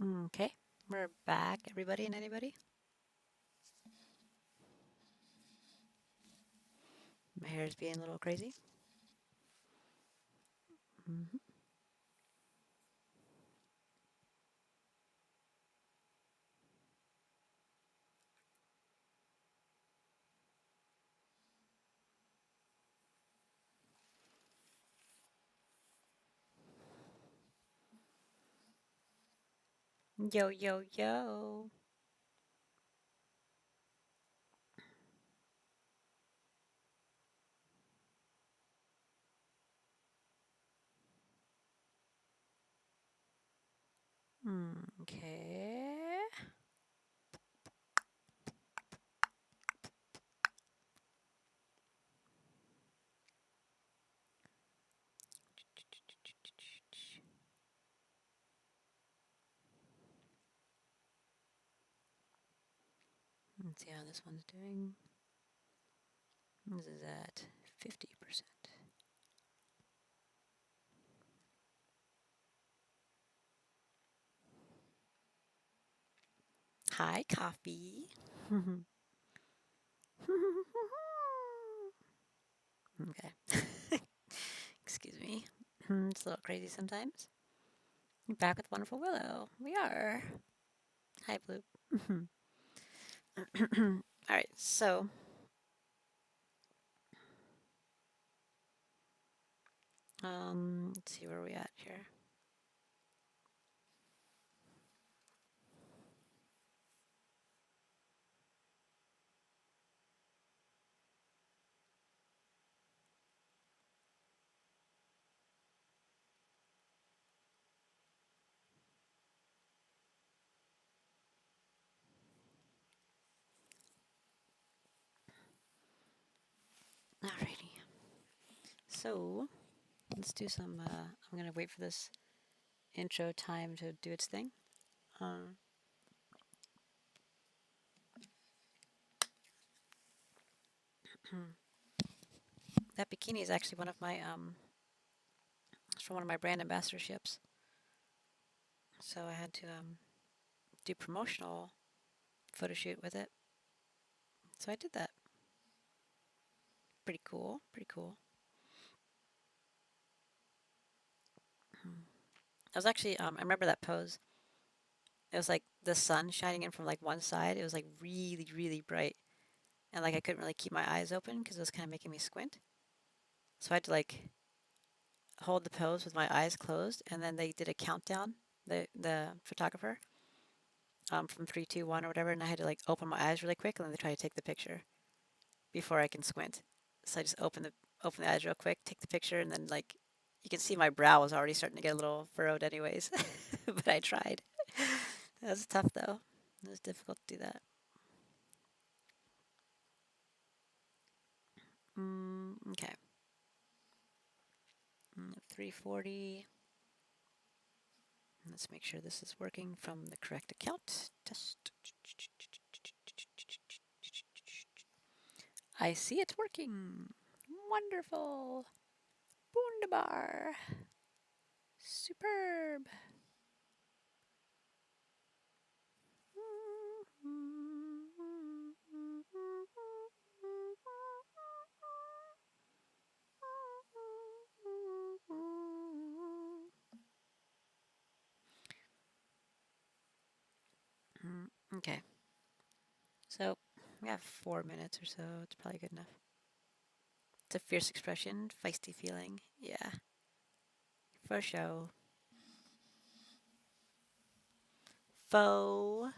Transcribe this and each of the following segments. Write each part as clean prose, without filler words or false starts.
Okay, we're back, everybody and anybody. My hair is being a little crazy. Hmm. Yo, yo, yo. Okay. Let's see how this one's doing. This is at 50%. Hi, coffee. Okay. Excuse me. It's a little crazy sometimes. You're back with Wonderful Willow. We are. Hi, Blue. All right, so let's see where we at here. Alrighty. So let's do some. I'm gonna wait for this intro time to do its thing. Um, that bikini is actually one of my it's from one of my brand ambassadorships. So I had to do promotional photo shoot with it. So I did that. Pretty cool. Pretty cool. I was actually I remember that pose. It was like the sun shining in from like one side. It was like really really bright, and like I couldn't really keep my eyes open because it was kind of making me squint. So I had to like hold the pose with my eyes closed, and then they did a countdown. The photographer, from 3, 2, 1 or whatever, and I had to like open my eyes really quick, and then they try to take the picture before I can squint. So I just open the eyes real quick, take the picture, and then like you can see my brow was already starting to get a little furrowed, anyways. But I tried. That was tough though. It was difficult to do that. Okay. 340. Let's make sure this is working from the correct account. Test. I see it's working. Wonderful. Wunderbar. Superb. Okay. So we have 4 minutes or so. It's probably good enough. It's a fierce expression, feisty feeling. Yeah, for show. Faux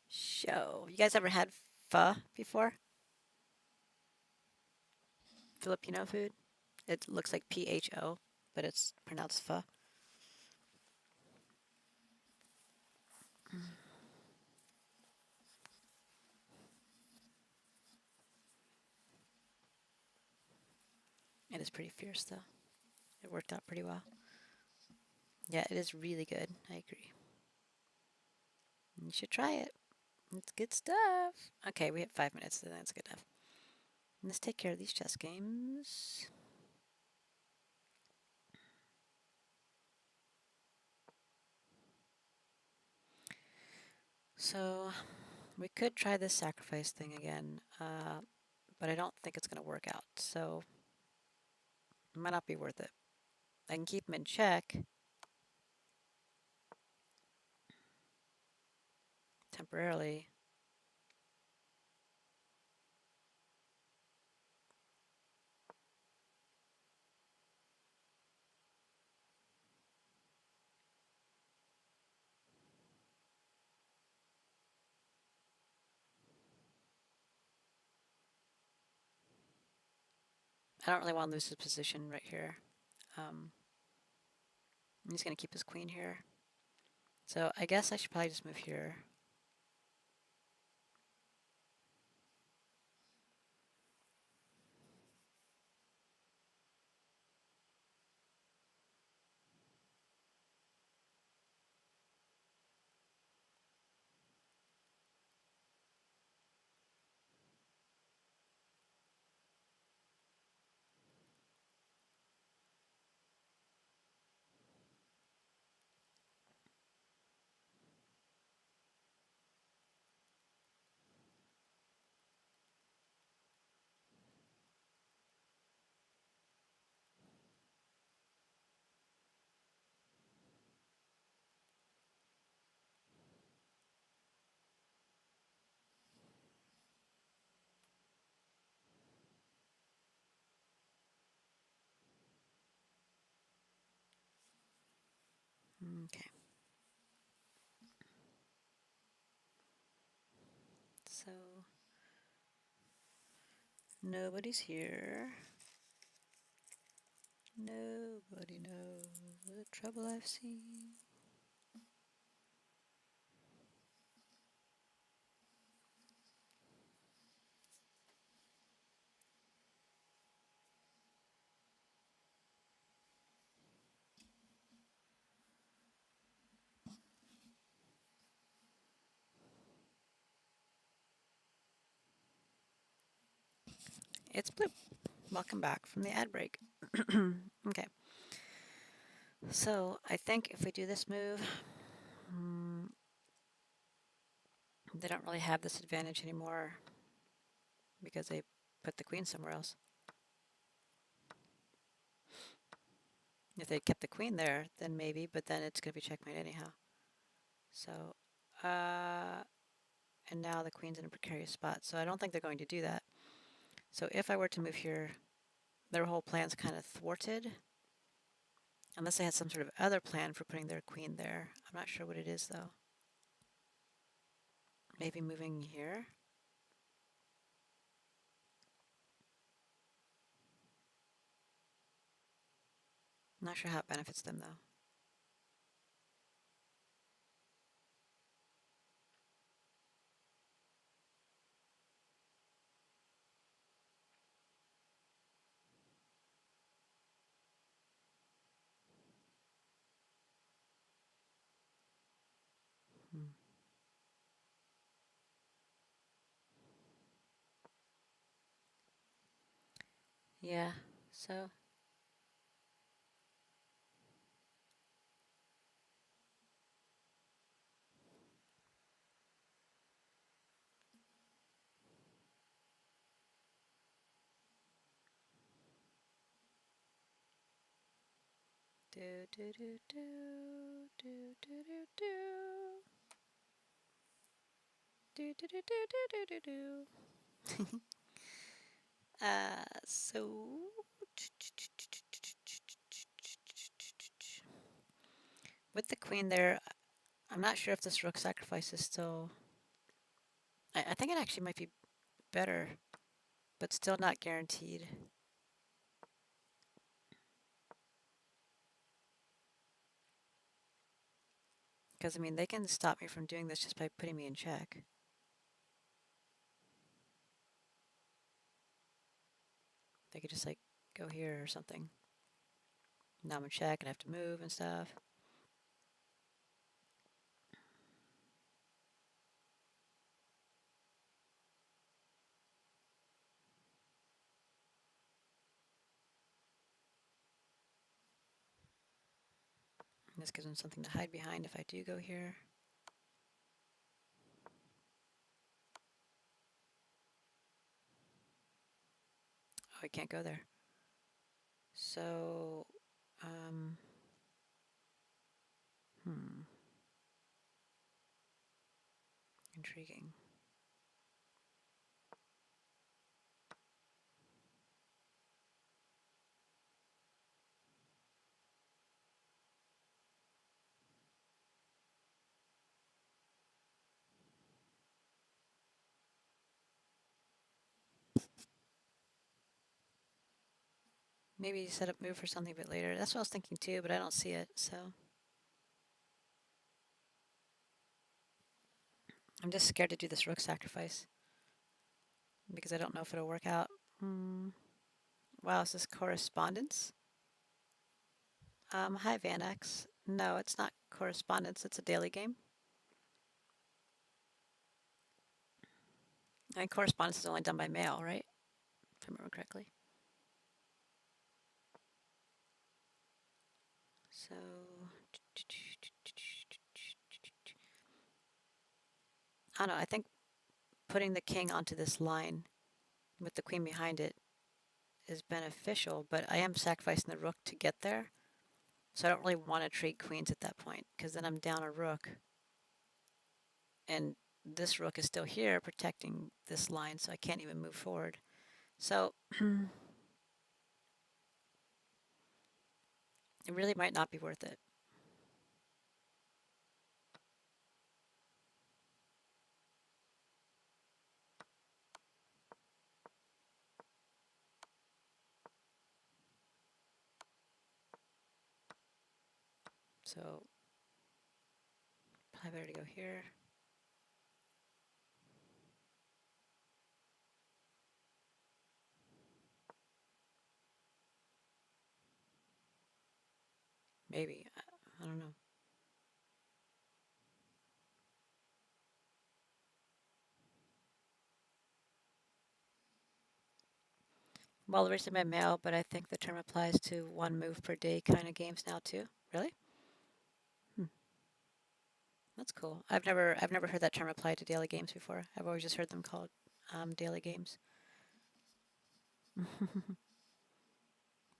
show. You guys ever had pho before? Filipino food? It looks like PHO, but it's pronounced pho. It is pretty fierce though. It worked out pretty well. Yeah, it is really good. I agree. You should try it. It's good stuff. Okay, we have 5 minutes, so that's good enough. Let's take care of these chess games. So we could try this sacrifice thing again, but I don't think it's going to work out. So it might not be worth it. I can keep him in check temporarily. I don't really want to lose his position right here. He's going to keep his queen here. So I guess I should probably just move here. Okay. So nobody's here. Nobody knows the trouble I've seen. It's Blue. Welcome back from the ad break. Okay. So I think if we do this move, they don't really have this advantage anymore because they put the queen somewhere else. If they kept the queen there, then maybe, but then it's going to be checkmate anyhow. So, and now the queen's in a precarious spot, so I don't think they're going to do that. So if I were to move here, their whole plan's kind of thwarted. Unless they had some sort of other plan for putting their queen there. I'm not sure what it is, though. Maybe moving here? I'm not sure how it benefits them, though. Hmm. Yeah, so... Do, do, do, do, do, do, do, do. Do, do, do, do, do, do, do, do. So... With the queen there, I'm not sure if this rook sacrifice is still... I think it actually might be better, but still not guaranteed. Because, I mean, they can stop me from doing this just by putting me in check. They could just, like, go here or something. Now I'm in check and have to move and stuff. And this gives them something to hide behind if I do go here. I can't go there. So, um, hmm, intriguing. Maybe set up move for something a bit later. That's what I was thinking too, but I don't see it, so I'm just scared to do this rook sacrifice because I don't know if it'll work out. Hmm. Wow, is this correspondence? Hi Vanax. No, it's not correspondence, it's a daily game. And correspondence is only done by mail, right? If I remember correctly. So, I don't know, I think putting the king onto this line with the queen behind it is beneficial, but I am sacrificing the rook to get there. So I don't really want to trade queens at that point, because then I'm down a rook. And this rook is still here protecting this line, so I can't even move forward. So it really might not be worth it. So probably better to go here. Maybe. I don't know. Well, originally by mail, but I think the term applies to one move per day kind of games now too. Really? Hmm. That's cool. I've never heard that term applied to daily games before. I've always just heard them called daily games.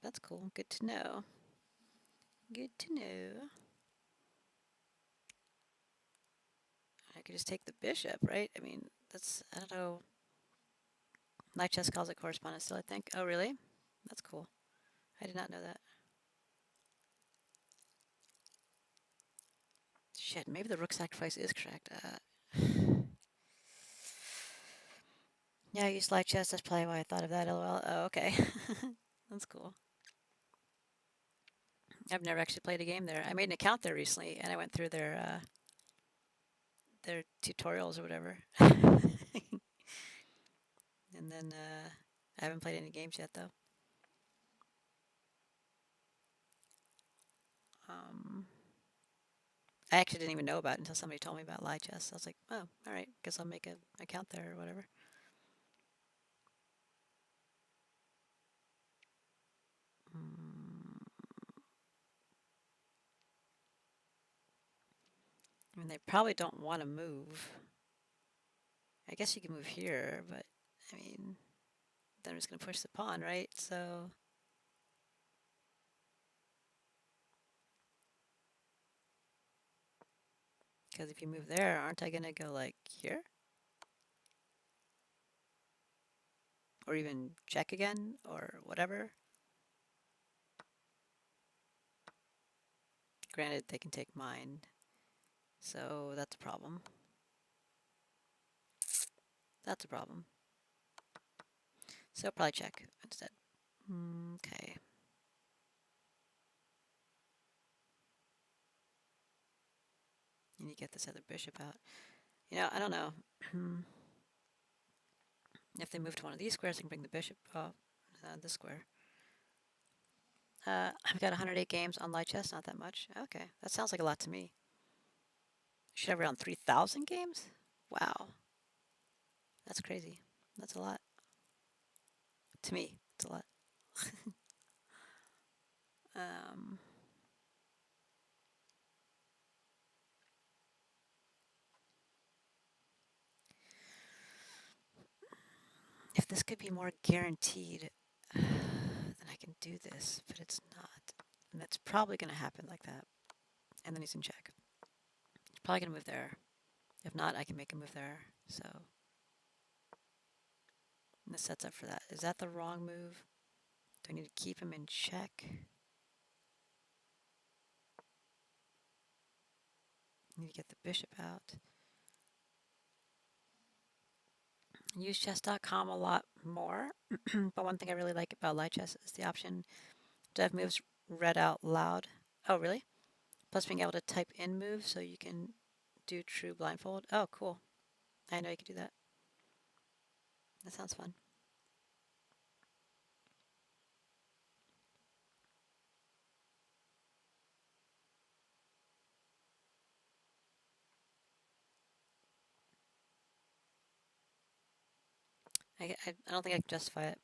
That's cool. Good to know. Good to know. I could just take the bishop, right? I mean, that's, I don't know. Light chess calls it correspondence still, I think. Oh, really? That's cool. I did not know that. Shit, maybe the rook sacrifice is correct. Yeah, I used light chess. That's probably why I thought of that. LOL. Oh, okay. That's cool. I've never actually played a game there. I made an account there recently, and I went through their tutorials or whatever. And then I haven't played any games yet, though. Um, I actually didn't even know about it until somebody told me about light chess. I was like, oh, all right. Guess I'll make an account there or whatever. Mm, I mean, they probably don't want to move. I guess you can move here, but I mean, then I'm just going to push the pawn, right? So, because if you move there, aren't I going to go like here? Or even check again or whatever? Granted, they can take mine, so that's a problem. That's a problem. So I'll probably check instead. Okay. You need to get this other bishop out. You know, I don't know. If they move to one of these squares, I can bring the bishop off this square. I've got 108 games on light chess, not that much. Okay, that sounds like a lot to me. Should have around 3,000 games? Wow. That's crazy. That's a lot. To me, it's a lot. Um, if this could be more guaranteed. can do this, but it's not. And that's probably going to happen like that. And then he's in check. He's probably going to move there. If not, I can make him move there. So and this sets up for that. Is that the wrong move? Do I need to keep him in check? I need to get the bishop out. I use chess.com a lot more, but one thing I really like about light chess is the option to have moves read out loud. Oh, really? Plus being able to type in moves so you can do true blindfold. Oh, cool. I know you can do that. That sounds fun. I don't think I can justify it.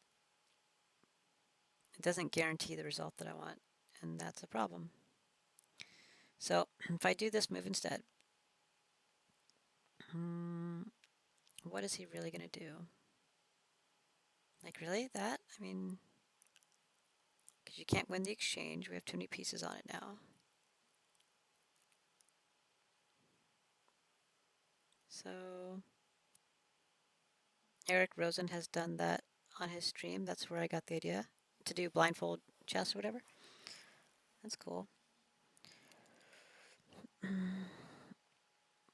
It doesn't guarantee the result that I want, and that's a problem. So if I do this move instead, what is he really going to do? Like, really? That? I mean, because you can't win the exchange. We have too many pieces on it now. So Eric Rosen has done that on his stream. That's where I got the idea to do blindfold chess or whatever. That's cool. I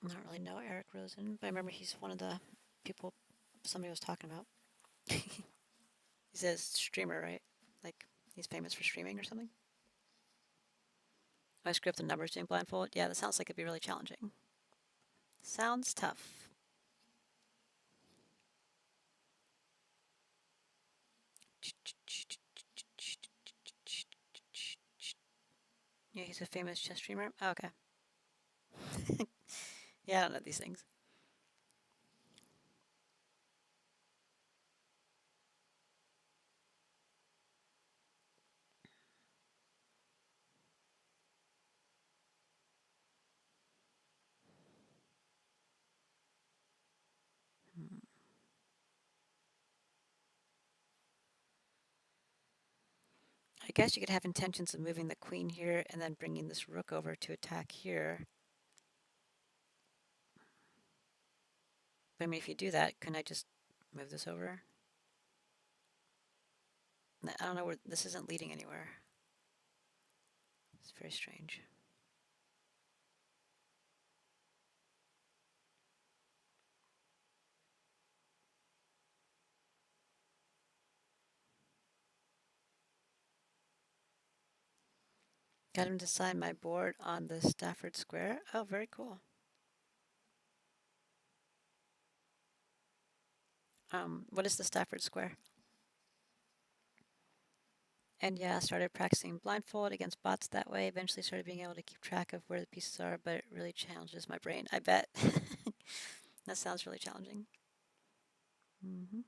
don't really know Eric Rosen, but I remember he's one of the people somebody was talking about. He's a streamer, right? Like, he's famous for streaming or something? I screw up the numbers doing blindfold. Yeah, that sounds like it'd be really challenging. Sounds tough. Yeah, he's a famous chess streamer. Oh, okay. Yeah, I don't know these things. I guess you could have intentions of moving the queen here and then bringing this rook over to attack here. But I mean, if you do that, couldn't I just move this over? I don't know where this isn't leading anywhere. It's very strange. Got him to sign my board on the Stafford Square. Oh, very cool. What is the Stafford Square? And yeah, I started practicing blindfold against bots that way. Eventually started being able to keep track of where the pieces are, but it really challenges my brain. I bet. That sounds really challenging. Mm-hmm.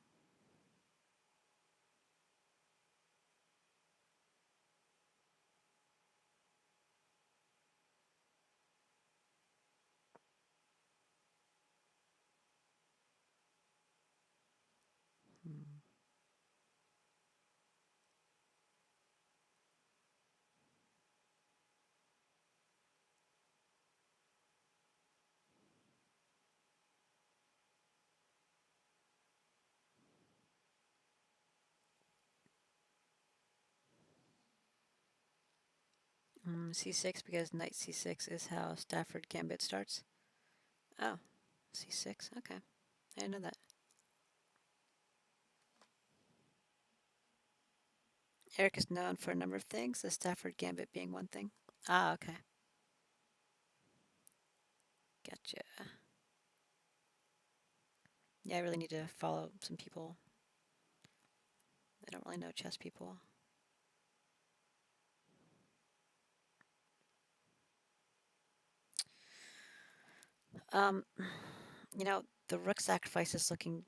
C6 because knight C6 is how Stafford Gambit starts. Oh, C6. Okay, I didn't know that. Eric is known for a number of things, the Stafford Gambit being one thing. Ah, okay. Gotcha. Yeah, I really need to follow some people. I don't really know chess people. Um, you know, the rook sacrifice is looking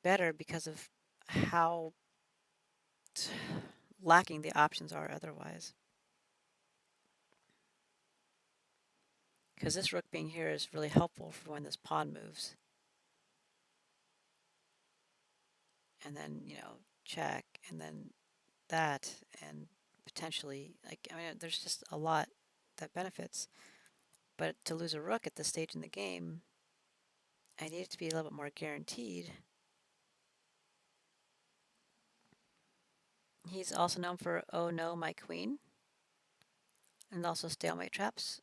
better because of how lacking the options are otherwise. Because this rook being here is really helpful for when this pawn moves. And then, check, and then that and potentially, like, I mean, there's just a lot that benefits. But to lose a rook at this stage in the game, I need it to be a little bit more guaranteed. He's also known for "Oh no, my queen," and also stalemate traps.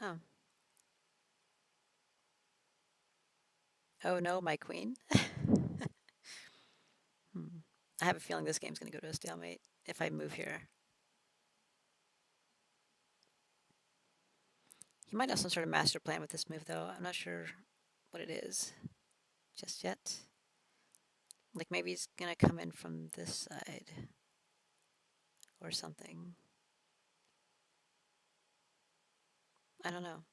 Oh, oh no, my queen. Hmm. I have a feeling this game's going to go to a stalemate if I move here. He might have some sort of master plan with this move, though. I'm not sure what it is just yet. Like maybe he's going to come in from this side or something. I don't know.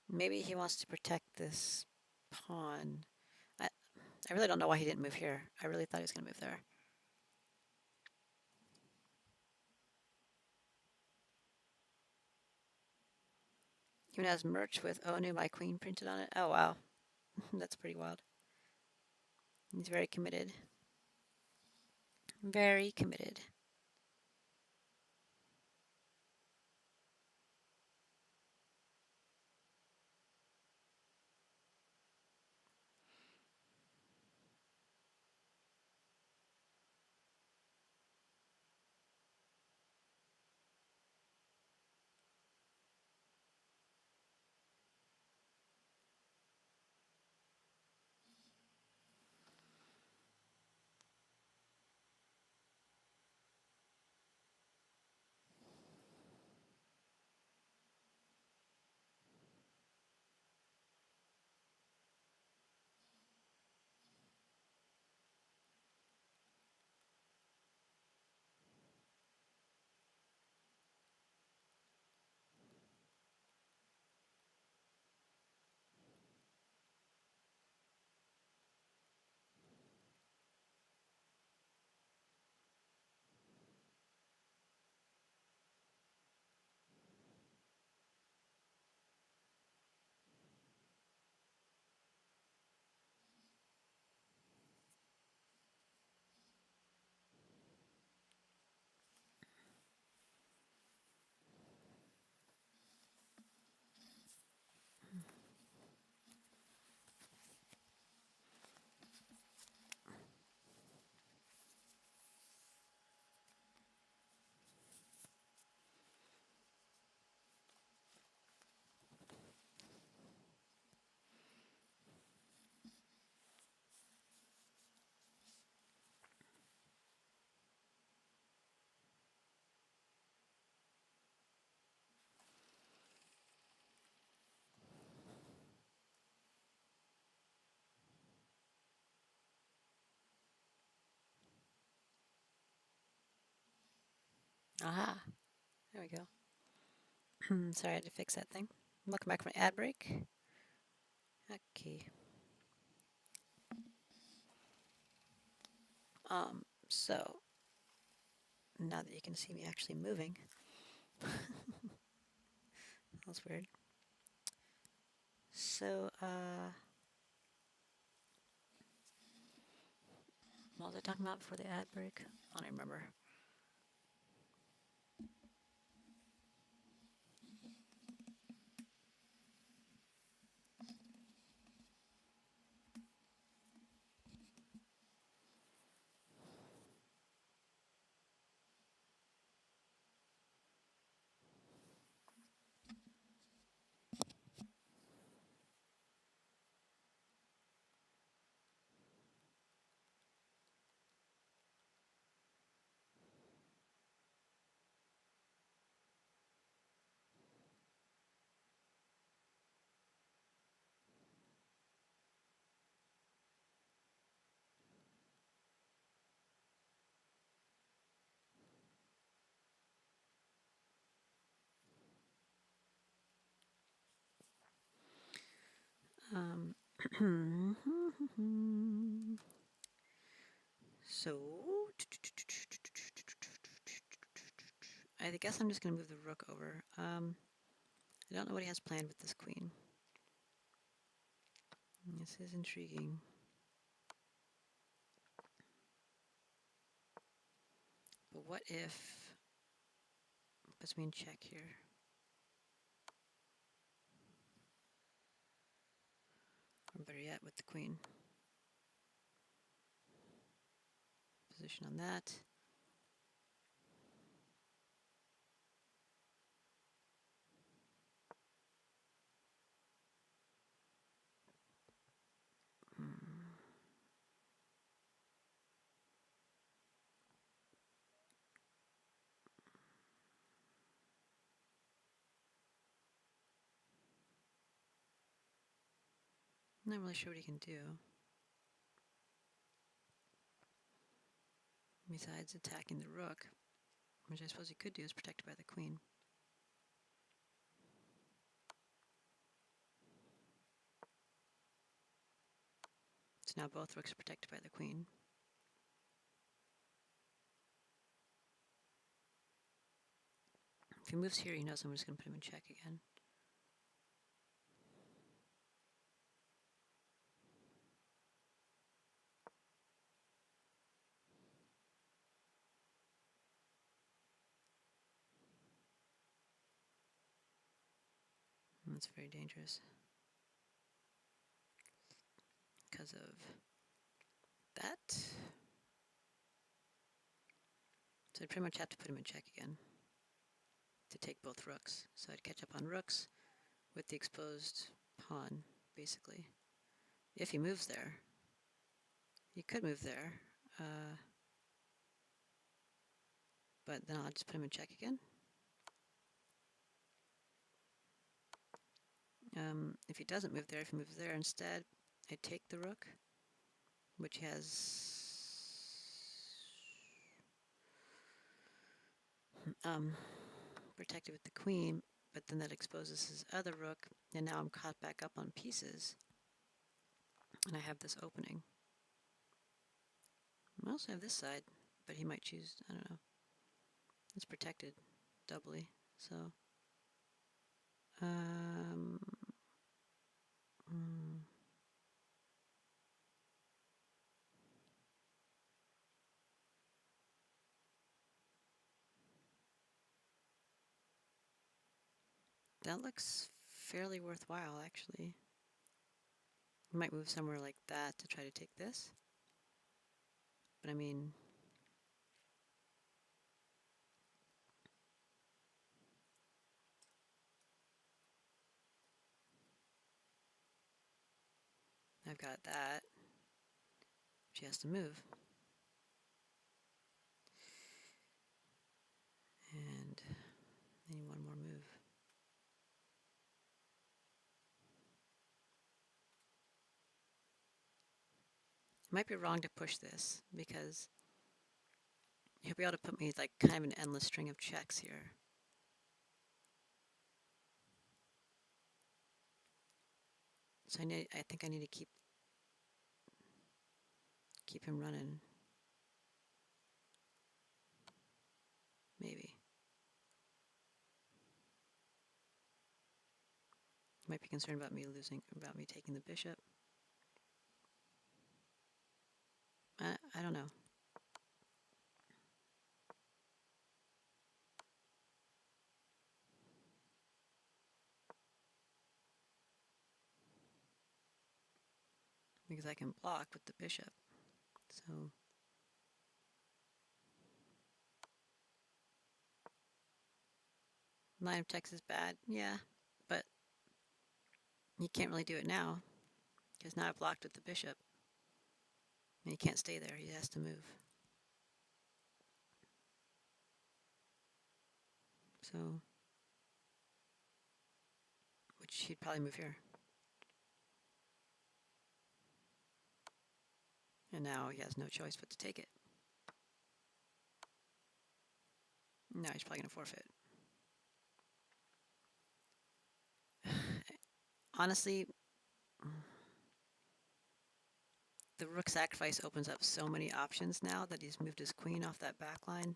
Maybe he wants to protect this pawn. I, I really don't know why he didn't move here. I really thought he was going to move there. Even has merch with "Oh no, my queen" printed on it. Oh wow, that's pretty wild. He's very committed. Very committed. Aha, there we go. Sorry, I had to fix that thing. Welcome back from ad break. Okay. So now that you can see me actually moving, that's weird. So, what was I talking about before the ad break? I don't remember. Um, so, I guess I'm just going to move the rook over. I don't know what he has planned with this queen. This is intriguing. But what if puts me in check here? Or better yet, with the queen. Position on that. Not really sure what he can do. Besides attacking the rook, which I suppose he could do, is protected by the queen. So now both rooks are protected by the queen. If he moves here, he knows I'm just going to put him in check again. And that's very dangerous because of that. So I'd pretty much have to put him in check again to take both rooks. So I'd catch up on rooks with the exposed pawn, basically. If he moves there. He could move there. But then I'll just put him in check again. If he doesn't move there, if he moves there instead, I take the rook, which has protected with the queen, but then that exposes his other rook, and now I'm caught back up on pieces, and I have this opening. I also have this side, but he might choose, I don't know. It's protected doubly, so that looks fairly worthwhile, actually. I might move somewhere like that to try to take this. But I mean, I've got that. She has to move. And I need one more move. I might be wrong to push this, because he'll be able to put me like kind of an endless string of checks here. So I think I need to keep him running. Maybe. Might be concerned about me taking the bishop. I don't know. Because I can block with the bishop. So line of checks is bad, yeah, but you can't really do it now, because now I've blocked with the bishop. And he can't stay there, he has to move. So, which he'd probably move here. And now he has no choice but to take it. Now he's probably going to forfeit. Honestly, the rook sacrifice opens up so many options now that he's moved his queen off that back line.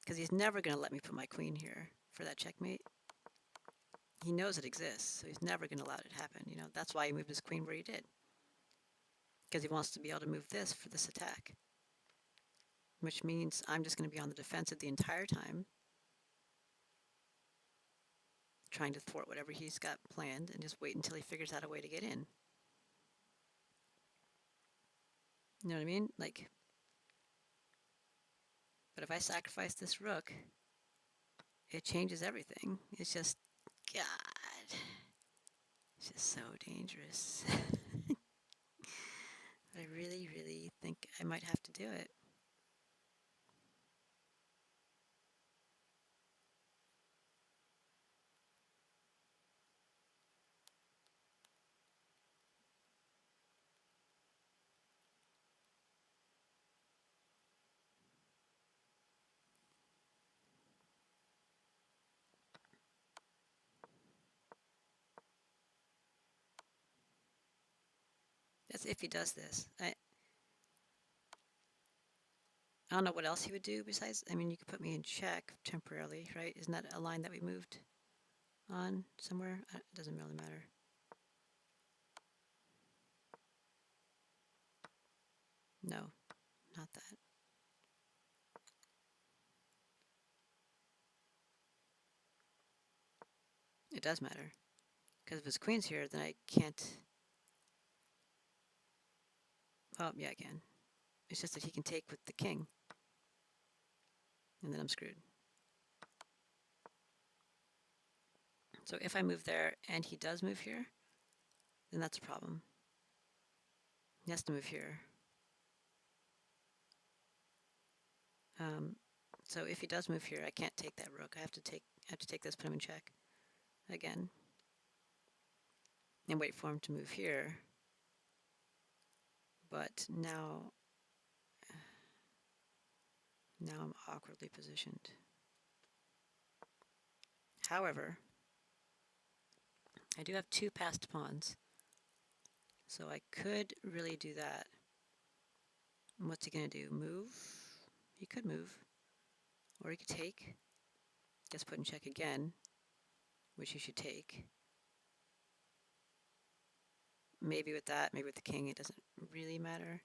Because he's never going to let me put my queen here for that checkmate. He knows it exists, so he's never going to allow it to happen. That's why he moved his queen where he did, because he wants to be able to move this for this attack, which means I'm just going to be on the defensive the entire time, trying to thwart whatever he's got planned and just wait until he figures out a way to get in. You know what I mean? Like, but if I sacrifice this rook, it changes everything. It's just, God, it's just so dangerous. But I really, really think I might have to do it. That's if he does this. I don't know what else he would do besides, I mean, you could put me in check temporarily, right? Isn't that a line that we moved on somewhere? It doesn't really matter. No, not that. It does matter. Because if his queen's here, then I can't... Oh, yeah, I can. It's just that he can take with the king. And then I'm screwed. So if I move there and he does move here, then that's a problem. He has to move here. So if he does move here, I can't take that rook. I have to take this, put him in check again, and wait for him to move here. But now I'm awkwardly positioned. However, I do have 2 passed pawns, so I could really do that. And what's he going to do? Move? He could move. Or he could take. Just put in check again, which he should take. Maybe with that, maybe with the king, it doesn't really matter.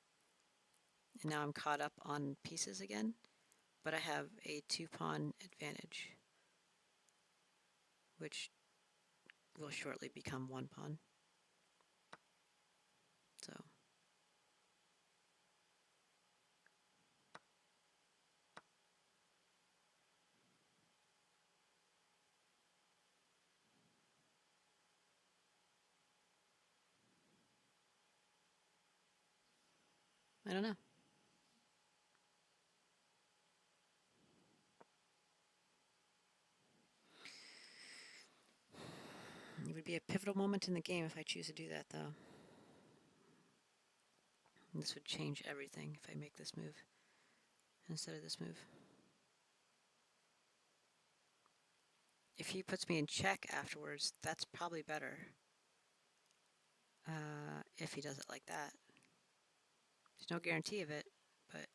And now I'm caught up on pieces again, but I have a 2-pawn advantage, which will shortly become 1 pawn. So I don't know. It would be a pivotal moment in the game if I choose to do that, though. And this would change everything if I make this move instead of this move. If he puts me in check afterwards, that's probably better. If he does it like that. There's no guarantee of it, but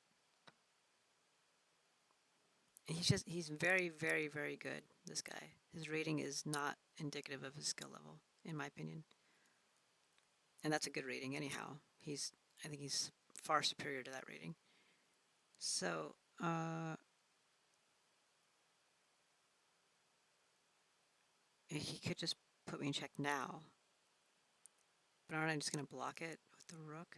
he's very, very, very good, this guy. His rating is not indicative of his skill level, in my opinion. And that's a good rating anyhow. I think he's far superior to that rating. So, he could just put me in check now. But aren't I just going to block it with the rook?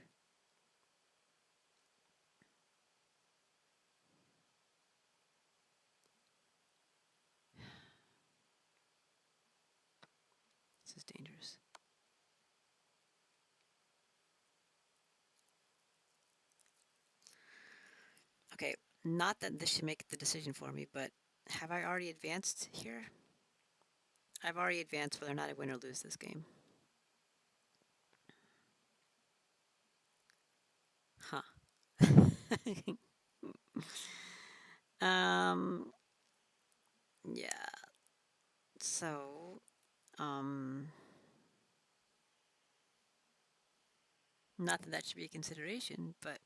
This is dangerous. Okay, not that this should make the decision for me, but have I already advanced here? I've already advanced whether or not I win or lose this game. Huh. Yeah. So, not that that should be a consideration, but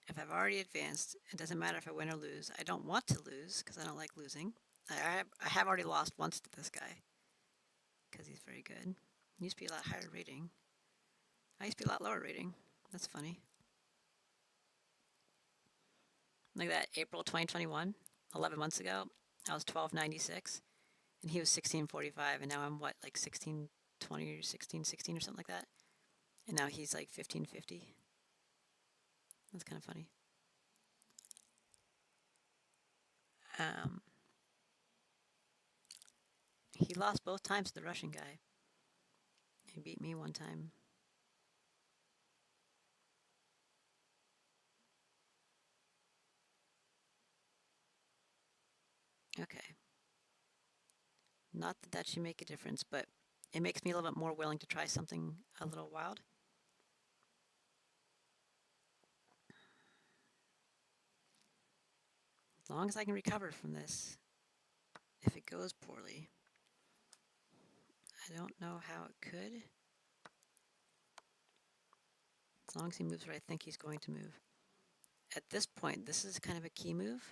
if I've already advanced, it doesn't matter if I win or lose. I don't want to lose because I don't like losing. I have already lost once to this guy because he's very good. He used to be a lot higher rating. I used to be a lot lower rating. That's funny. Like that April 2021, 11 months ago, I was 1296 and he was 1645 and now I'm what, like 1620 or 1616 or something like that. And now he's like 1550. That's kind of funny. Um, he lost both times to the Russian guy. He beat me one time. Okay. Not that that should make a difference, but it makes me a little bit more willing to try something a little wild. As long as I can recover from this, if it goes poorly. I don't know how it could. As long as he moves where I think he's going to move. At this point, this is kind of a key move.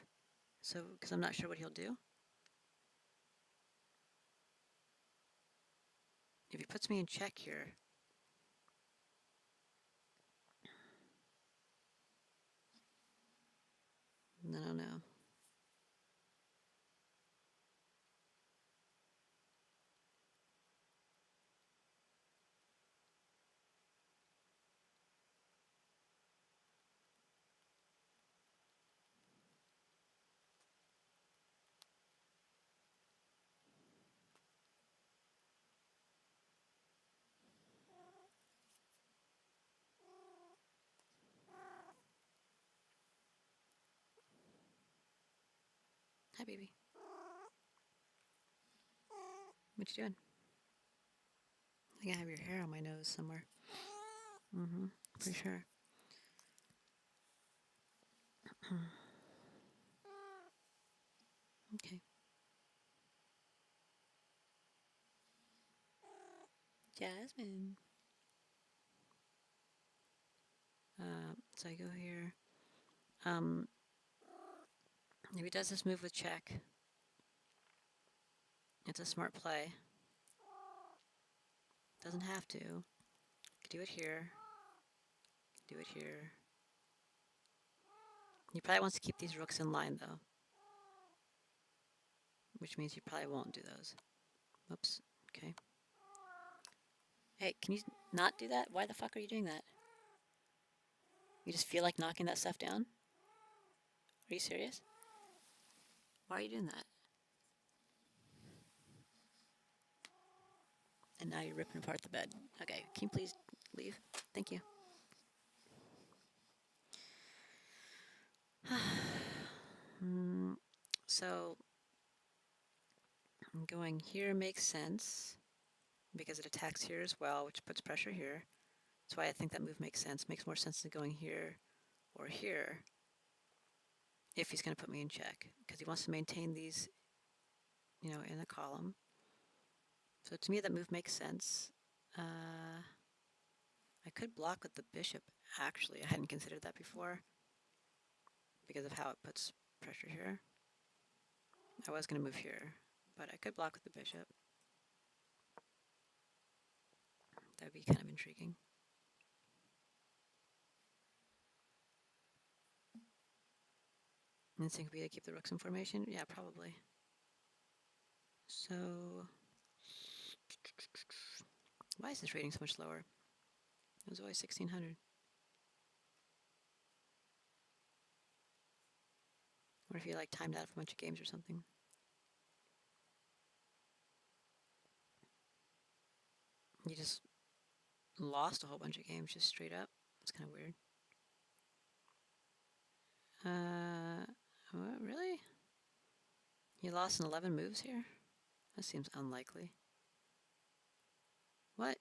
So, because I'm not sure what he'll do. If he puts me in check here, I don't know. Hi, baby. What you doing? I think I have your hair on my nose somewhere. Mm-hmm. For sure. Okay. Jasmine. So I go here. Um, if he does this move with check, it's a smart play. Doesn't have to. Could do it here. Could do it here. He probably wants to keep these rooks in line, though. Which means he probably won't do those. Oops. Okay. Hey, can you not do that? Why the fuck are you doing that? You just feel like knocking that stuff down? Are you serious? Why are you doing that? And now you're ripping apart the bed. Okay, can you please leave? Thank you. So, going here makes sense because it attacks here as well, which puts pressure here. That's why I think that move makes sense. Makes more sense than going here or here if he's going to put me in check because he wants to maintain these, in a column. So to me, that move makes sense. I could block with the bishop, actually. I hadn't considered that before because of how it puts pressure here. I was going to move here, but I could block with the bishop. That would be kind of intriguing. Instinct would be to keep the rooks in formation? Yeah, probably. So, why is this rating so much lower? It was always 1600. What if you like timed out a bunch of games or something? You just lost a whole bunch of games just straight up. It's kind of weird. What, really? You lost in 11 moves here? That seems unlikely. What?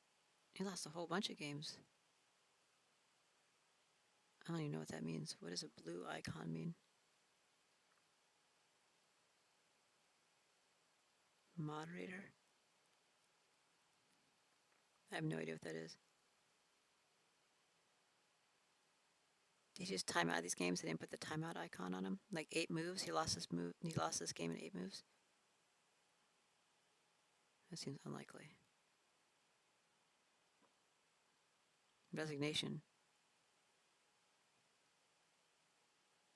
You lost a whole bunch of games. I don't even know what that means. What does a blue icon mean? Moderator? I have no idea what that is. Did you just time out these games? They didn't put the timeout icon on them. Like 8 moves. He lost this move. He lost this game in 8 moves. That seems unlikely. Resignation.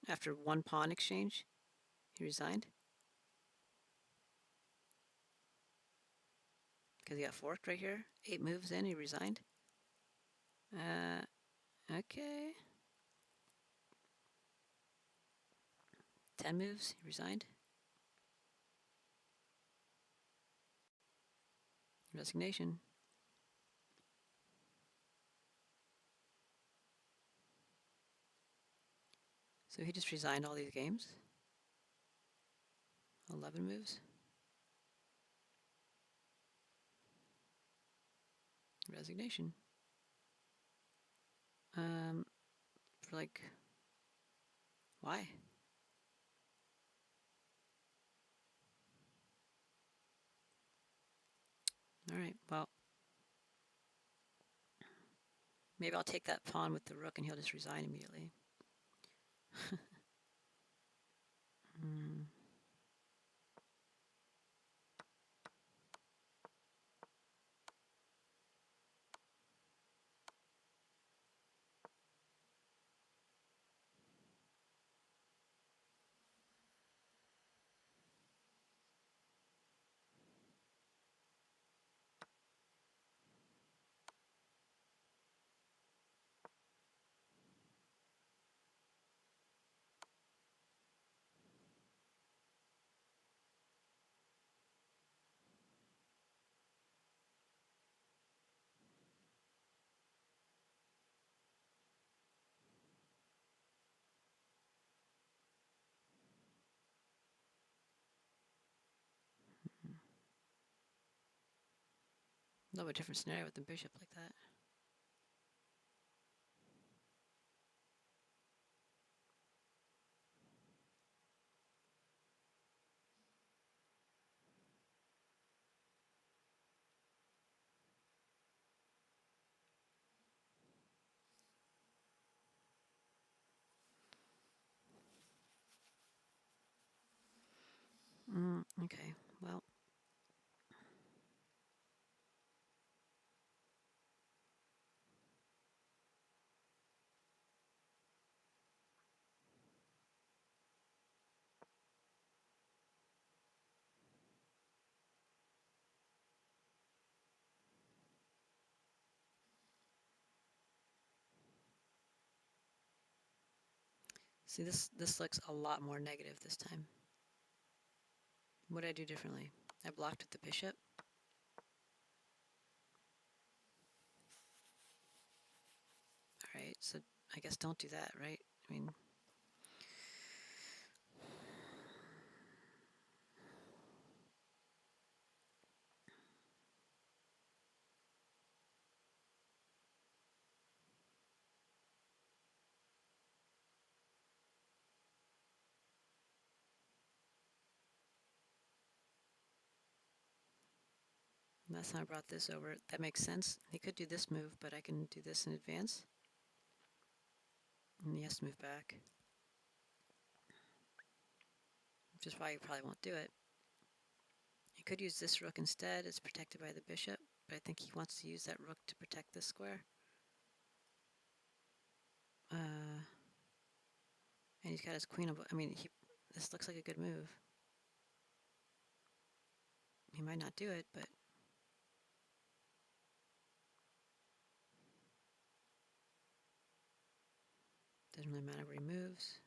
After one pawn exchange, he resigned because he got forked right here. 8 moves in, he resigned. Okay. 10 moves, he resigned. Resignation. So he just resigned all these games. 11 moves. Resignation. For like, why? All right, well, maybe I'll take that pawn with the rook and he'll just resign immediately. A little bit different scenario with the bishop like that. Okay, well. See, this looks a lot more negative this time. What did I do differently? I blocked with the bishop. All right, so I guess don't do that, right? I mean, last time I brought this over, that makes sense. He could do this move, but I can do this in advance. And he has to move back. Which is why he probably won't do it. He could use this rook instead. It's protected by the bishop, but I think he wants to use that rook to protect this square. And he's got his queen. I mean, this looks like a good move. He might not do it, but doesn't really matter where he moves.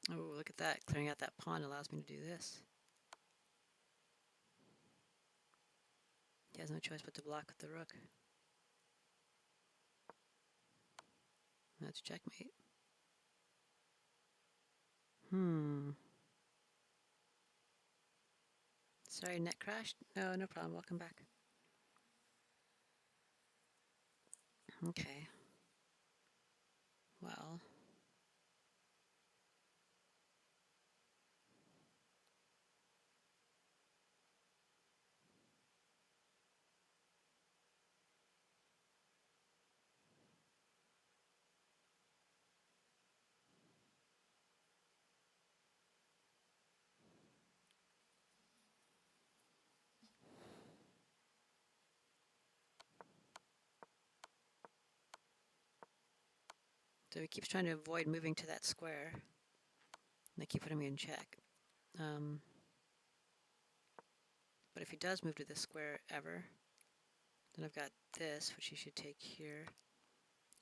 Oh, look at that. Clearing out that pawn allows me to do this. He has no choice but to block with the rook. That's checkmate. Sorry, net crashed? No, no problem. Welcome back. Okay. Well. So he keeps trying to avoid moving to that square. And they keep putting me in check. But if he does move to this square ever, then I've got this, which he should take here.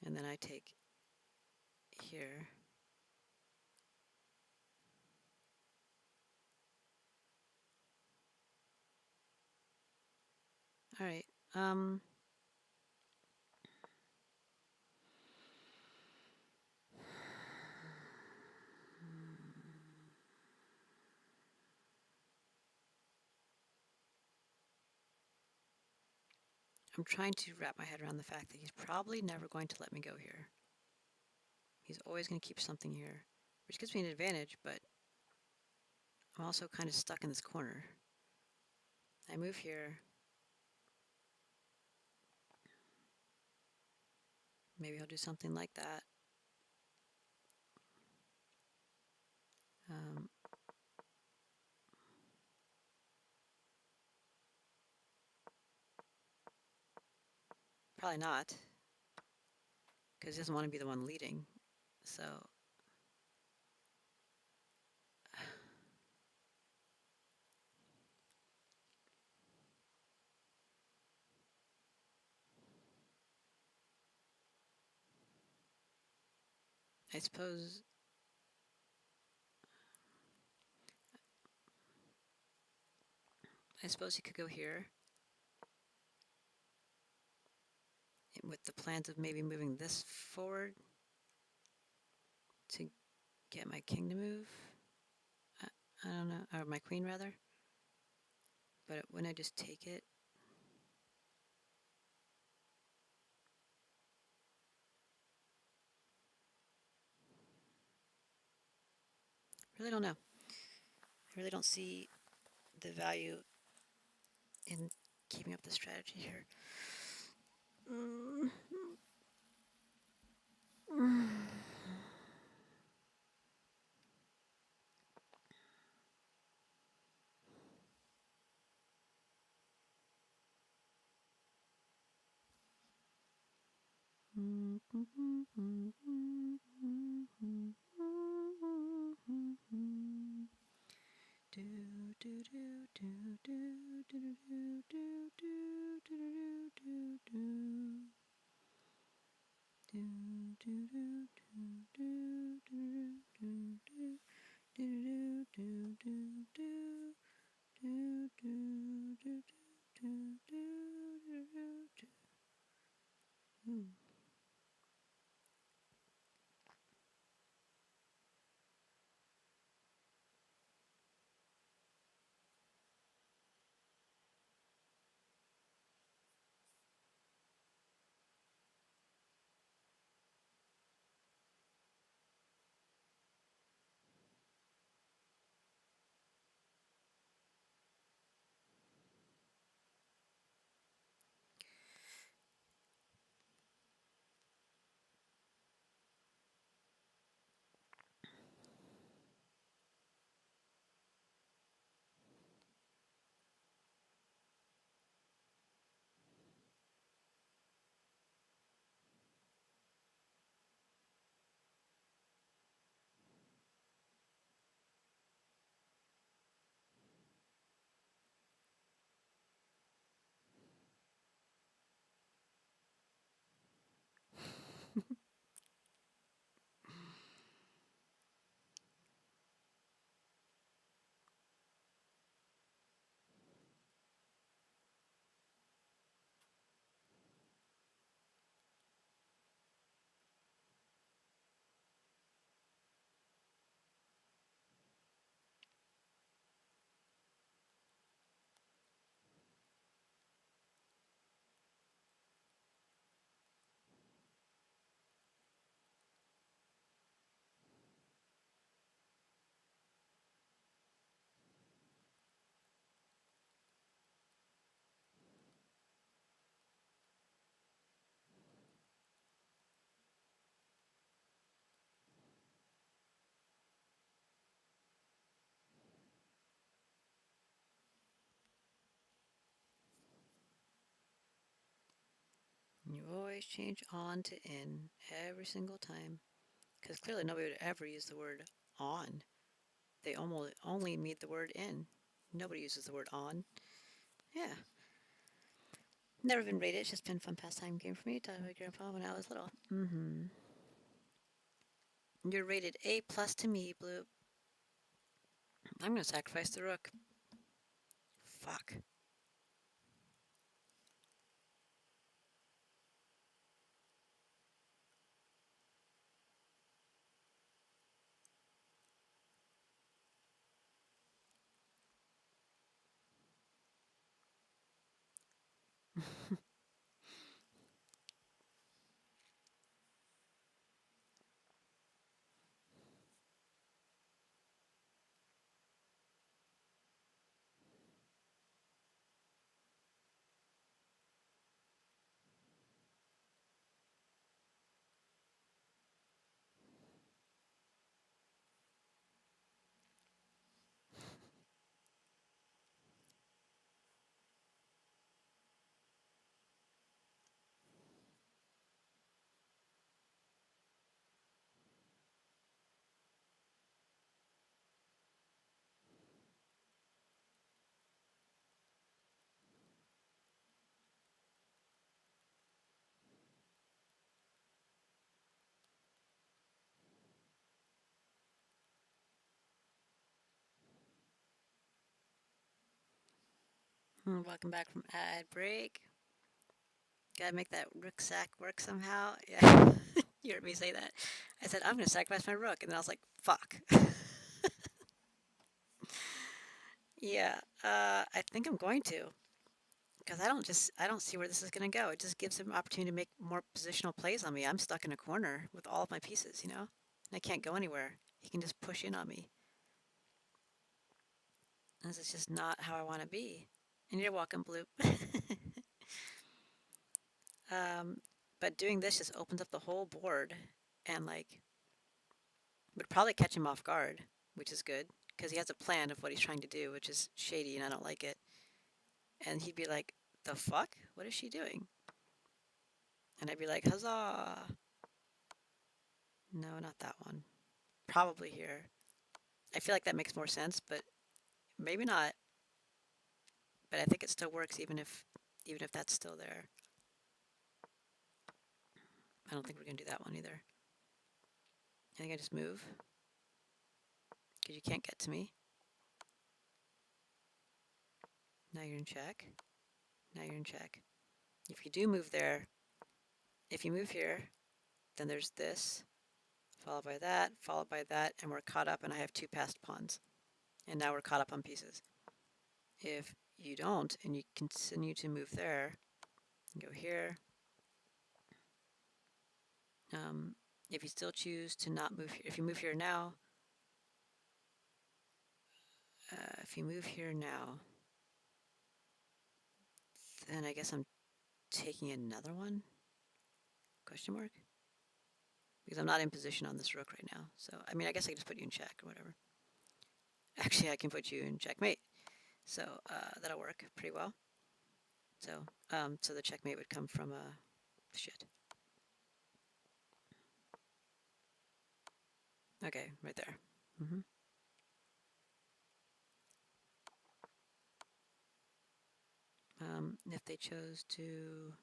And then I take here. All right. I'm trying to wrap my head around the fact that he's probably never going to let me go here. He's always going to keep something here, which gives me an advantage, but I'm also kind of stuck in this corner. I move here. Maybe he'll do something like that. Probably not, because he doesn't want to be the one leading. So I suppose he could go here with the plans of maybe moving this forward to get my king to move. I don't know, or my queen rather. But when I just take it, really don't know. I really don't see the value in keeping up the strategy here. always change on to in every single time. Because clearly nobody would ever use the word on. They only mean the word in. Nobody uses the word on. Yeah. Never been rated. It's just been a fun pastime game for me. Taught my grandpa when I was little. Mm-hmm. You're rated A plus to me, Blue. I'm gonna sacrifice the rook. Fuck. Welcome back from ad break. Gotta make that rook sack work somehow. Yeah. You heard me say that. I said, I'm gonna sacrifice my rook. And then I was like, fuck. Yeah. I think I'm going to. Because I don't see where this is going to go. It just gives him an opportunity to make more positional plays on me. I'm stuck in a corner with all of my pieces, you know? And I can't go anywhere. He can just push in on me. And this is just not how I want to be. And you're welcome, Bloop. um, but doing this just opens up the whole board and, like, would probably catch him off guard, which is good. Because he has a plan of what he's trying to do, which is shady and I don't like it. And he'd be like, the fuck? What is she doing? And I'd be like, huzzah! No, not that one. Probably here. I feel like that makes more sense, but maybe not. But I think it still works even if that's still there. I don't think we're gonna do that one either. I think I just move. Because you can't get to me. Now you're in check. Now you're in check. If you do move there, if you move here, then there's this, followed by that, and we're caught up and I have two passed pawns. And now we're caught up on pieces. If you don't, and you continue to move there, go here. If you still choose to not move here, if you move here now, then I guess I'm taking another one? Question mark? Because I'm not in position on this rook right now. So, I mean, I guess I can just put you in check or whatever. Actually, I can put you in checkmate. So, that'll work pretty well. So the checkmate would come from, shit. Okay, right there. Mm-hmm. If they chose to,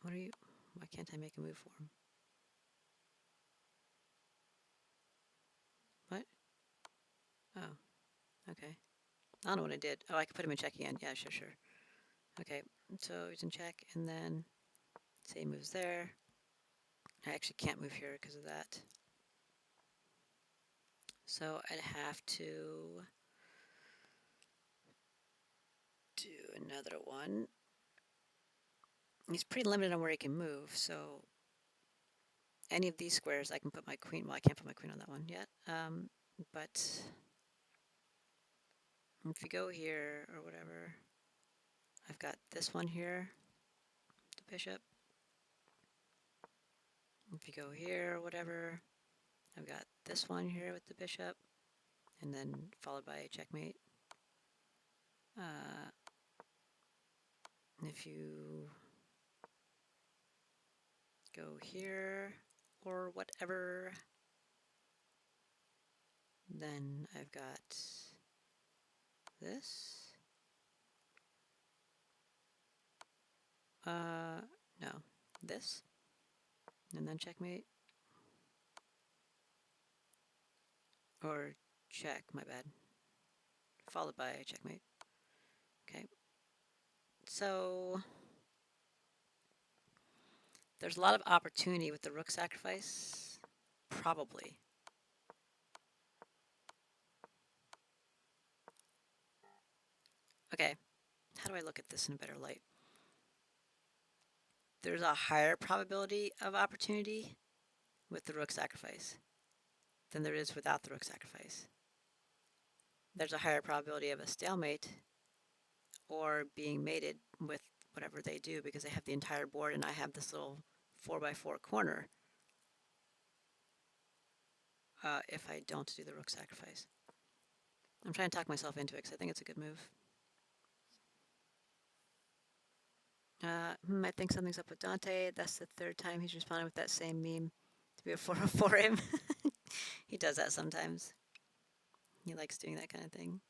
what are you, why can't I make a move for him? What? Oh, okay. I don't know what I did. Oh, I could put him in check again. Yeah, sure. Okay, so he's in check, and then say he moves there. I actually can't move here because of that. So I'd have to do another one. He's pretty limited on where he can move, so any of these squares I can put my queen. Well, I can't put my queen on that one yet. But if you go here or whatever, I've got this one here, the bishop. If you go here or whatever, I've got this one here with the bishop, and then followed by a checkmate. If you go here or whatever, then I've got this. No, this, and then checkmate. Or check, my bad. Followed by checkmate. Okay. So there's a lot of opportunity with the rook sacrifice. Probably. Okay. How do I look at this in a better light? There's a higher probability of opportunity with the rook sacrifice than there is without the rook sacrifice. There's a higher probability of a stalemate or being mated with whatever they do because they have the entire board and I have this little 4x4 corner if I don't do the rook sacrifice. I'm trying to talk myself into it because I think it's a good move. I think something's up with Dante. That's the third time he's responded with that same meme to be a 404 him. He does that sometimes. He likes doing that kind of thing.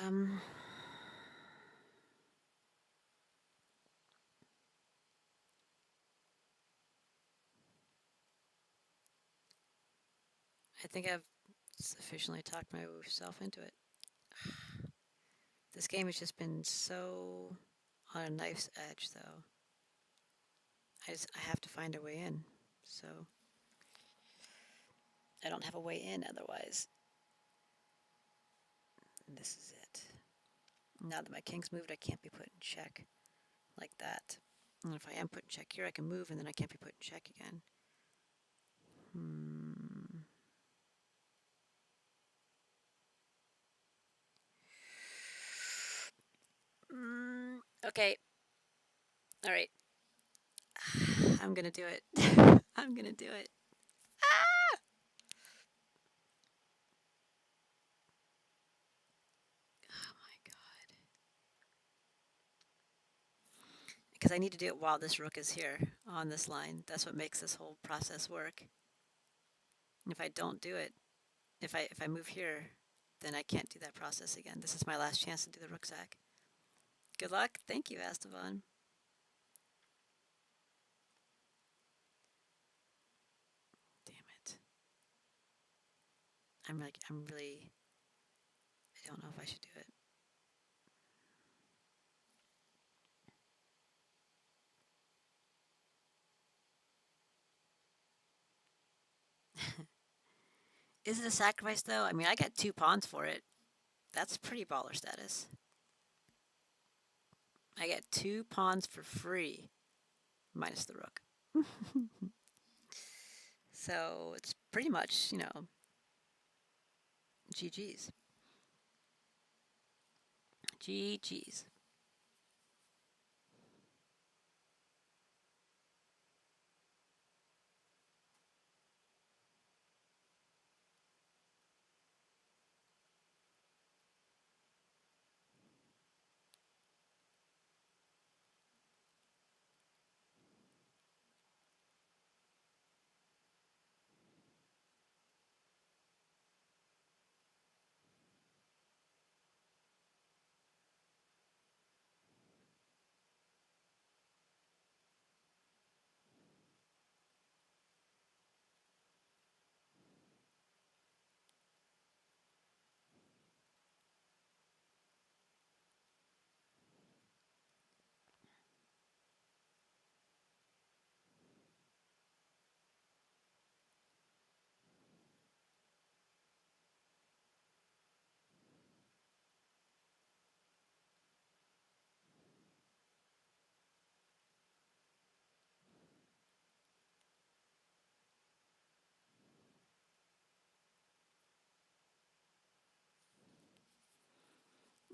Um, I think I've sufficiently talked myself into it. This game has just been so on a knife's edge, though. I have to find a way in. So I don't have a way in otherwise. This is it. Now that my king's moved, I can't be put in check like that. And if I am put in check here, I can move and then I can't be put in check again. Okay. All right. I'm gonna do it. I'm gonna do it. Ah! Oh my god. Because I need to do it while this rook is here on this line. That's what makes this whole process work. And if I don't do it, if I move here, then I can't do that process again. This is my last chance to do the rook sack. Good luck. Thank you, Esteban. Damn it. I'm really, I don't know if I should do it. Is it a sacrifice though? I mean, I got 2 pawns for it. That's pretty baller status. I get 2 pawns for free, minus the rook. So it's pretty much, you know, GG's. GG's.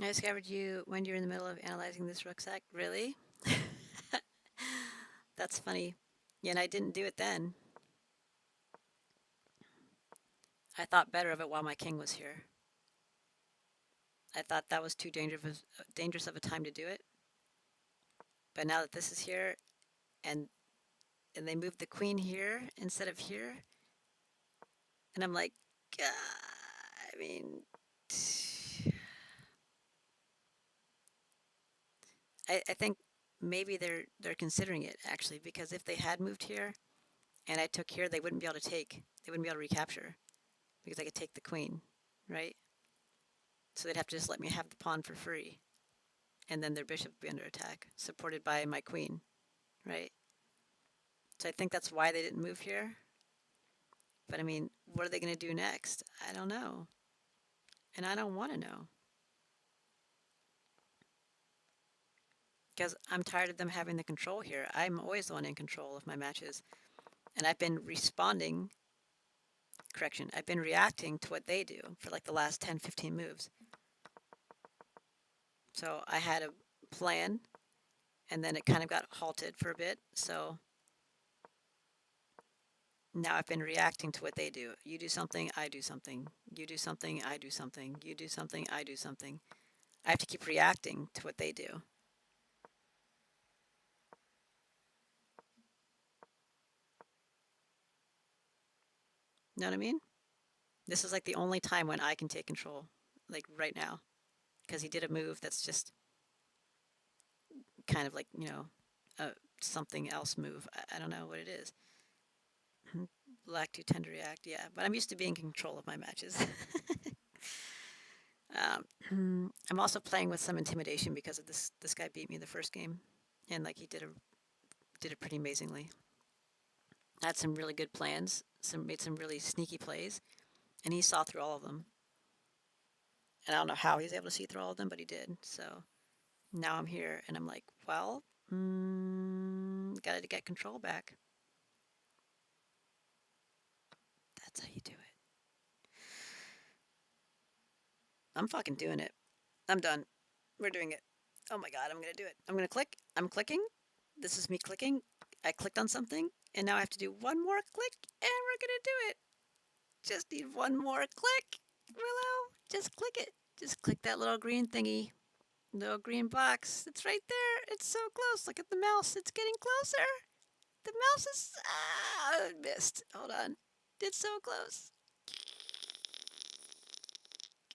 I discovered you when you're in the middle of analyzing this rucksack. Really? That's funny. Yeah, and I didn't do it then. I thought better of it while my king was here. I thought that was too dangerous of a time to do it. But now that this is here, and they moved the queen here instead of here, and I'm like, I mean, I think maybe they're considering it actually, because if they had moved here and I took here, they wouldn't be able to take. They wouldn't be able to recapture because I could take the queen, right? So they'd have to just let me have the pawn for free, and then their bishop would be under attack, supported by my queen, right? So I think that's why they didn't move here. But I mean, what are they going to do next? I don't know. And I don't want to know. Because I'm tired of them having the control here. I'm always the one in control of my matches. And I've been responding, correction, I've been reacting to what they do for like the last 10, 15 moves. So I had a plan, and then it kind of got halted for a bit. So now I've been reacting to what they do. You do something, I do something. You do something, I do something. You do something, I do something. I have to keep reacting to what they do. Know what I mean? This is like the only time when I can take control, like right now, because he did a move that's just kind of like, a something else move. I don't know what it is. Black to tend to react, yeah. But I'm used to being in control of my matches. I'm also playing with some intimidation because of this. This guy beat me the first game, and like he did it pretty amazingly. I had some really good plans, made some really sneaky plays, and he saw through all of them. And I don't know how he's able to see through all of them, but he did. So now I'm here, and I'm like, well, gotta get control back. That's how you do it. I'm fucking doing it. I'm done. We're doing it. Oh my god, I'm gonna do it. I'm gonna click. I'm clicking. This is me clicking. I clicked on something, and now I have to do one more click, and we're gonna do it. Just need one more click. Willow, just click it. Just click that little green thingy. Little green box. It's right there. It's so close. Look at the mouse. It's getting closer. The mouse is... Ah, I missed. Hold on. It's so close.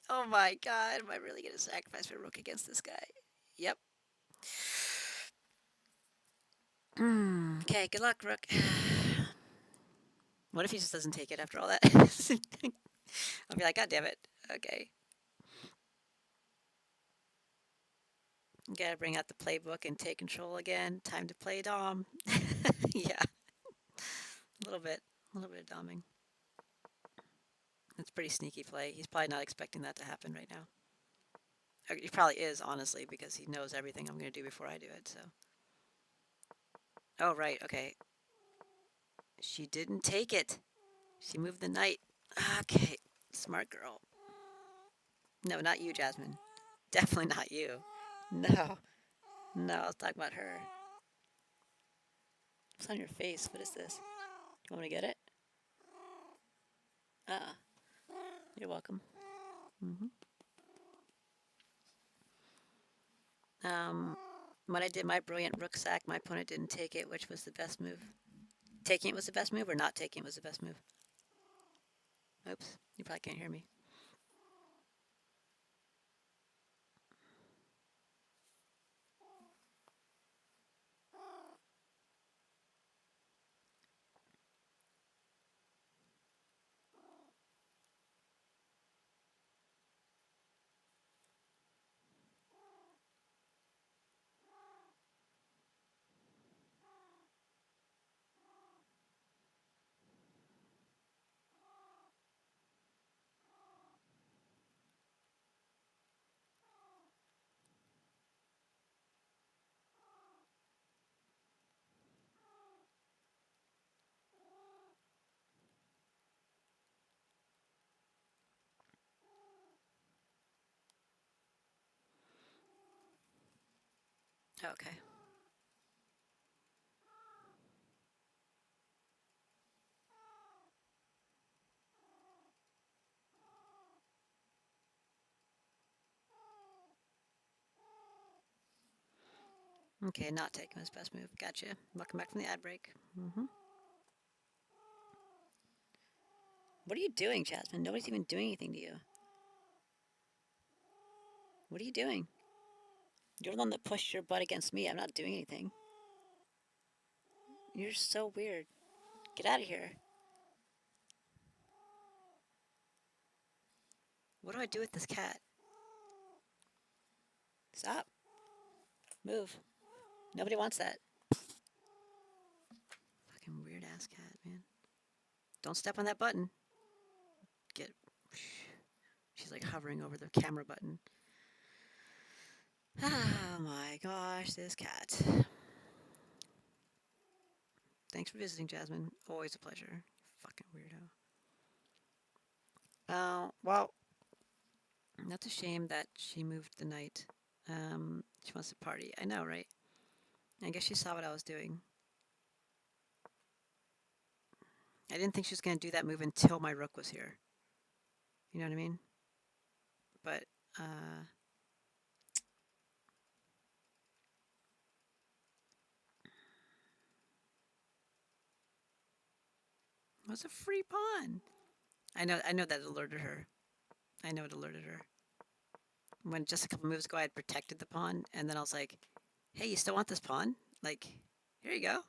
Oh my god. Am I really going to sacrifice my rook against this guy? Yep. Okay, good luck, rook. What if he just doesn't take it after all that? I'll be like, god damn it. Okay. Gotta bring out the playbook and take control again. Time to play Dom. Yeah. A little bit. A little bit of doming. It's pretty sneaky play. He's probably not expecting that to happen right now. He probably is, honestly, because he knows everything I'm going to do before I do it, so. Oh, right, okay. She didn't take it. She moved the knight. Okay, smart girl. No, not you, Jasmine. Definitely not you. No. No, I was talking about her. What's on your face? What is this? You want me to get it? Ah, you're welcome. hmm Um, when I did my brilliant rook sack, my opponent didn't take it, which was the best move. Taking it was the best move, or not taking it was the best move? Oops, you probably can't hear me. Okay. Okay, not taking was best move. Gotcha. Welcome back from the ad break. What are you doing, Jasmine? Nobody's even doing anything to you. What are you doing? You're the one that pushed your butt against me. I'm not doing anything. You're so weird. Get out of here. What do I do with this cat? Stop. Move. Nobody wants that. Fucking weird ass cat, man. Don't step on that button. Get. She's like hovering over the camera button. Oh my gosh, this cat. Thanks for visiting, Jasmine. Always a pleasure. Fucking weirdo. Well, that's a shame that she moved the night. She wants to party. I know, right? I guess she saw what I was doing. I didn't think she was going to do that move until my rook was here. You know what I mean? But, uh, it was a free pawn. I know that alerted her. I know it alerted her. When just a couple moves ago I had protected the pawn, and then I was like, hey, you still want this pawn? Like, here you go.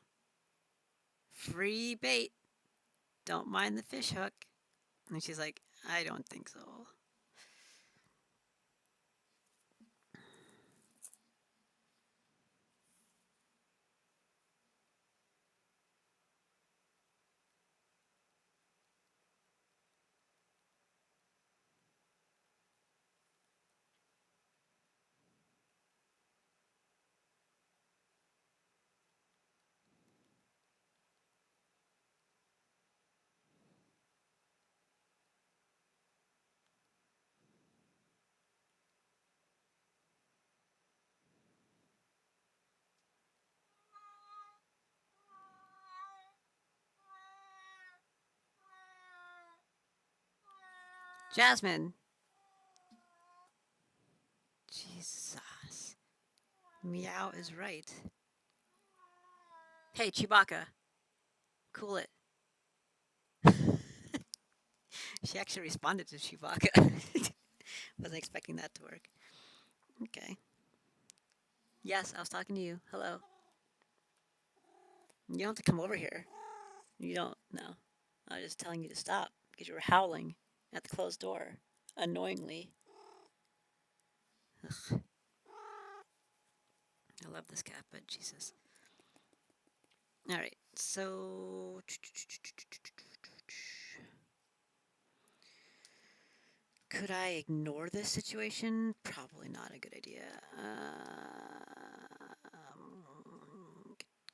Free bait. Don't mind the fish hook. And she's like, I don't think so. Jasmine. Jesus. Meow is right. Hey, Chewbacca. Cool it. She actually responded to Chewbacca. Wasn't expecting that to work. Okay. Yes, I was talking to you. Hello. You don't have to come over here. You don't. No. I was just telling you to stop because you were howling at the closed door annoyingly. Ugh, I love this cat, but Jesus. All right. So. Could I ignore this situation? Probably not a good idea.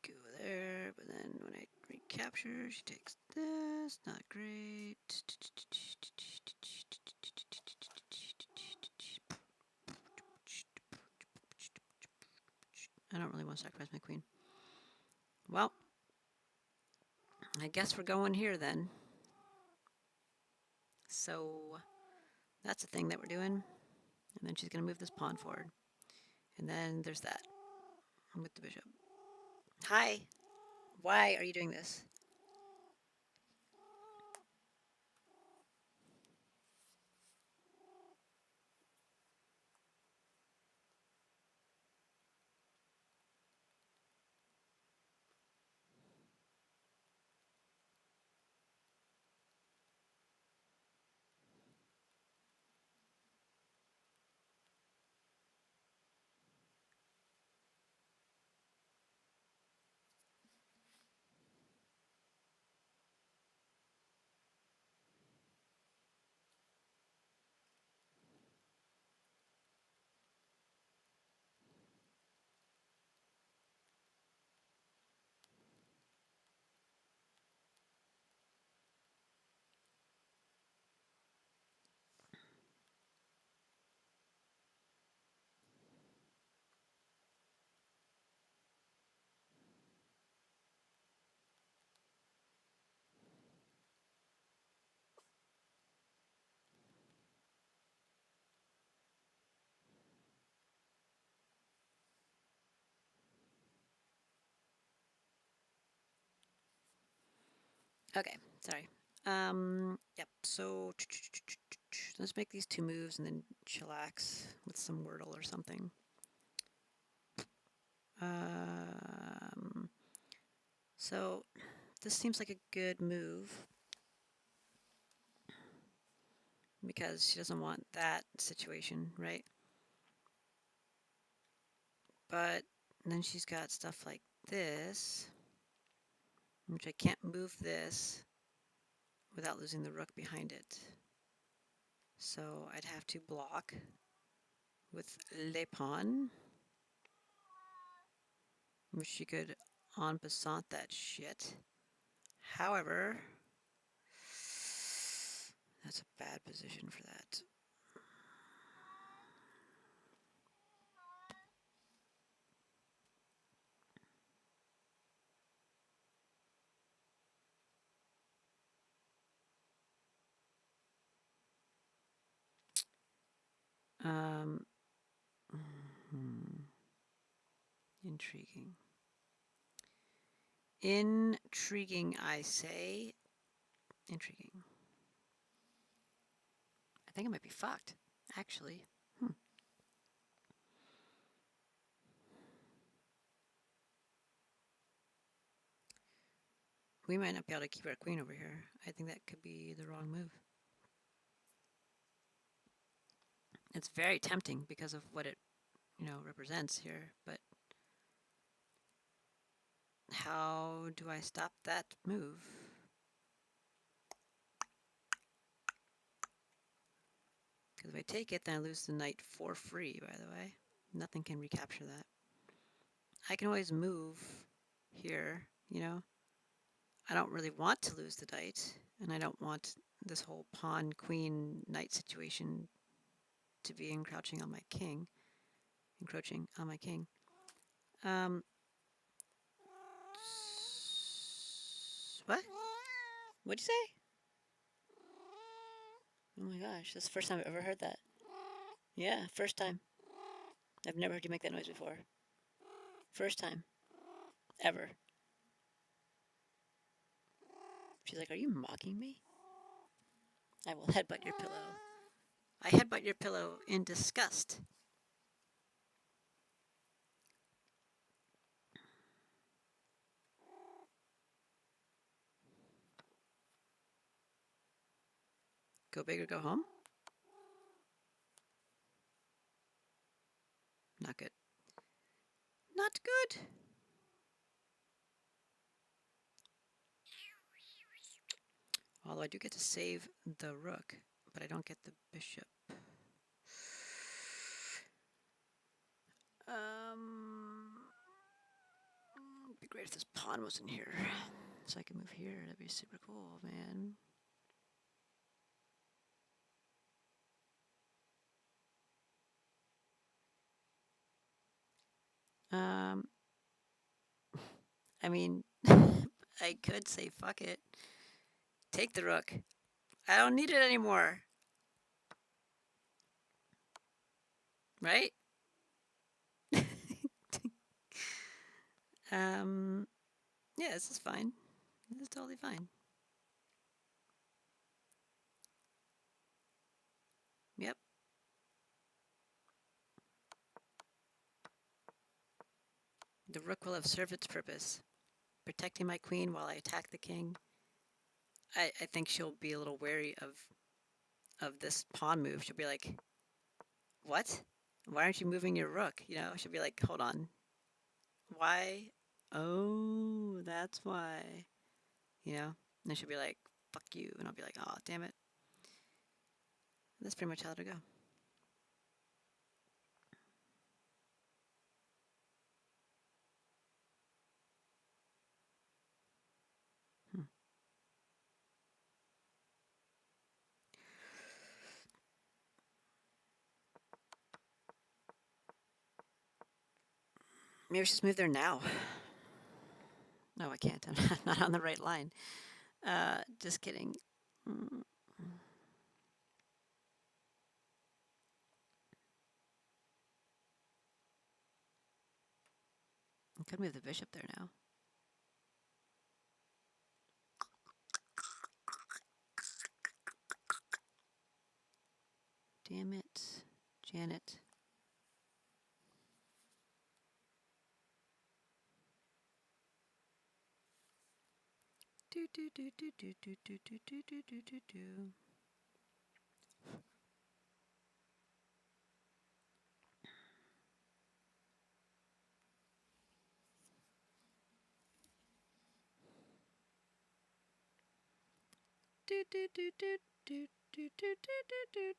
Go there, but then when I recapture, she takes this. Not great. I don't really want to sacrifice my queen. Well, I guess we're going here then. So that's the thing that we're doing. And then she's going to move this pawn forward. And then there's that with the bishop. Hi. Why are you doing this? Okay, sorry. Yep, so let's make these two moves and then chillax with some Wordle or something. So this seems like a good move because she doesn't want that situation, right? But then she's got stuff like this, which I can't move this without losing the rook behind it. So I'd have to block with le pawn, which she could en passant that shit. However, that's a bad position for that. Um, Intriguing. Intriguing, I say. Intriguing. I think it might be fucked, actually. We might not be able to keep our queen over here. I think that could be the wrong move. It's very tempting because of what it, represents here, but how do I stop that move? Because if I take it, then I lose the knight for free, by the way. Nothing can recapture that. I can always move here, I don't really want to lose the knight, and I don't want this whole pawn, queen, knight situation to be encroaching on my king. Um, what? What'd you say? Oh my gosh, that's the first time I've ever heard that. Yeah, first time. I've never heard you make that noise before. First time. Ever. She's like, are you mocking me? I will headbutt your pillow. I headbutt your pillow in disgust. Go big or go home? Not good. Not good. Although I do get to save the rook, but I don't get the bishop. It'd be great if this pawn was in here, so I could move here. That'd be super cool, man. Um, I mean, I could say fuck it. Take the rook. I don't need it anymore. Right? um, yeah, this is fine. This is totally fine. Yep. The rook will have served its purpose, protecting my queen while I attack the king. I think she'll be a little wary of this pawn move. She'll be like, what? Why aren't you moving your rook? You know, she'll be like, hold on. Why? Oh, that's why. You know? And then she'll be like, fuck you. And I'll be like, oh, damn it. That's pretty much how it'll go. Hmm. Maybe we should just move there now. No, I can't. I'm not on the right line. Just kidding. Mm. I could move the bishop there now. Damn it. Janet. Do do do do do do do do do do do do do. Do do do do do do do do do.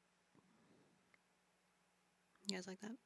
You guys like that?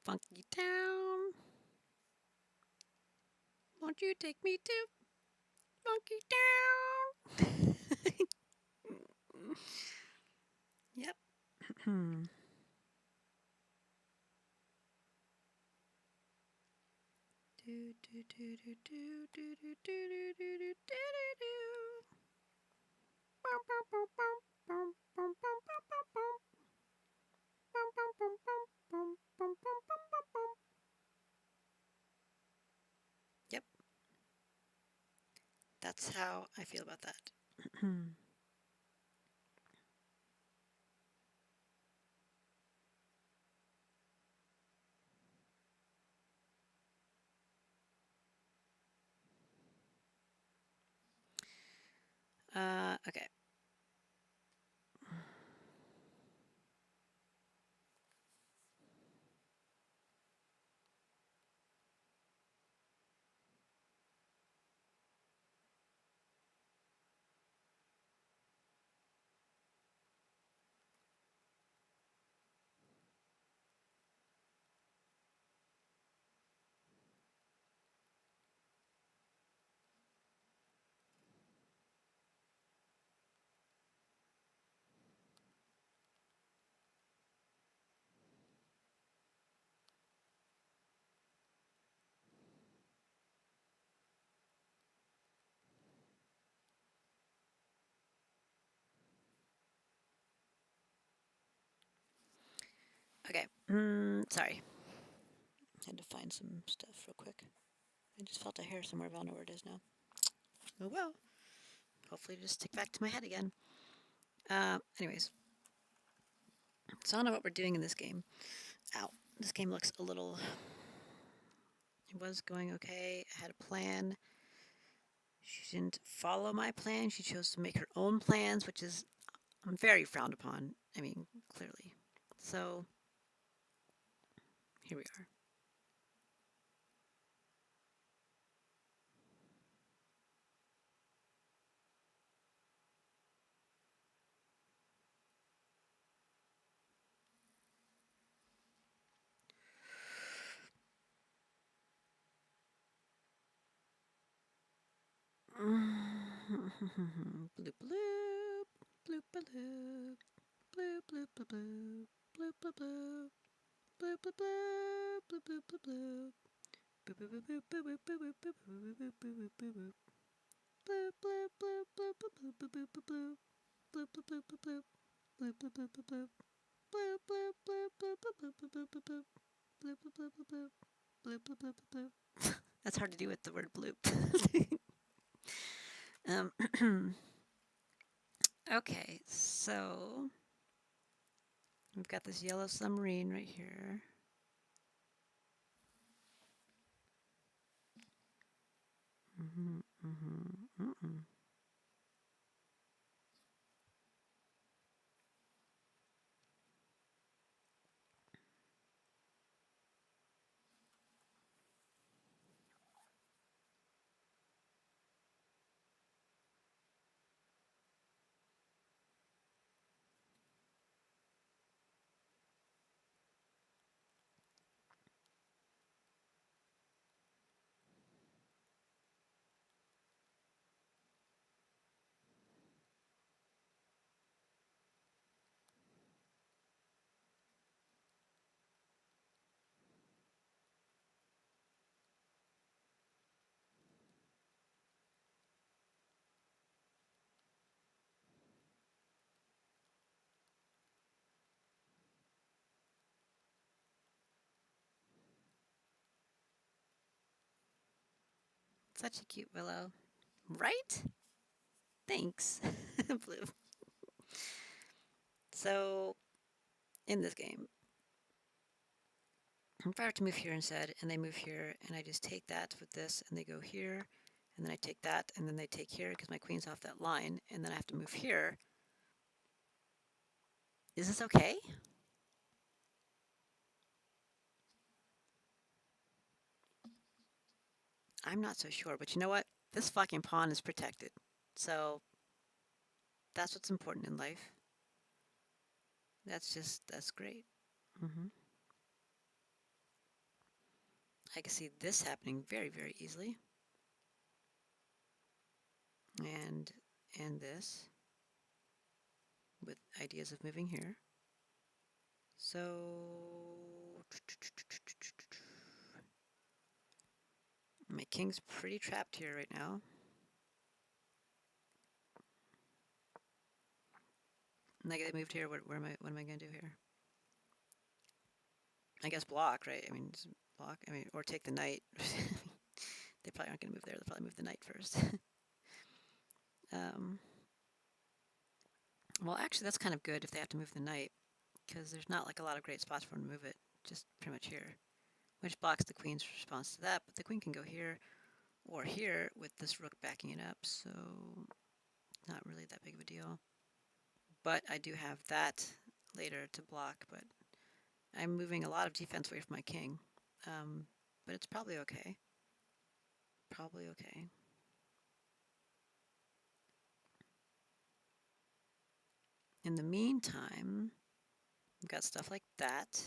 Funky town. Won't you take me to Funky town? Yep. Do do do do do do do do do do do do do. Bum bum bum bum bum bum bum bum bum bum bum bum bum bum bum bum bum bum. Yep. That's how I feel about that. Okay. Sorry. Had to find some stuff real quick. I just felt a hair somewhere, but I don't know where it is now. Oh well. Hopefully it'll just stick back to my head again. Anyways. So I don't know what we're doing in this game. Ow. This game looks a little... It was going okay. I had a plan. She didn't follow my plan. She chose to make her own plans, which is very frowned upon. I mean, clearly. So, here we are. Bloop bloop, bloop bloop, bloop bloop bloop bloop, bloop bloop bloop, bloop bloop bloop, bloop bloop bloop, bloop bloop bloop bloop bloop bloop bloop bloop bloop bloop bloop bloop bloop. Bloop bloop bloop bloop bloop bloop bloop bloop bloop. Bloop bloop bloop bloop bloop. Bloop bloop bloop bloop bloop. Bloop bloop bloop bloop bloop bloop bloop bloop bloop bloop. Bloop bloop bloop bloop bloop. Bloop bloop bloop bloop bloop. That's hard to do with the word bloop. Okay, so we've got this yellow submarine right here. Such a cute willow. Right? Thanks. Blue. So, in this game, if I were to move here instead, and they move here, and I just take that with this, and they go here, and then I take that, and then they take here, because my queen's off that line, and then I have to move here. Is this okay? I'm not so sure, but you know what? This fucking pawn is protected. So, that's what's important in life. That's great. I can see this happening very, very easily. And this with ideas of moving here. So my king's pretty trapped here right now. Like they moved here, what am I gonna do here? I guess block, right? I mean, block. I mean, or take the knight. They probably aren't gonna move there. They'll probably move the knight first. um, well, actually, that's kind of good if they have to move the knight, because there's not like a lot of great spots for them to move it. Just pretty much here, which blocks the queen's response to that. But the queen can go here or here with this rook backing it up, so not really that big of a deal. But I do have that later to block, but I'm moving a lot of defense away from my king. But it's probably okay. Probably okay. In the meantime, we've got stuff like that,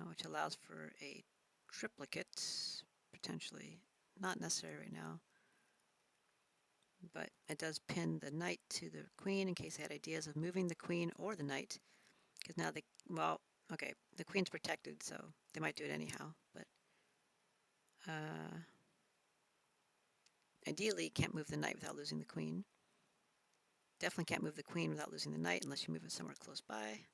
which allows for a triplicate, potentially. Not necessary right now. But it does pin the knight to the queen in case they had ideas of moving the queen or the knight. Because now they, well, okay, the queen's protected, so they might do it anyhow. But ideally, can't move the knight without losing the queen. Definitely can't move the queen without losing the knight unless you move it somewhere close by.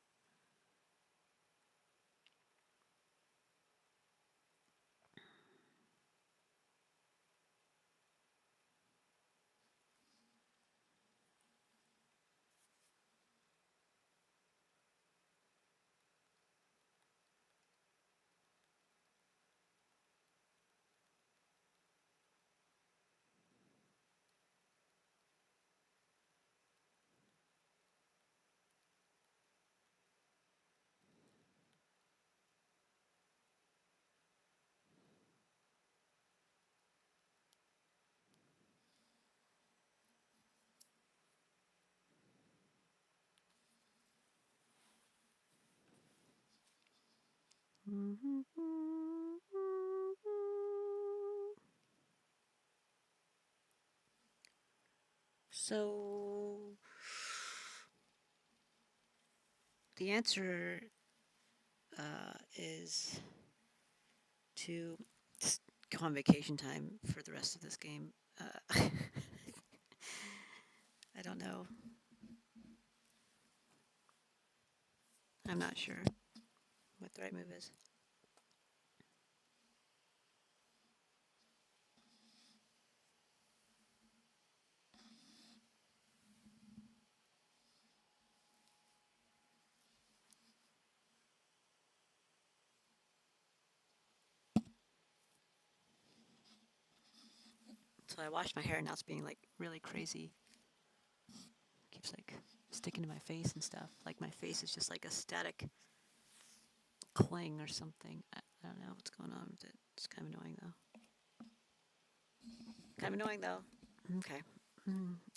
So the answer is to just go on vacation time for the rest of this game. I don't know. I'm not sure what the right move is. So I washed my hair and now it's being like really crazy. Keeps like sticking to my face and stuff. Like my face is just like a static cling or something. I don't know what's going on with it. It's kind of annoying though. Kind of annoying though. Okay.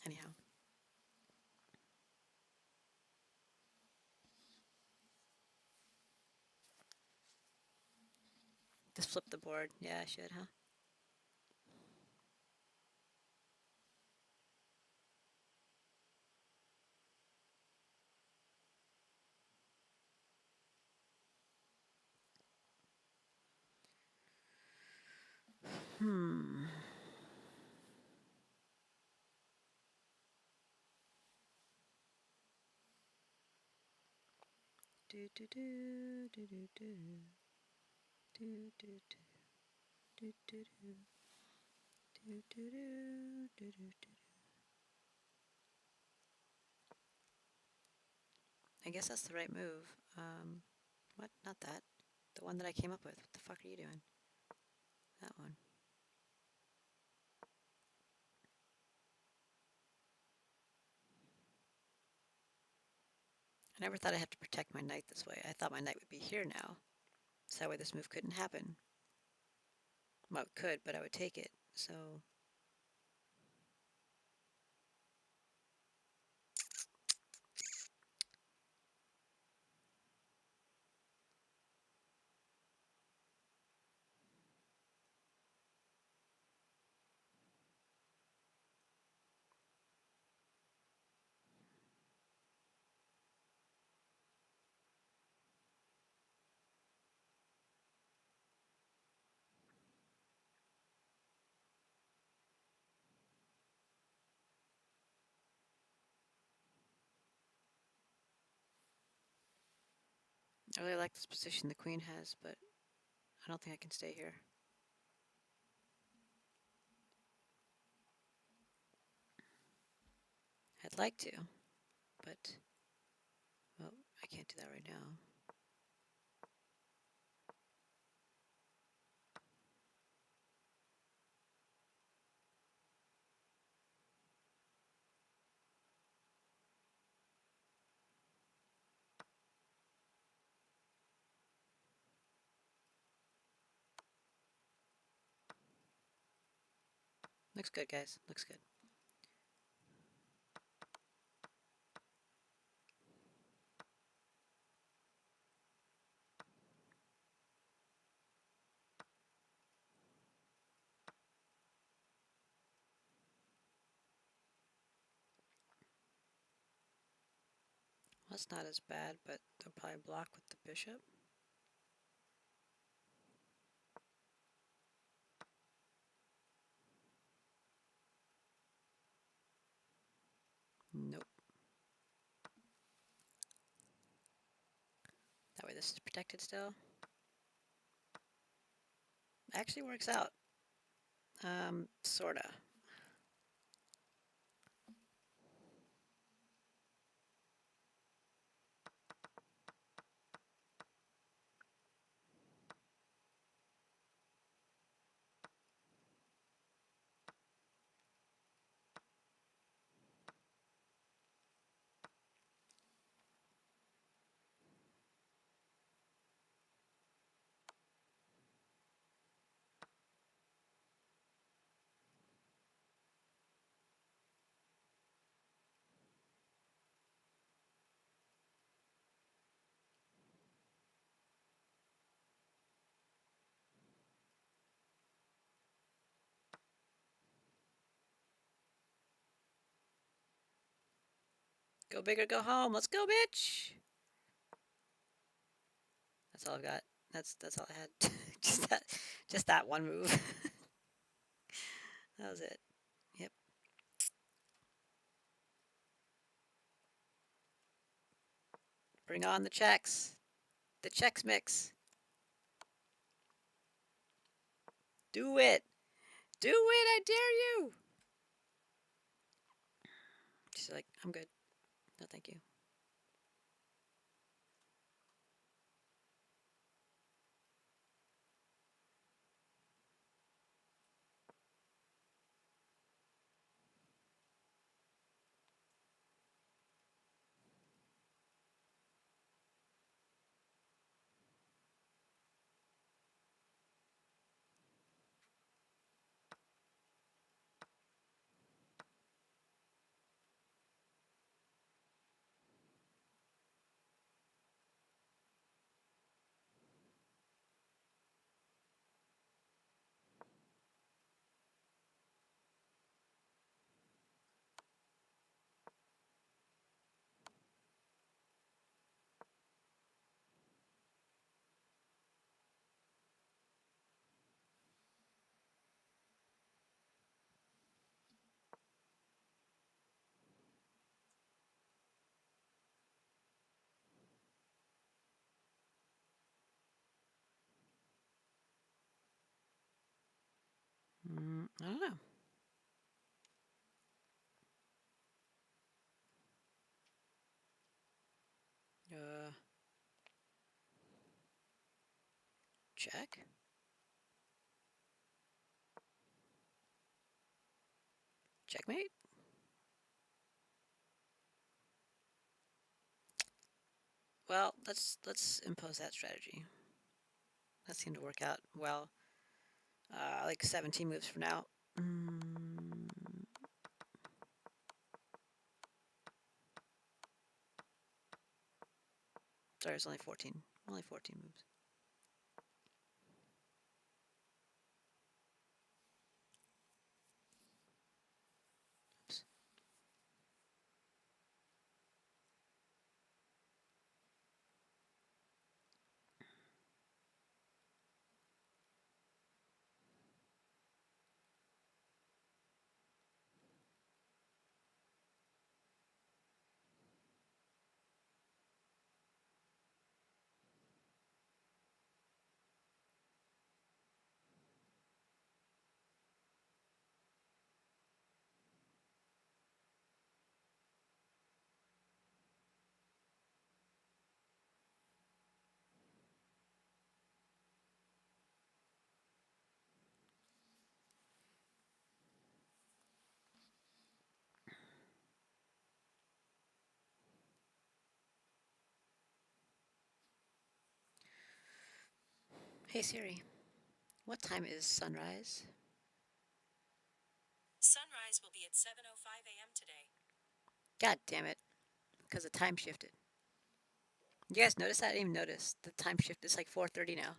Anyhow, just flip the board. Yeah, I should, huh? Hmm. Do do do do do do do do do do do do do do do do do. I guess that's the right move. What? Not that. The one that I came up with. What the fuck are you doing? That one. I never thought I'd have to protect my knight this way. I thought my knight would be here now, so that way this move couldn't happen. Well, it could, but I would take it. So I really like this position the queen has, but I don't think I can stay here. I'd like to, but well, I can't do that right now. Looks good, guys. Looks good. That's not as bad, but they'll probably block with the bishop. Nope. That way this is protected still. Actually works out. Sorta. Go big or go home. Let's go, bitch. That's all I've got. That's all I had. Just that one move. That was it. Yep. Bring on the checks. The checks mix. Do it. Do it. I dare you. She's like, I'm good. No, thank you. I don't know. Uh, check. Checkmate. Well, let's impose that strategy. That seemed to work out well. Like 17 moves from now. Sorry, it's only 14. Only 14 moves. Oops. Hey Siri, what time is sunrise? Sunrise will be at 7:05 a.m. today. God damn it. Because the time shifted. You guys notice that? I didn't even notice. The time shift is like 4:30 now.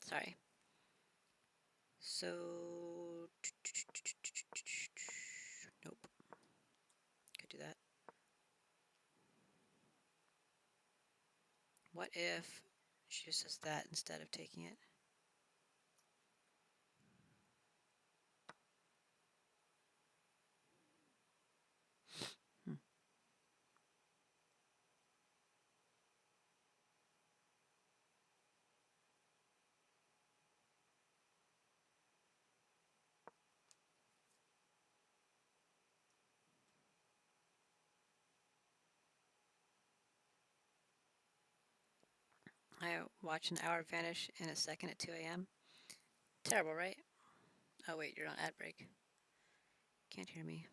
Sorry. So, nope. Could do that. What if she just says that instead of taking it? Hmm. I watch an hour vanish in a second at 2 a.m. Terrible, right? Oh, wait, you're on ad break. Can't hear me.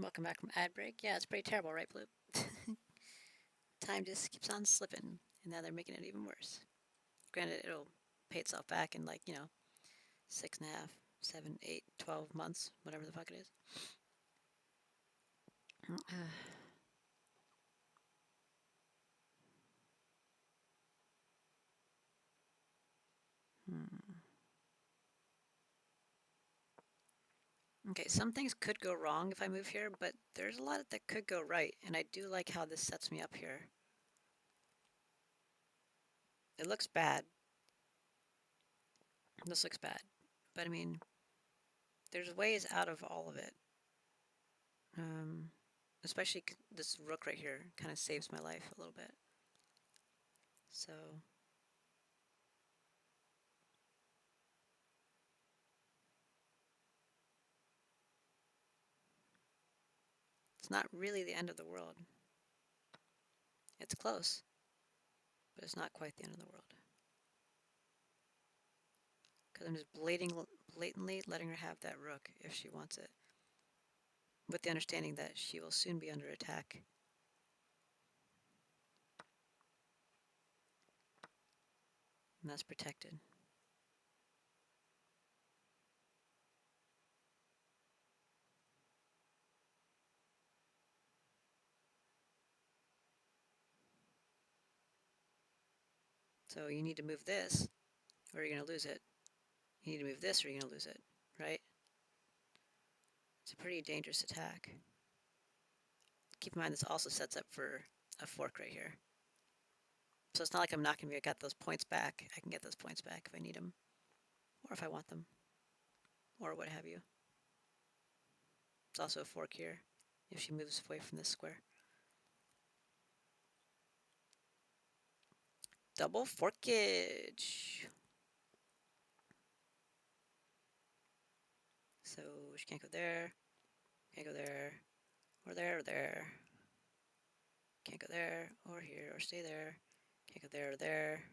Welcome back from ad break. Yeah, it's pretty terrible, right, Bloop? Time just keeps on slipping, and now they're making it even worse. Granted, it'll pay itself back in like, 6.5, 7, 8, 12 months, whatever the fuck it is. Okay, some things could go wrong if I move here, but there's a lot that could go right, and I do like how this sets me up here. It looks bad. This looks bad. But I mean, there's ways out of all of it. Um, Especially this rook right here kind of saves my life a little bit. So it's not really the end of the world. It's close, but it's not quite the end of the world. Because I'm just blatantly letting her have that rook if she wants it, with the understanding that she will soon be under attack. And that's protected. So you need to move this, or you're going to lose it. You need to move this, or you're going to lose it, right? It's a pretty dangerous attack. Keep in mind, this also sets up for a fork right here. So it's not like I'm not going to get those points back. I can get those points back if I need them, or if I want them, or what have you. It's also a fork here if she moves away from this square. Double forkage. So she can't go there, can't go there, or there, or there. Can't go there, or here, or stay there. Can't go there, or there.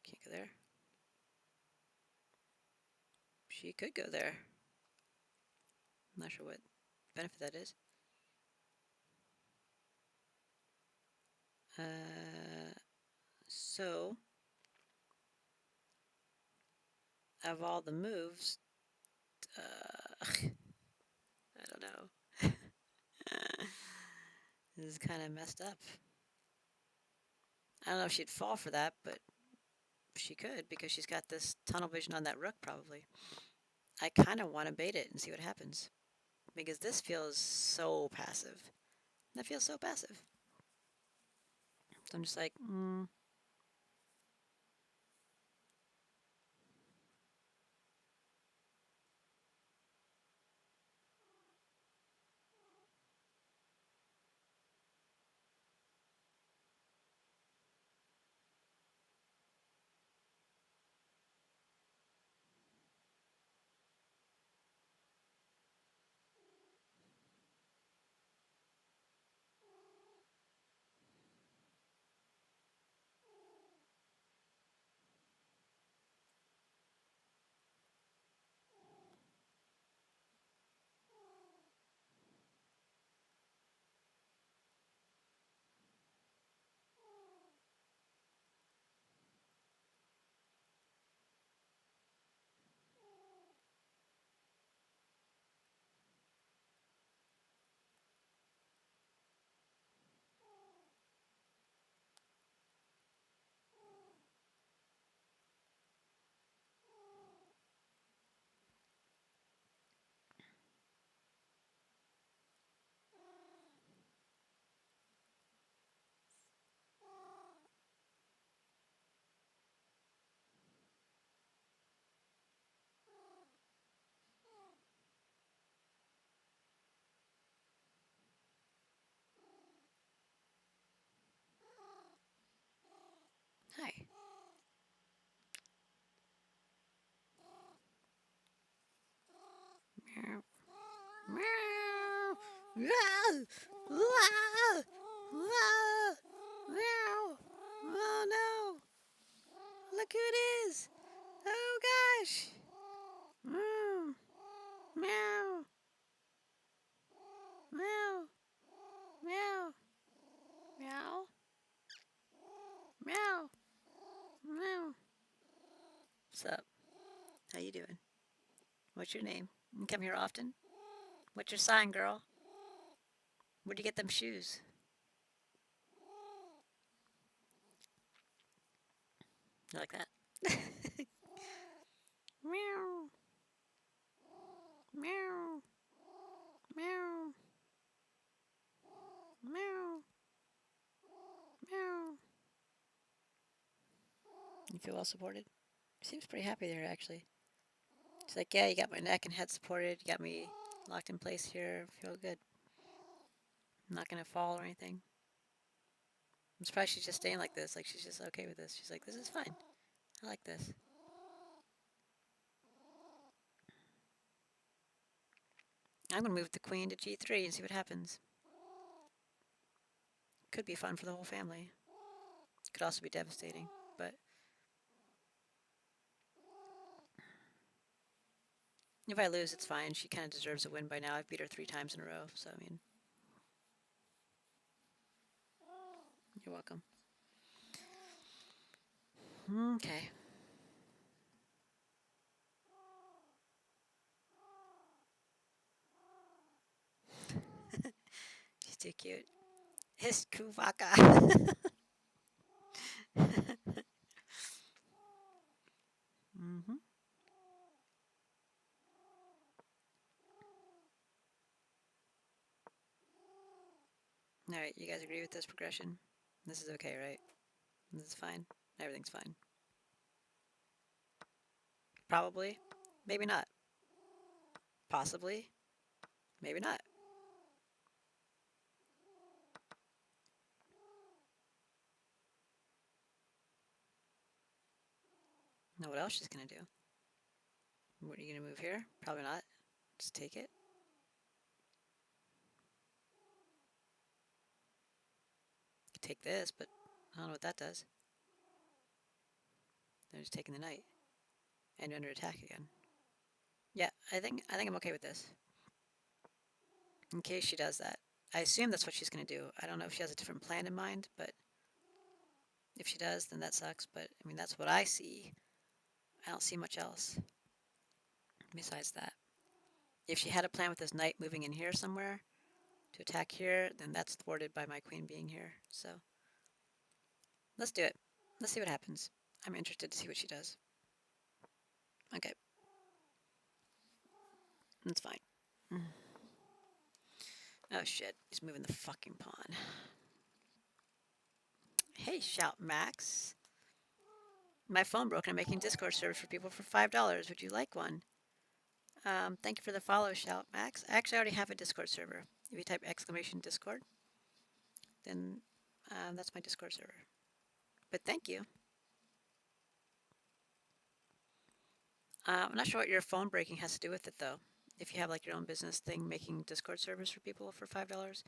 Can't go there. She could go there. I'm not sure what benefit that is. So, of all the moves, I don't know. This is kind of messed up. I don't know if she'd fall for that, but she could because she's got this tunnel vision on that rook, probably. I kind of want to bait it and see what happens because this feels so passive. That feels so passive. So I'm just like, Meow! Meow! Meow! Meow! Oh no! Look who it is! Oh gosh! Mm. Meow! Meow! Meow! Meow! Meow! Meow! What's up? How you doing? What's your name? You come here often? What's your sign, girl? Where'd you get them shoes? You like that? Meow! Meow! Meow! Meow! Meow! You feel well supported? Seems pretty happy there, actually. She's like, yeah, you got my neck and head supported. You got me locked in place here. Feel good. I'm not gonna fall or anything. I'm surprised she's just staying like this. Like, she's just okay with this. She's like, this is fine. I like this. I'm gonna move the queen to g3 and see what happens. Could be fun for the whole family. Could also be devastating. But if I lose, it's fine. She kind of deserves a win by now. I've beat her 3 times in a row. So, I mean, you're welcome. Okay. She's too cute. His Kuvaka. Mm-hmm. All right, you guys agree with this progression? This is okay, right? This is fine. Everything's fine. Probably. Maybe not. Possibly. Maybe not. Know what else she's gonna do? What are you gonna move here? Probably not. Just take it. Take this, but I don't know what that does. They're just taking the knight and under attack again. Yeah, I think I'm okay with this. In case she does that, I assume that's what she's gonna do. I don't know if she has a different plan in mind, but if she does, then that sucks. But I mean, that's what I see. I don't see much else besides that. If she had a plan with this knight moving in here somewhere to attack here, then that's thwarted by my queen being here. So let's do it. Let's see what happens. I'm interested to see what she does. Okay, that's fine. Oh shit, he's moving the fucking pawn. Hey, Shout Max. My phone broke and I'm making Discord servers for people for $5. Would you like one? Thank you for the follow, Shout Max. I actually already have a Discord server. If you type exclamation Discord, then that's my Discord server. But thank you. I'm not sure what your phone breaking has to do with it, though. If you have like your own business thing making Discord servers for people for $5,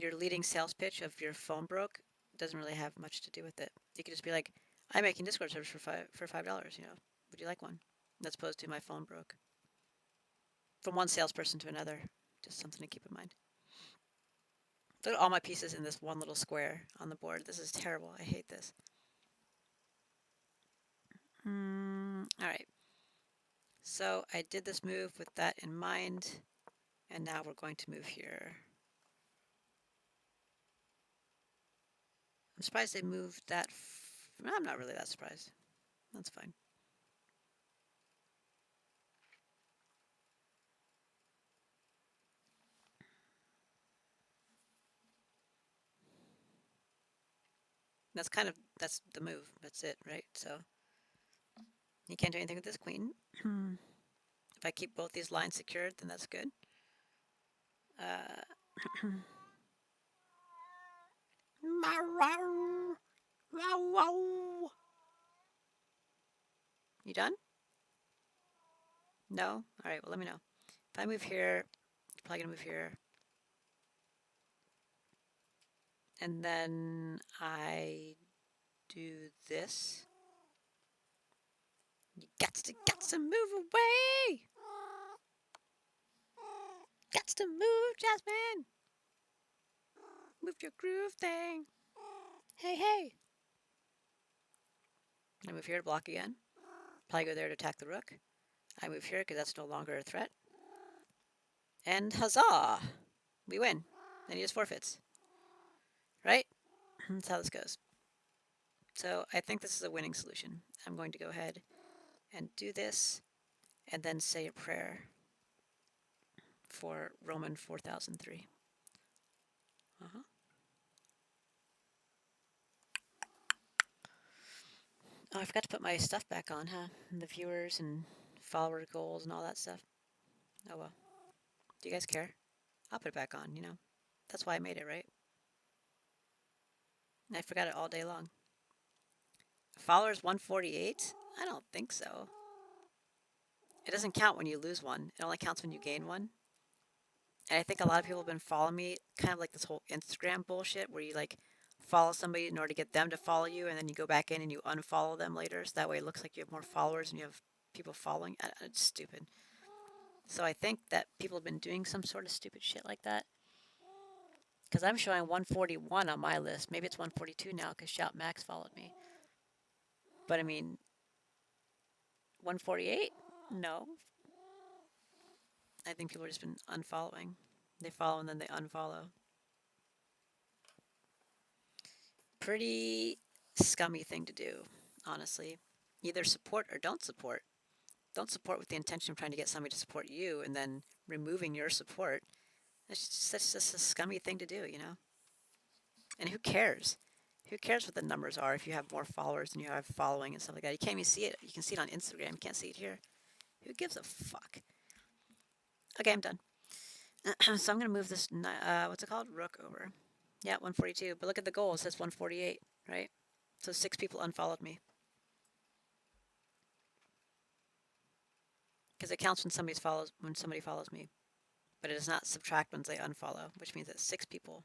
your leading sales pitch of your phone broke doesn't really have much to do with it. You could just be like, I'm making Discord servers for $5. You know, would you like one? As opposed to my phone broke. From one salesperson to another, just something to keep in mind. Look at all my pieces in this one little square on the board. This is terrible. I hate this. All right. So I did this move with that in mind, and now we're going to move here. I'm surprised they moved that. I'm not really that surprised. That's fine. That's the move. That's it, right? So you can't do anything with this queen. If I keep both these lines secured, then that's good. You done? No? All right, well, let me know. If I move here, probably gonna move here. And then I do this. You got to move away. Got to move, Jasmine. Move your groove thing. Hey, hey. I move here to block again. Probably go there to attack the rook. I move here because that's no longer a threat. And huzzah! We win. Then he just forfeits. Right? That's how this goes. So I think this is a winning solution. I'm going to go ahead and do this and then say a prayer for Roman 4003. Uh-huh. Oh, I forgot to put my stuff back on, huh? The viewers and follower goals and all that stuff. Oh well. Do you guys care? I'll put it back on, you know. That's why I made it, right? I forgot it all day long. Followers 148? I don't think so. It doesn't count when you lose one. It only counts when you gain one. And I think a lot of people have been following me, kind of like this whole Instagram bullshit where you like follow somebody in order to get them to follow you, and then you go back in and you unfollow them later. So that way it looks like you have more followers and you have people following. It's stupid. So I think that people have been doing some sort of stupid shit like that. Because I'm showing 141 on my list. Maybe it's 142 now because Shout Max followed me. But I mean, 148? No. I think people have just been unfollowing. They follow and then they unfollow. Pretty scummy thing to do, honestly. Either support or don't support. Don't support with the intention of trying to get somebody to support you and then removing your support. That's just a scummy thing to do, you know? And who cares? Who cares what the numbers are if you have more followers than you have following and stuff like that? You can't even see it. You can see it on Instagram. You can't see it here. Who gives a fuck? Okay, I'm done. So I'm going to move this, what's it called? Rook over. Yeah, 142. But look at the goal. It says 148, right? So 6 people unfollowed me. Because it counts when somebody follows me. But it does not subtract when they unfollow, which means that 6 people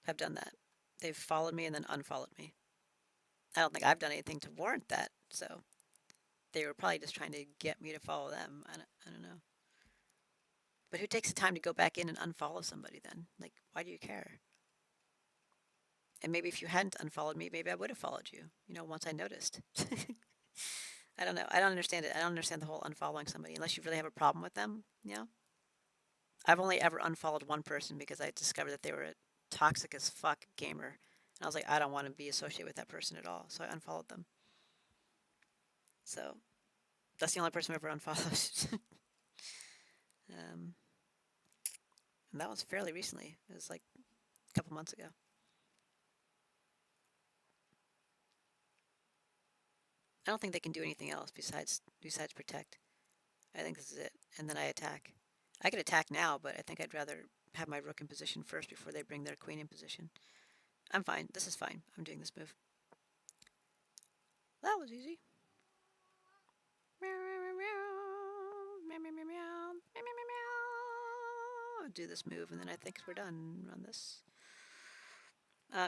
have done that. They've followed me and then unfollowed me. I don't think I've done anything to warrant that, so they were probably just trying to get me to follow them. I don't know. But who takes the time to go back in and unfollow somebody then? Like, why do you care? And maybe if you hadn't unfollowed me, maybe I would have followed you, you know, once I noticed. I don't know. I don't understand it. I don't understand the whole unfollowing somebody unless you really have a problem with them, you know? I've only ever unfollowed one person because I discovered that they were a toxic as fuck gamer. And I was like, I don't want to be associated with that person at all. So I unfollowed them. So that's the only person I've ever unfollowed. um, and that was fairly recently. It was like a couple months ago. I don't think they can do anything else besides protect. I think this is it. And then I attack. I could attack now, but I think I'd rather have my rook in position first before they bring their queen in position. I'm fine. This is fine. I'm doing this move. That was easy. I'll do this move, and then I think we're done. Run this.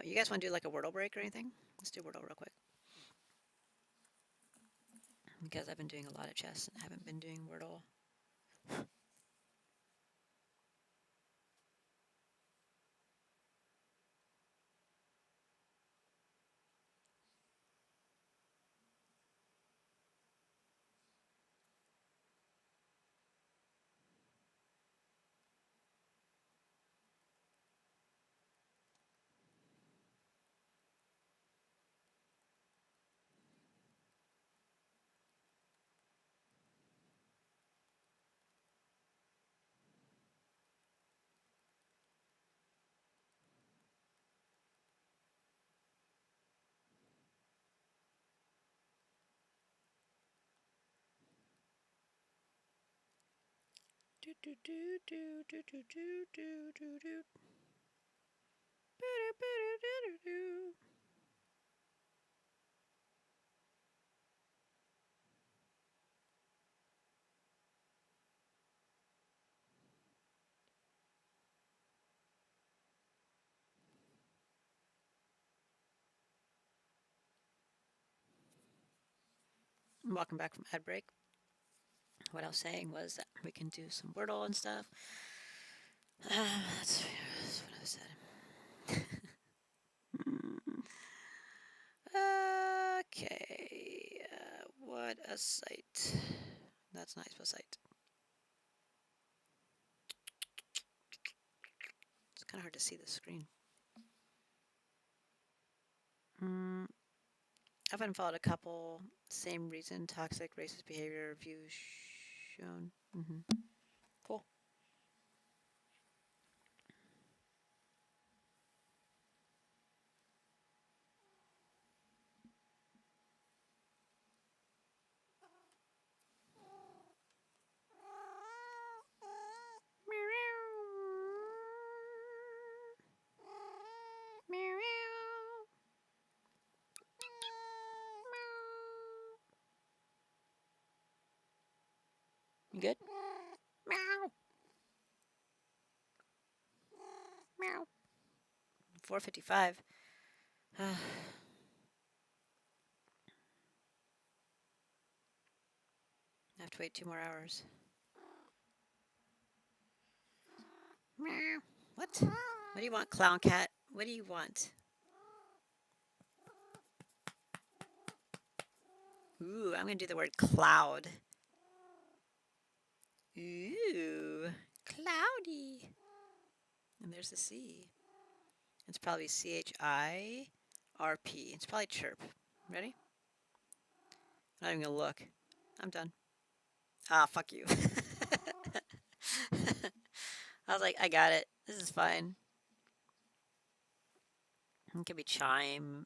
You guys want to do like a Wordle break or anything? Let's do Wordle real quick. Because I've been doing a lot of chess and I haven't been doing Wordle. Do do do do do do do do do do. Welcome back from ad break. What I was saying was that we can do some Wordle and stuff. That's what I said. Okay, what a sight. That's nice, a sight. It's kind of hard to see the screen. I've unfollowed a couple. Same reason, toxic, racist behavior, views shown. Cool. You good? Meow. Meow. 4:55. I have to wait 2 more hours. Meow. What? What do you want, clown cat? What do you want? Ooh, I'm gonna do the word cloud. Ooh, cloudy. And there's the C. It's probably CHIRP. It's probably chirp. Ready? I'm not even gonna look. I'm done. Ah, fuck you. I was like, I got it. This is fine. It could be chime.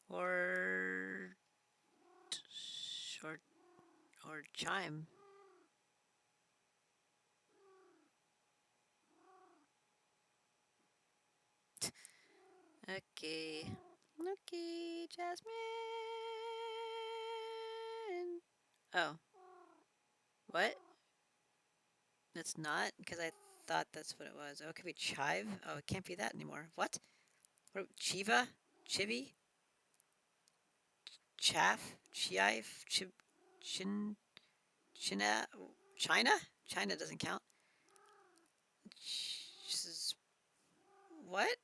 Or or or chime. Okay. Okay, Jasmine. Oh, what? It's not? Because I thought that's what it was. Oh, it could be chive? Oh, it can't be that anymore. What? What? Chiva? Chivi? Chaff? Chive? Chin? China? China? China doesn't count. What?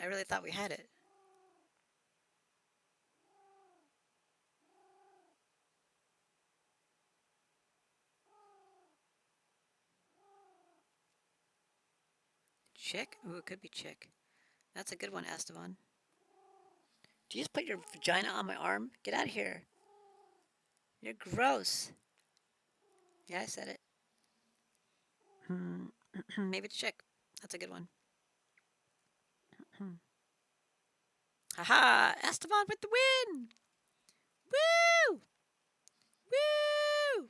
I really thought we had it. Chick? Ooh, it could be chick. That's a good one, Esteban. Did you just put your vagina on my arm? Get out of here. You're gross. Yeah, I said it. Maybe it's chick. That's a good one. Haha! Esteban with the win! Woo! Woo!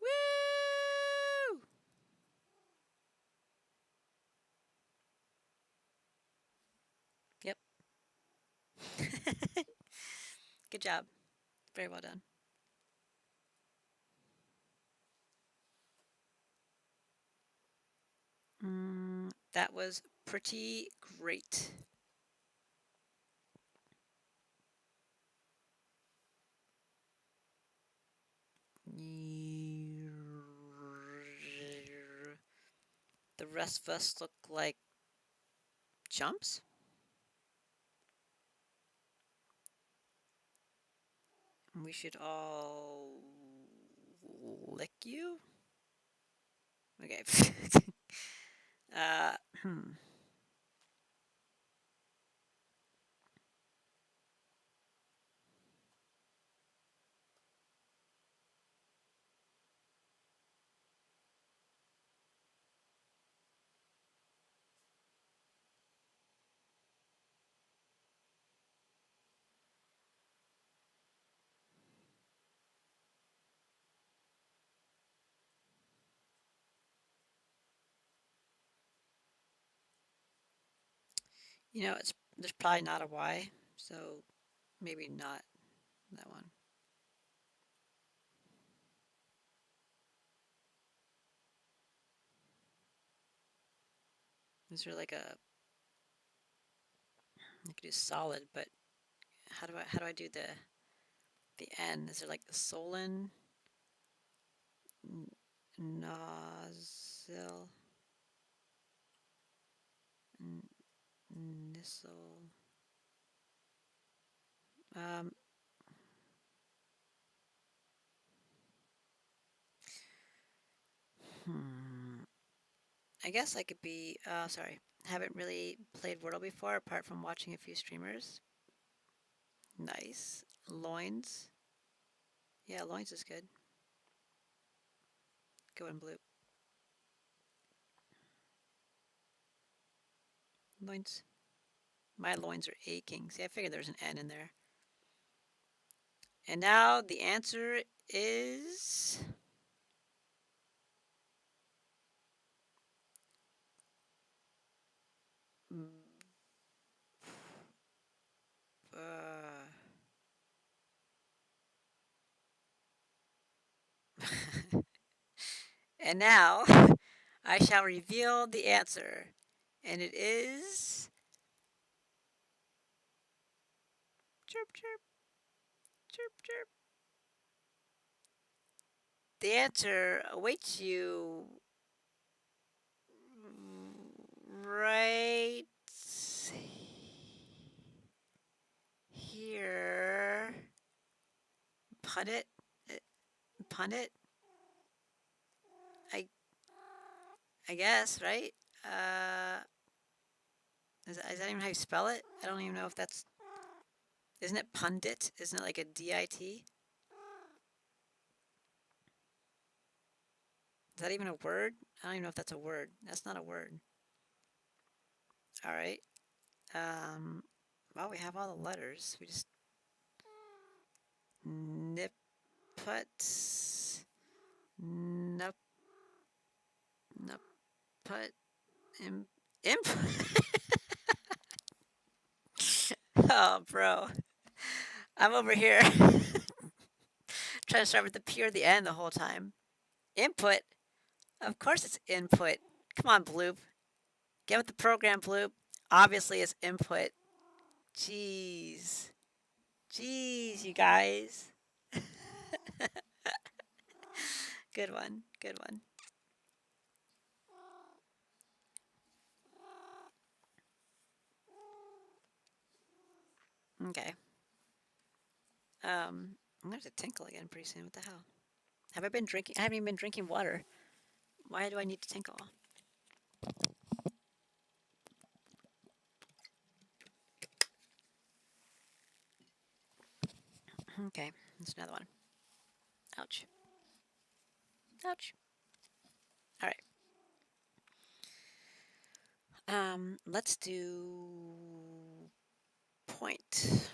Woo! Yep. Good job. Very well done. That was pretty great. The rest of us look like chumps. We should all lick you. Okay. uh, it's there's probably not a Y, so maybe not that one. Is there like a I could do solid, but how do I do the The N. Is there like the Solon? Nozzle. Nissel. Um, hmm. I guess I could be, sorry. Haven't really played Wordle before apart from watching a few streamers. Nice. Loins. Yeah, loins is good. Go in blue. Loins. My loins are aching. See, I figured there was an N in there. And now the answer is uh, and now I shall reveal the answer. And it is chirp chirp chirp chirp. The answer awaits you right here. Pun it. Uh, Pun it. I I guess, right? Uh, is that even how you spell it? I don't even know if that's. Isn't it pundit? Isn't it like a DIT? Is that even a word? I don't even know if that's a word. That's not a word. All right. Um, well, we have all the letters. We just nip put, nup, nup put, imp. Oh, bro. I'm over here trying to start with the P or the N the whole time. Input. Of course it's input. Come on, Bloop. Get with the program, Bloop. Obviously it's input. Jeez. Jeez, you guys. Good one. Good one. Okay. I'm gonna have to tinkle again pretty soon. What the hell? Have I been drinking? I haven't even been drinking water. Why do I need to tinkle? Okay, that's another one. Ouch. Ouch. All right. Let's do point.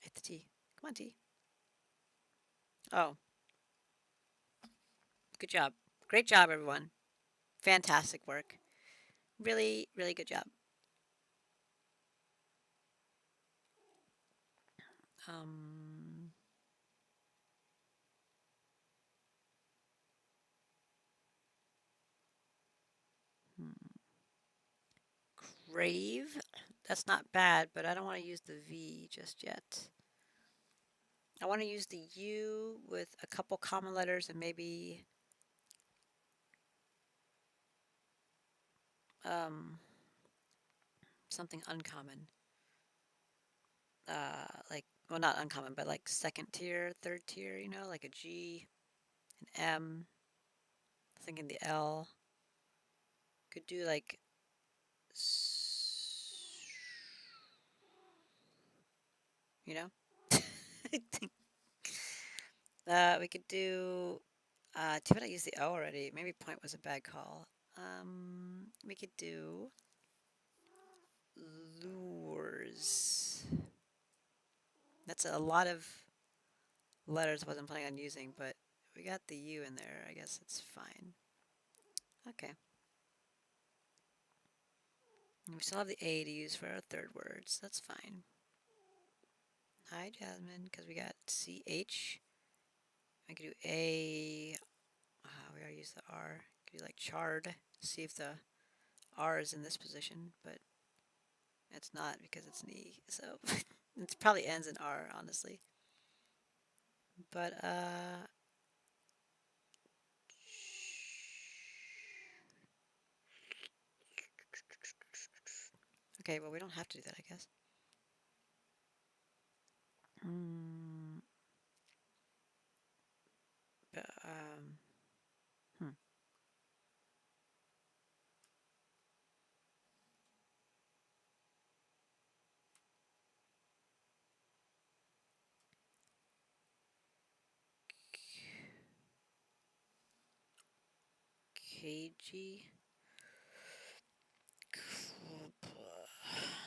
Hit the T. Come on, T. Oh, good job. Great job, everyone. Fantastic work. Really, really good job. Um, grave. That's not bad, but I don't want to use the V just yet. I want to use the U with a couple common letters and maybe um, something uncommon. Like, well, not uncommon, but like second tier, third tier, like a G, an M, thinking the L. Could do like, you know? We could do, too bad I used the O already. Maybe point was a bad call. We could do lures. That's a lot of letters I wasn't planning on using, but we got the U in there. I guess it's fine. Okay. And we still have the A to use for our third words. That's fine. Hi, Jasmine, because we got CH. I could do A. We already used the R. Could do like charred. See if the R is in this position, but It's not because it's an E, so it probably ends in R, honestly. But okay, well we don't have to do that, I guess. Mm, but, hmm. KG.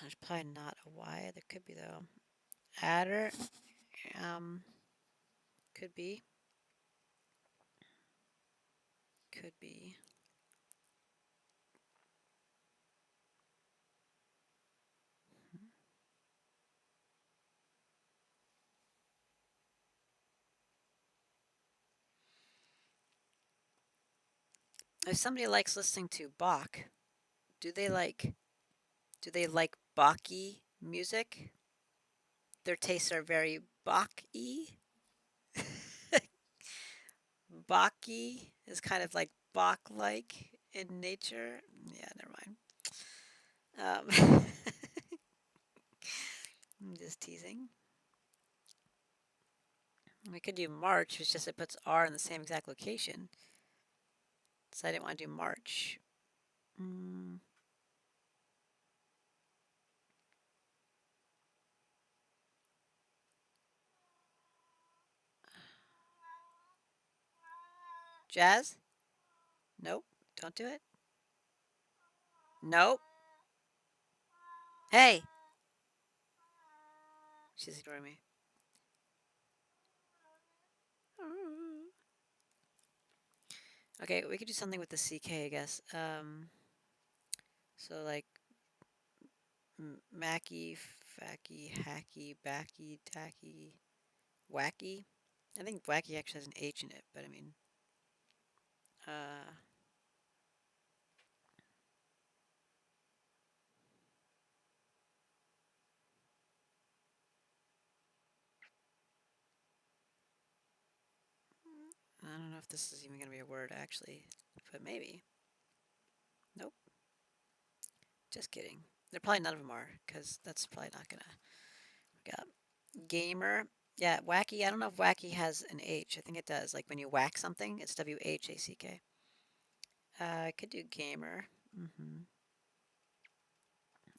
There's probably not a Y. There could be though. Adder. Um, could be. Could be. If somebody likes listening to Bach, do they like do they like Bach-y music? Their tastes are very Bach-y. Bach-y is kind of like Bach-like in nature. Yeah, never mind. I'm just teasing. We could do March, it's just it puts R in the same exact location. So I didn't want to do March. Mm, Jazz? Nope. Don't do it. Nope. Hey! She's ignoring me. Okay, we could do something with the CK, I guess. So like Macky, Facky, Hacky, Backy, Tacky, Wacky. I think Wacky actually has an H in it, but I mean, uh, I don't know if this is even going to be a word actually, but maybe. Nope. Just kidding. They're probably none of them are, because that's probably not going to work out. Gamer. Yeah, wacky. I don't know if wacky has an H. I think it does. Like when you whack something, it's WHACK. I could do gamer. I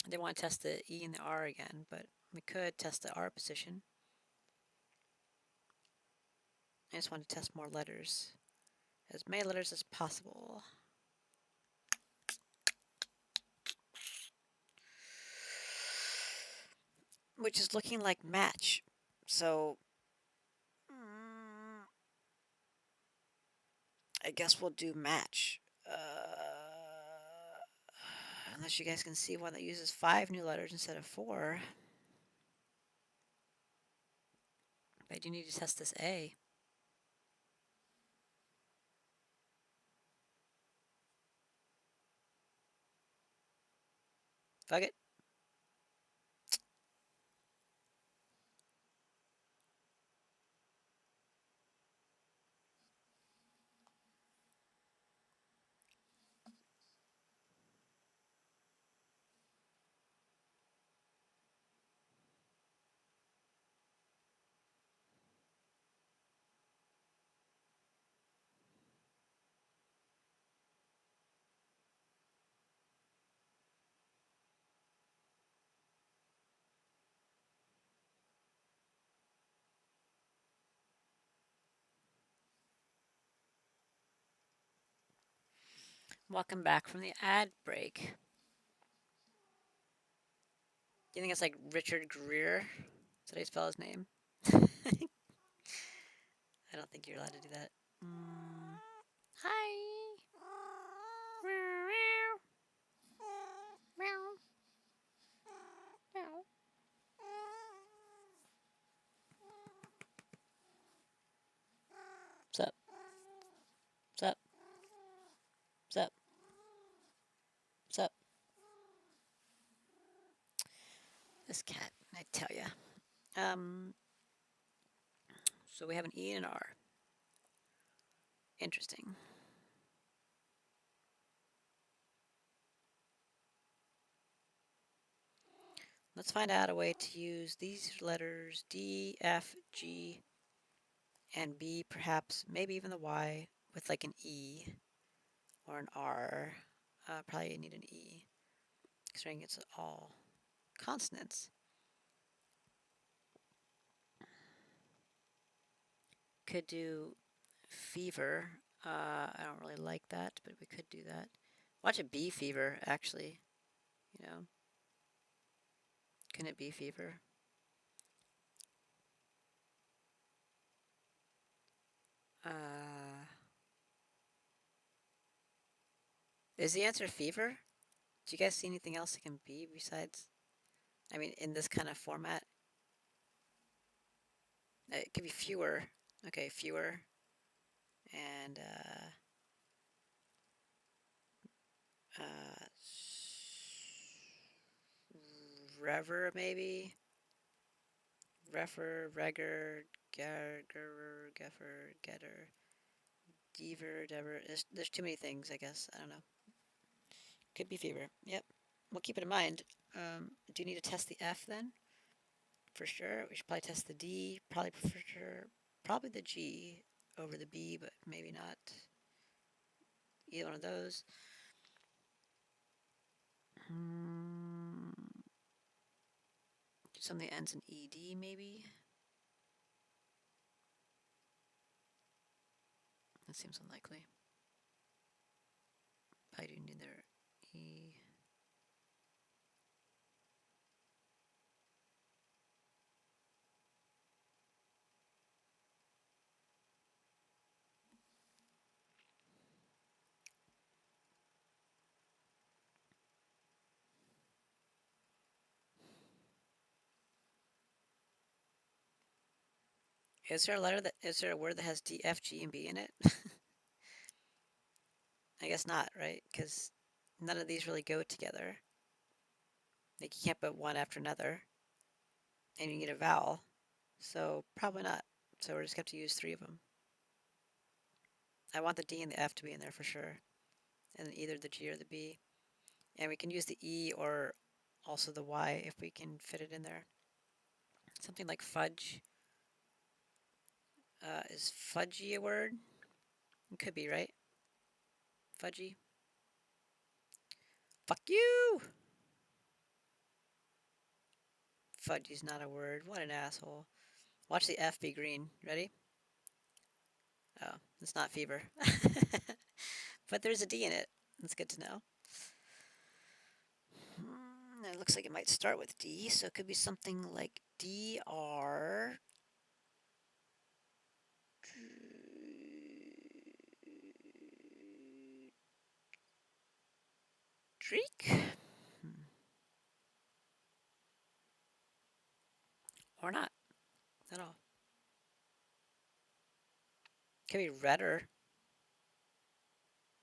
didn't want to test the E and the R again, but we could test the R position. I just want to test more letters. As many letters as possible. Which is looking like match. So, I guess we'll do match. Unless you guys can see one that uses 5 new letters instead of 4. I do need to test this A. Fuck it. Welcome back from the ad break. Do you think it's like Richard Greer? Is that how you spell his name? I don't think you're allowed to do that. Hi. What's up? What's up? What's up? What's up? This cat, I tell ya. Um, so we have an E and an R. Interesting. Let's find out a way to use these letters D, F, G, and B, perhaps, maybe even the Y, with like an E or an R. Probably need an E, considering it's all consonants. Could do fever. I don't really like that, but we could do that. Watch it be fever, actually. You know, can it be fever? Uh, is the answer fever? Do you guys see anything else it can be besides? I mean, in this kind of format, it could be fewer. Okay, fewer, and uh, rever maybe. Refer, regger, gerger, geffer, getter, dever, dever. There's too many things, I guess. I don't know. Could be fever. Yep. We'll keep it in mind. Do you need to test the F then? For sure. We should probably test the D. Probably for sure. Probably the G over the B, but maybe not either one of those. Hmm. Something that ends in ED, maybe? That seems unlikely. Probably do neither E. Is there a word that has D, F, G, and B in it? I guess not, right? Because none of these really go together. Like you can't put one after another, and you need a vowel. So probably not. So we're just going to have to use three of them. I want the D and the F to be in there for sure, and then either the G or the B. And we can use the E or also the Y if we can fit it in there. Something like fudge. Is fudgy a word? It could be, right? Fudgy. Fuck you! Fudgy's not a word. What an asshole. Watch the F be green. Ready? Oh, it's not fever. But there's a D in it. That's good to know. It looks like it might start with D, so it could be something like DR. Dreek? Or not at all. Could be redder.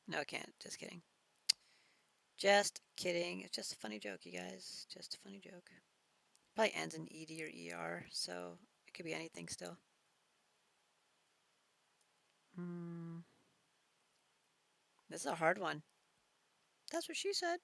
No, it can't. Just kidding. Just kidding. It's just a funny joke, you guys. Just a funny joke. Probably ends in ED or ER, so it could be anything still. Hmm. This is a hard one. That's what she said.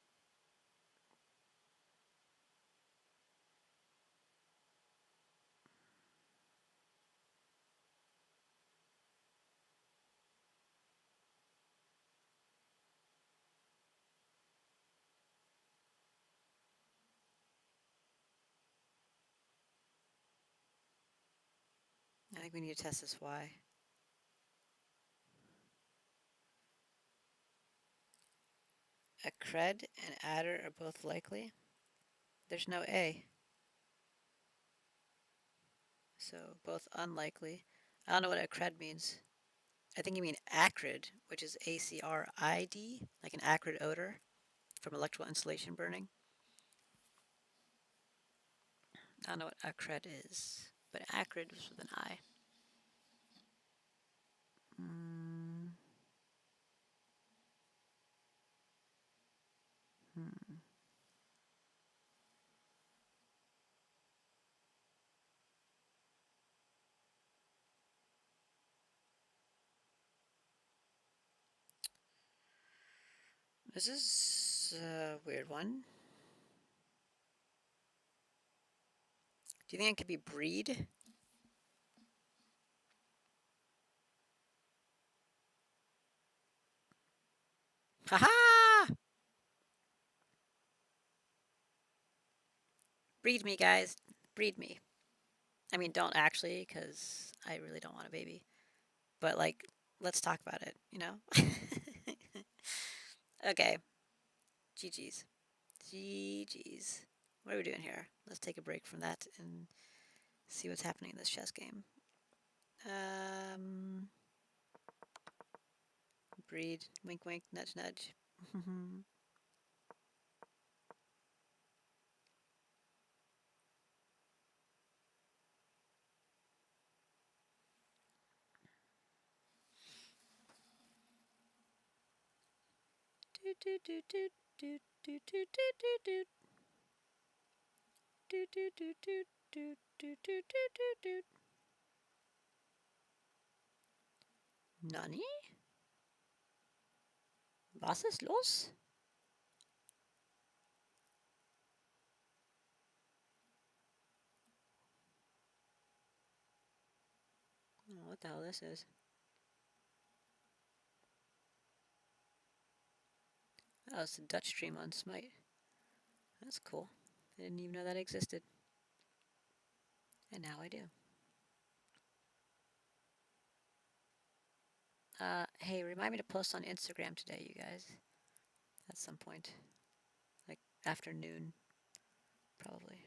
I think we need to test this Y. A cred and adder are both likely. There's no A, so both unlikely. I don't know what a cred means. I think you mean acrid, which is ACRID, like an acrid odor from electrical insulation burning. I don't know what acrid is, but acrid was with an I. Mm, hmm. This is a weird one. Do you think it could be breed? Haha! Breed me, guys. Breed me. I mean, don't actually, because I really don't want a baby. But, like, let's talk about it, you know? Okay. GG's. GG's. What are we doing here? Let's take a break from that and see what's happening in this chess game. Breed. Wink, wink, nudge, nudge. Nani? Was ist los? Oh, what the hell this is? Oh, it's a Dutch stream on Smite. That's cool. I didn't even know that existed. And now I do. Hey, remind me to post on Instagram today, you guys. At some point. Like afternoon, probably.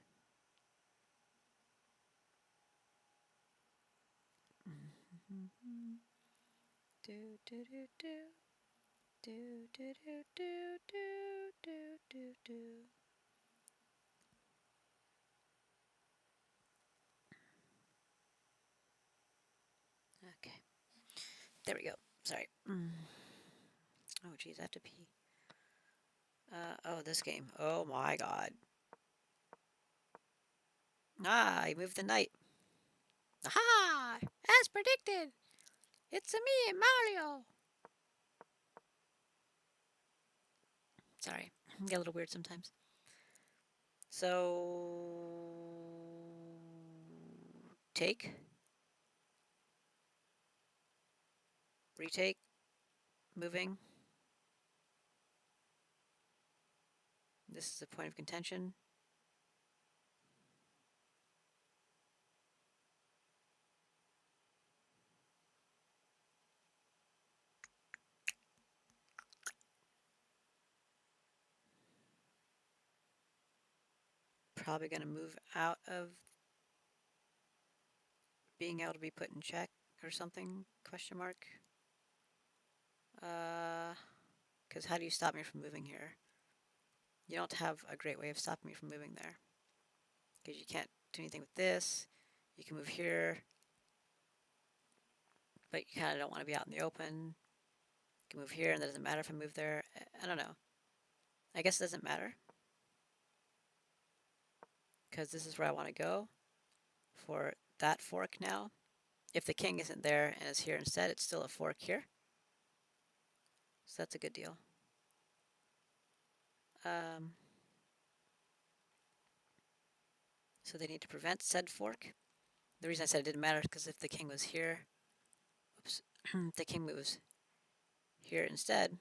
Do do do do do do do do do do do do. Okay. There we go. Sorry. Oh, geez, I have to pee. Oh, this game. Oh my god. Ah, I moved the knight. Aha! As predicted! It's a me, Mario! Sorry, I get a little weird sometimes. So... Take. Retake. Moving. This is a point of contention. Probably going to move out of being able to be put in check or something, question mark. Because how do you stop me from moving here? You don't have a great way of stopping me from moving there. Because you can't do anything with this. You can move here, but you kind of don't want to be out in the open. You can move here, and that doesn't matter if I move there. I don't know. I guess it doesn't matter. Because this is where I want to go for that fork now. If the king isn't there and is here instead, it's still a fork here. So that's a good deal. So they need to prevent said fork. The reason I said it didn't matter is because if the king was here, oops, the king moves here instead,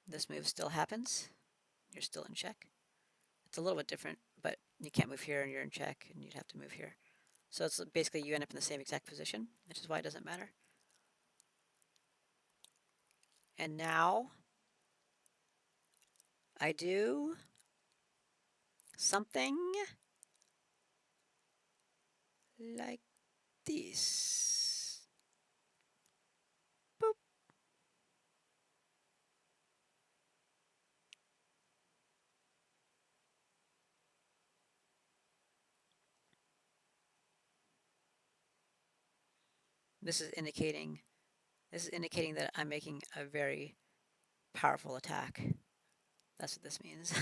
this move still happens. You're still in check. It's a little bit different, but you can't move here and you're in check, and you'd have to move here. So it's basically you end up in the same exact position, which is why it doesn't matter. And now I do something like this. Boop. This is indicating that I'm making a very powerful attack. That's what this means.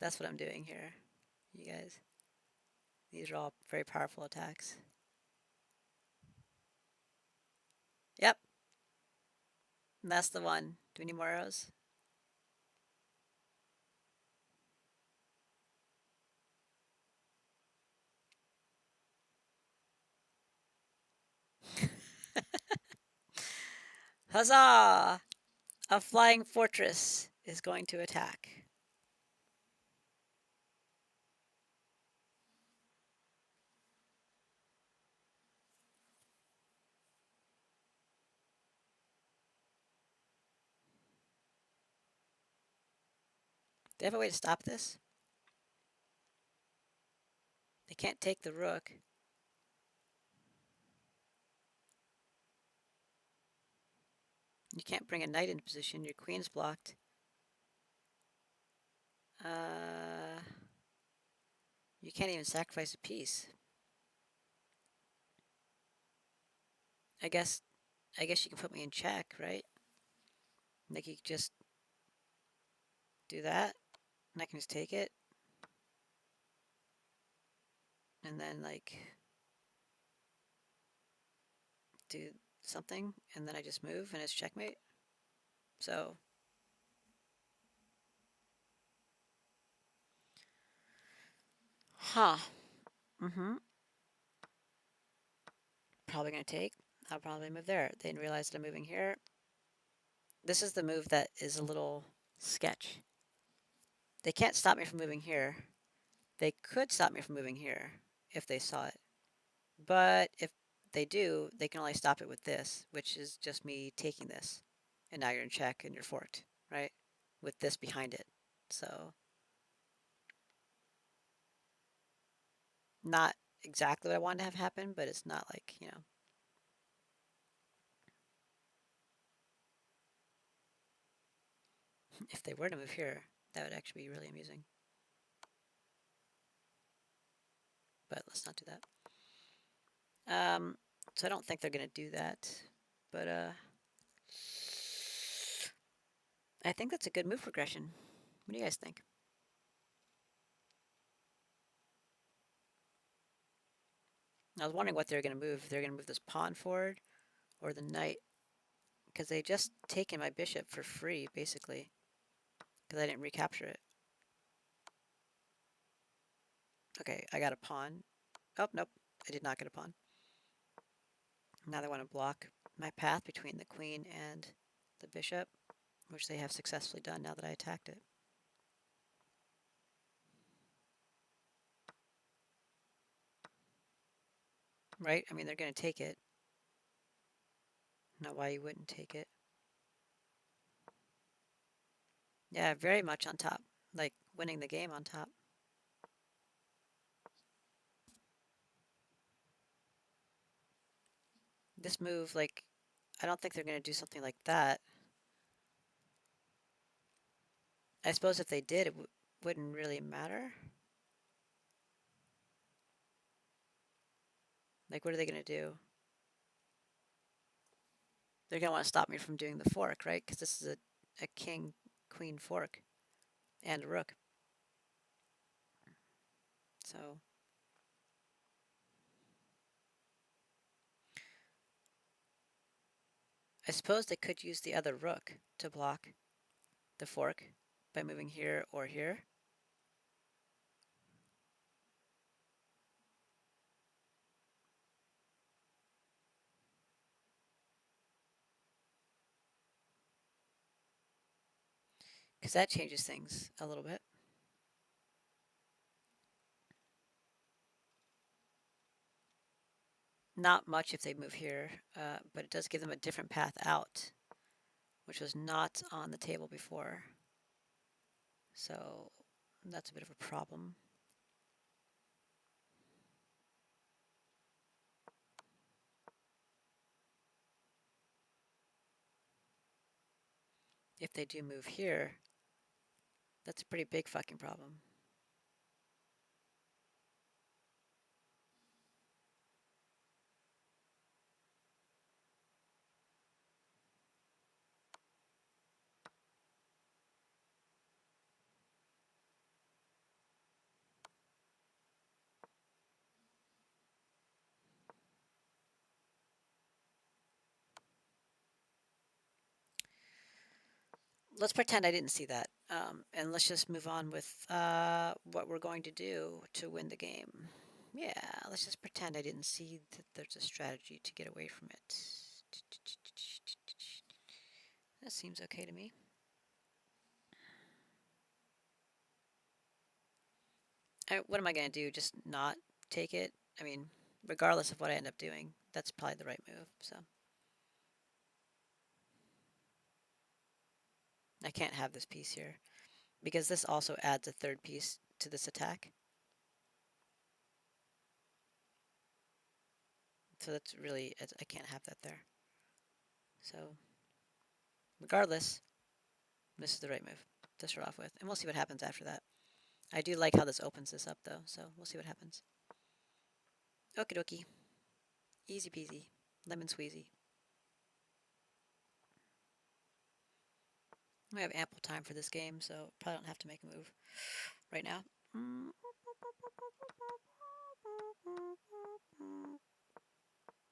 That's what I'm doing here, you guys. These are all very powerful attacks. Yep. That's the one. Do we need more arrows? Huzzah! A flying fortress is going to attack. They have a way to stop this? They can't take the rook. You can't bring a knight into position. Your queen's blocked. Uh, you can't even sacrifice a piece. I guess I guess you can put me in check, right? Like you could just do that, and I can just take it, and then like do something, and then I just move, and it's checkmate. So, huh? Mm-hmm. Probably gonna take. I'll probably move there. They didn't realize that I'm moving here. This is the move that is a little sketch. They can't stop me from moving here. They could stop me from moving here if they saw it. But if they do, they can only stop it with this, which is just me taking this. And now you're in check and you're forked, right? With this behind it. So, not exactly what I wanted to have happen, but it's not like, if they were to move here, that would actually be really amusing. But let's not do that. So I don't think they're going to do that. But I think that's a good move progression. What do you guys think? I was wondering what they're going to move. If they're going to move this pawn forward or the knight. Because they just taken my bishop for free, basically. Because I didn't recapture it. Okay, I got a pawn. Oh, nope. I did not get a pawn. Now they want to block my path between the queen and the bishop, which they have successfully done now that I attacked it. Right? I mean, they're going to take it. Not why you wouldn't take it. Yeah, very much on top. Like winning the game on top. This move, like, I don't think they're going to do something like that. I suppose if they did, it wouldn't really matter. Like, what are they going to do? They're going to want to stop me from doing the fork, right? Because this is a king-queen fork and a rook. So I suppose they could use the other rook to block the fork by moving here or here. Because that changes things a little bit. Not much if they move here, but it does give them a different path out, which was not on the table before. So that's a bit of a problem. If they do move here, that's a pretty big fucking problem. let's pretend I didn't see that. And let's just move on with what we're going to do to win the game. Yeah, let's just pretend I didn't see that there's a strategy to get away from it. That seems okay to me. What am I going to do? Just not take it? I mean, regardless of what I end up doing, that's probably the right move. So I can't have this piece here because this also adds a third piece to this attack. So that's really, I can't have that there. So regardless, this is the right move to start off with. And we'll see what happens after that. I do like how this opens this up though, so we'll see what happens. Okie dokie. Easy peasy. Lemon squeezy. We have ample time for this game, so probably don't have to make a move right now.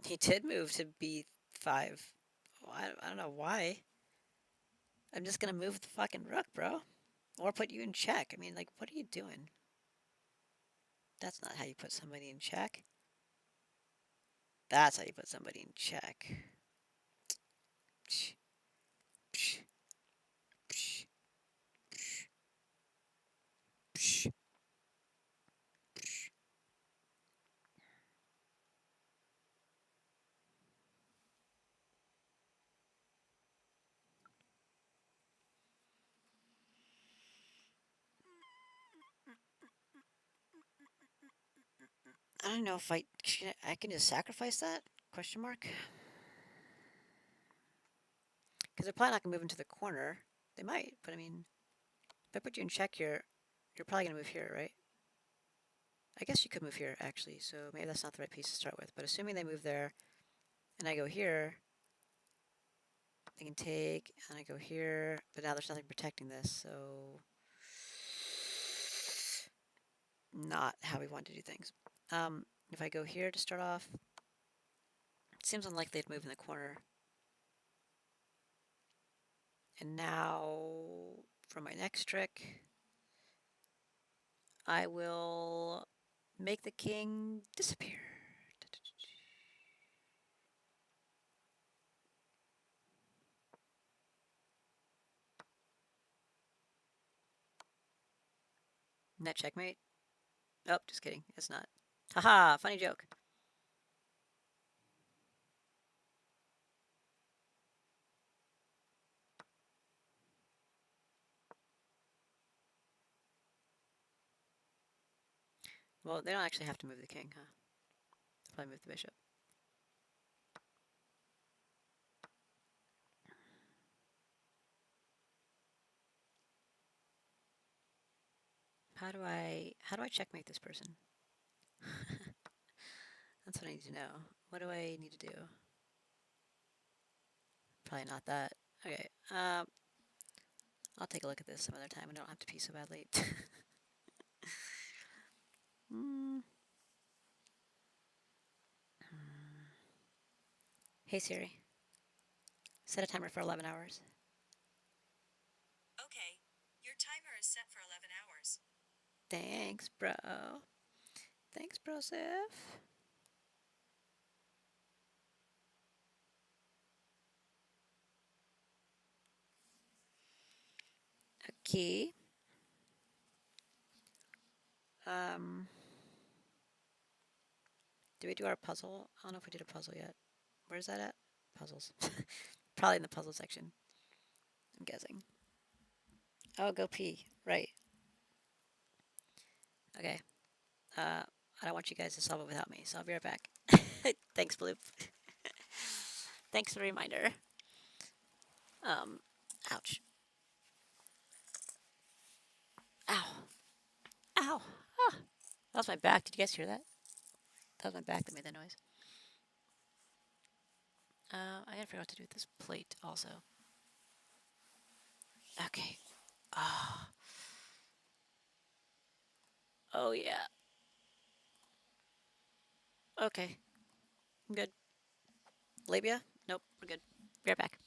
He did move to B5. Well, I don't know why. I'm just gonna move the fucking rook, bro. Or put you in check. I mean, like, what are you doing? That's not how you put somebody in check. That's how you put somebody in check. I don't know if I can just sacrifice that? Question mark. Because they're probably not gonna move into the corner. They might, but I mean, if I put you in check here, you're probably gonna move here, right? I guess you could move here actually. So maybe that's not the right piece to start with. But assuming they move there, and I go here, they can take, and I go here. But now there's nothing protecting this, so not how we want to do things. If I go here to start off, it seems unlikely to move in the corner. And now for my next trick, I will make the king disappear. Net checkmate. Oh, just kidding. It's not. Haha, funny joke. Well, they don't actually have to move the king, huh? They'll probably move the bishop. How do I checkmate this person? That's what I need to know. What do I need to do? Probably not that. Okay. I'll take a look at this some other time. I don't have to pee so badly. mm. Hey Siri, set a timer for 11 hours. Okay. Your timer is set for 11 hours. Thanks, bro. Thanks, brosif. Okay. Um, do we do our puzzle? I don't know if we did a puzzle yet. Where's that at? Puzzles. Probably in the puzzle section, I'm guessing. Oh, go pee. Right. Okay. I don't want you guys to solve it without me, so I'll be right back. Thanks, Bloop. Thanks for the reminder. Um, ouch. Ow. Ow. Ah. That was my back. Did you guys hear that? That was my back that made that noise. I gotta figure out what to do with this plate also. Okay. Oh. Oh, yeah. Okay. I'm good. Labia? Nope. We're good. Be right back.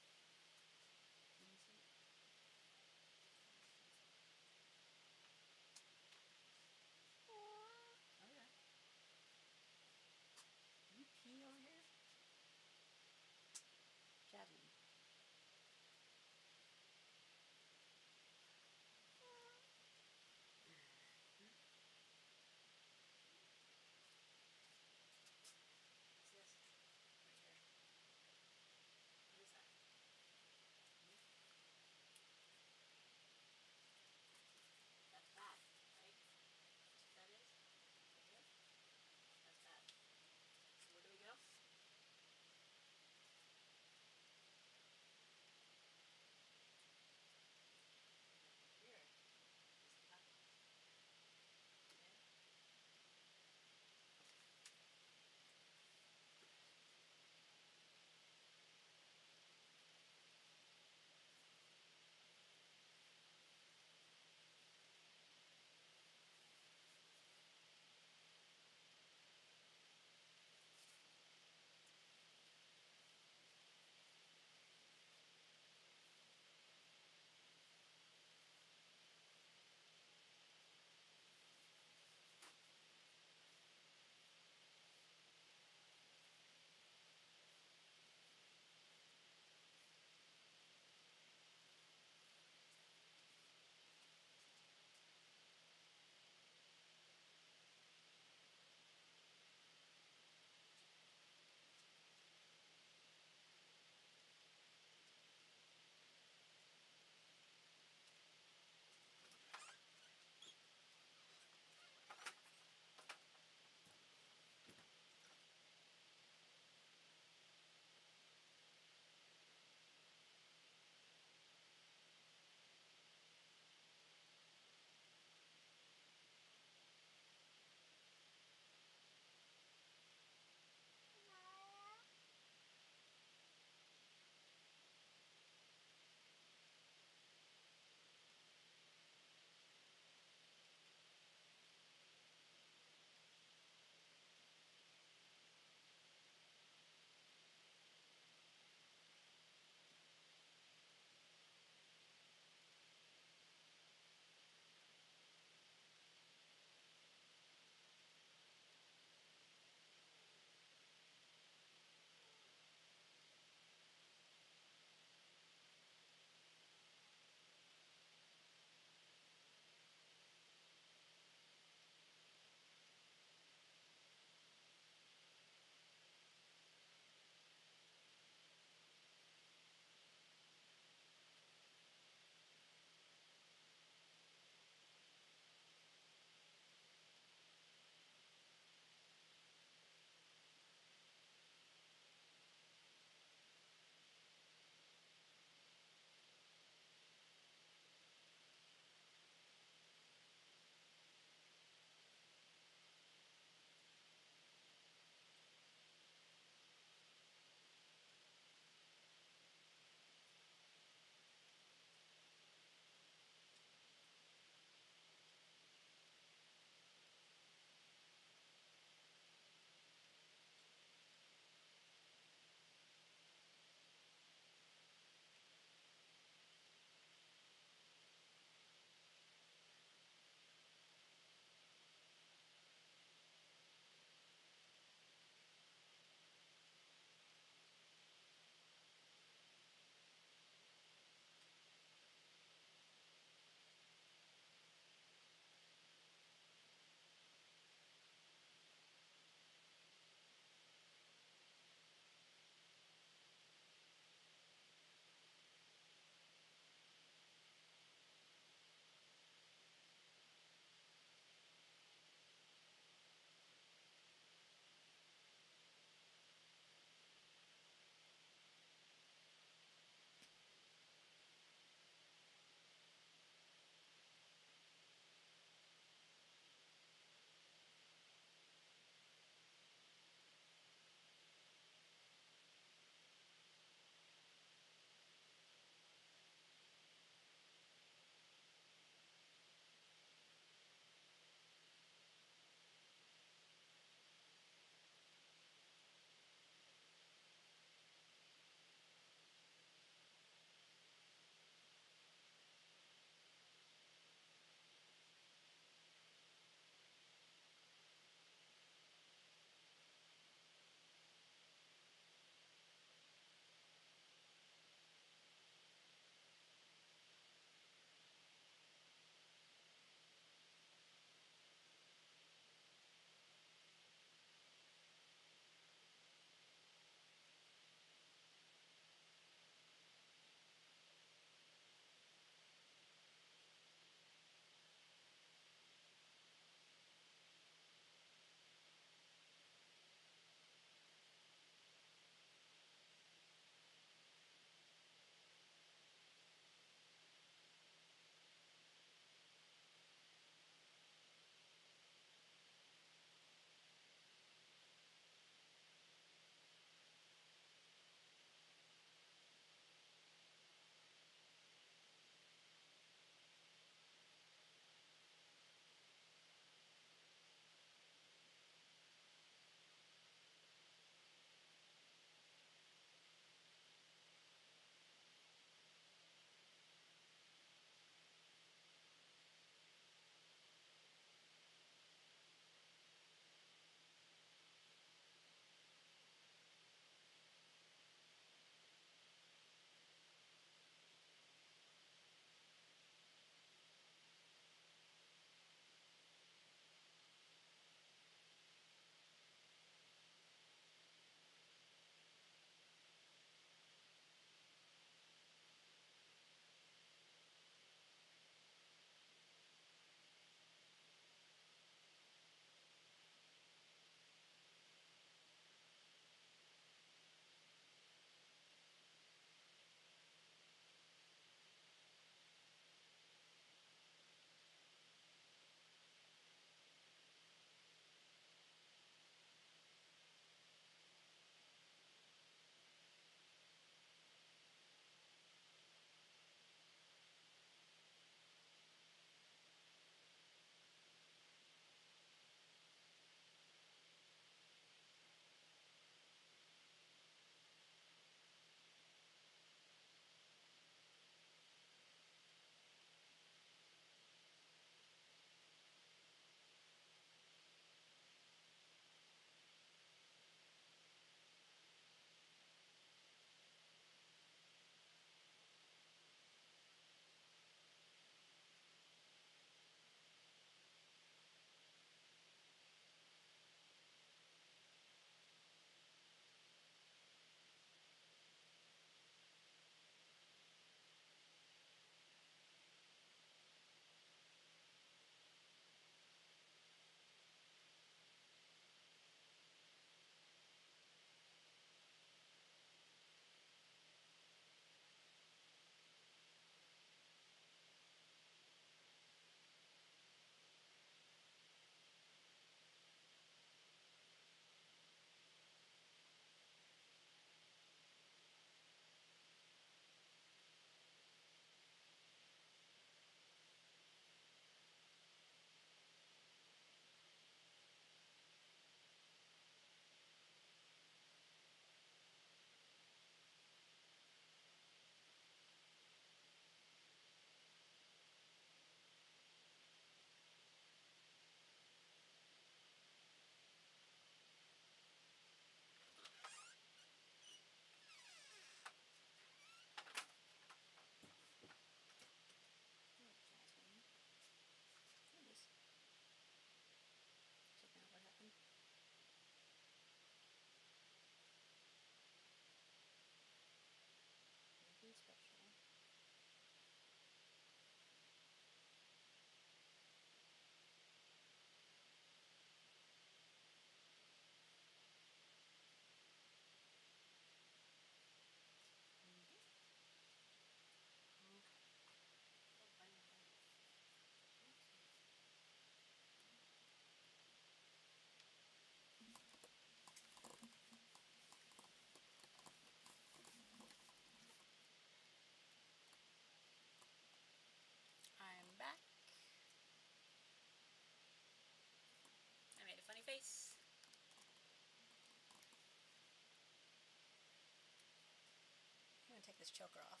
this choker off.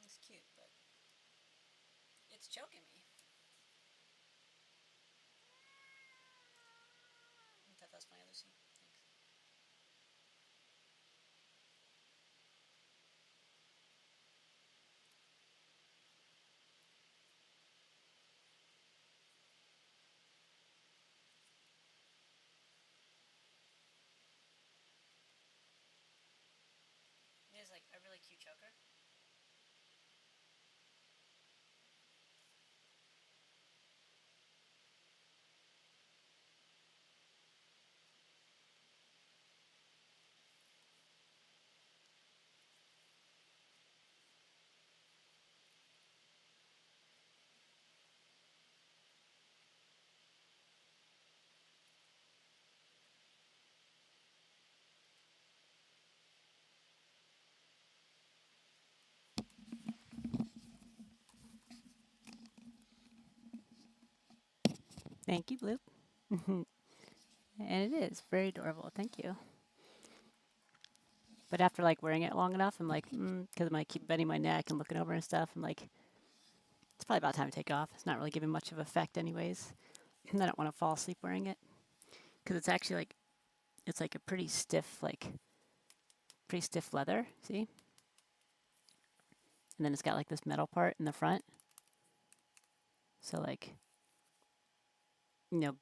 It's cute, but it's choking me. I thought that was funny, Lucy. Thanks. It is like a really cute choker. Thank you, Blue. And it is very adorable. Thank you. But after like wearing it long enough, I'm like, because I might keep bending my neck and looking over and stuff. I'm like, it's probably about time to take it off. It's not really giving much of effect, anyways. And I don't want to fall asleep wearing it because it's actually like it's like a pretty stiff leather. See, and then it's got like this metal part in the front. So like,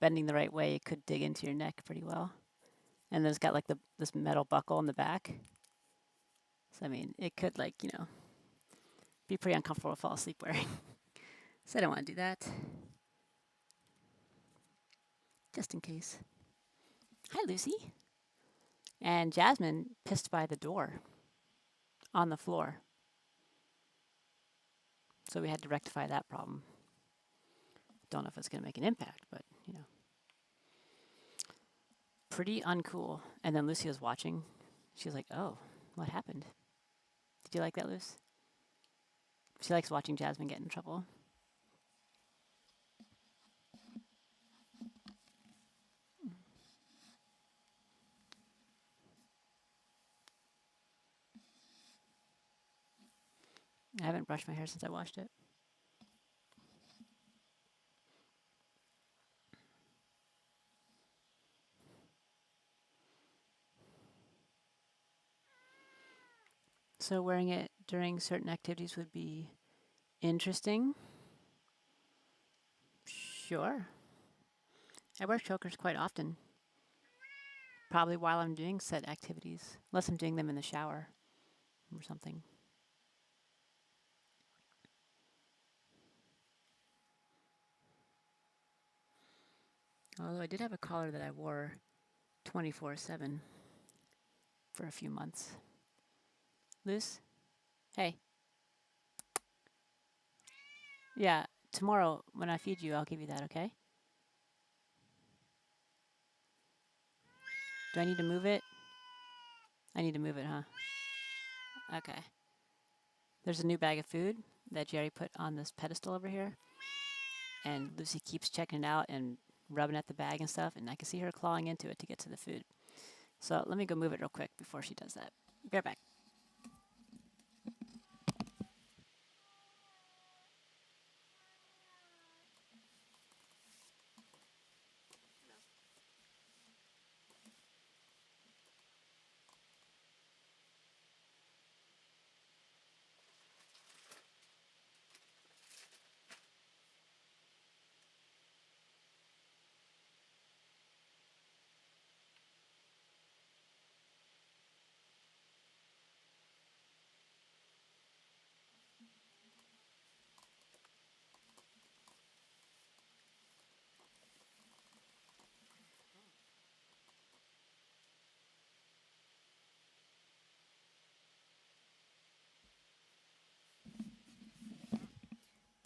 bending the right way, it could dig into your neck pretty well. And then it's got like this metal buckle in the back. So I mean, it could like be pretty uncomfortable to fall asleep wearing. So I don't want to do that. Just in case. Hi, Lucy. And Jasmine pissed by the door on the floor. So we had to rectify that problem. Don't know if it's going to make an impact, but pretty uncool. And then Lucy was watching. She was like, "Oh, what happened? Did you like that, Luce?" She likes watching Jasmine get in trouble. I haven't brushed my hair since I washed it. So wearing it during certain activities would be interesting. Sure. I wear chokers quite often. Probably while I'm doing set activities, unless I'm doing them in the shower or something. Although I did have a collar that I wore 24/7 for a few months. Luce? Hey. Yeah, tomorrow when I feed you, I'll give you that, okay? Do I need to move it? I need to move it, huh? Okay. There's a new bag of food that Jerry put on this pedestal over here. And Lucy keeps checking it out and rubbing at the bag and stuff, and I can see her clawing into it to get to the food. So let me go move it real quick before she does that. Be right back.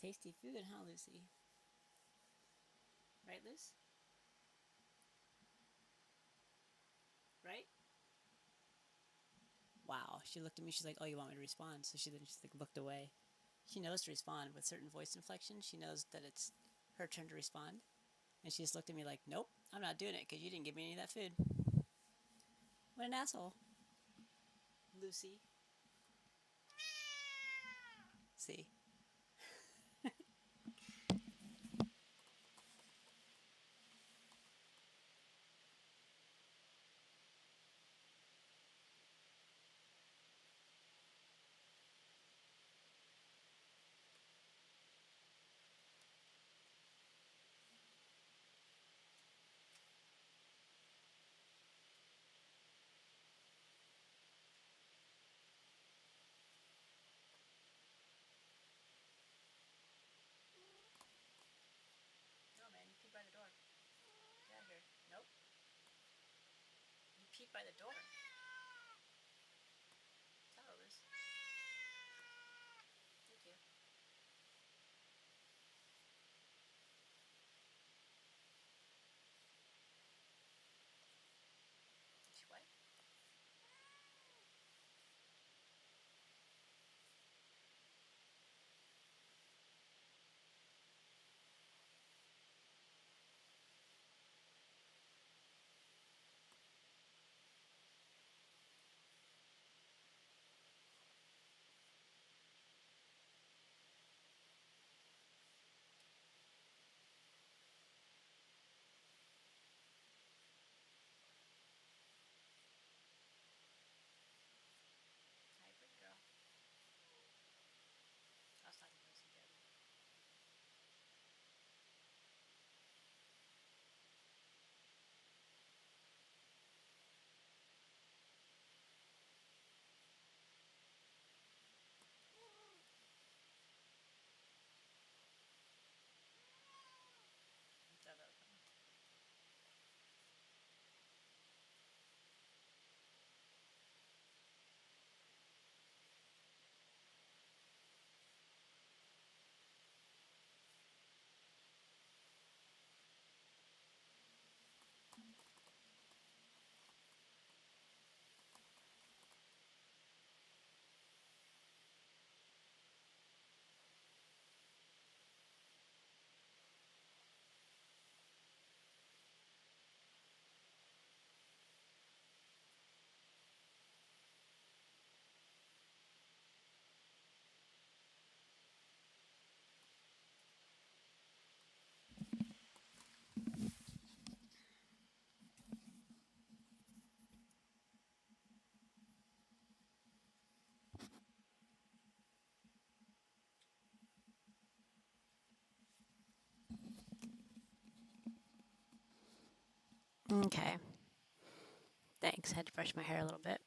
Tasty food, huh, Lucy? Right, Luce? Right? Wow. She looked at me. She's like, "Oh, you want me to respond?" So she then just like looked away. She knows to respond with certain voice inflections. She knows that it's her turn to respond, and she just looked at me like, "Nope, I'm not doing it because you didn't give me any of that food." What an asshole, Lucy. see. No, man, you peed by the door. Get out of here. Nope. You peed by the door. Hello, Liz. Thank you. Did you what? Hi, pretty girl. I was talking to Lucy again. So that was fun. Okay. Thanks. I had to brush my hair a little bit.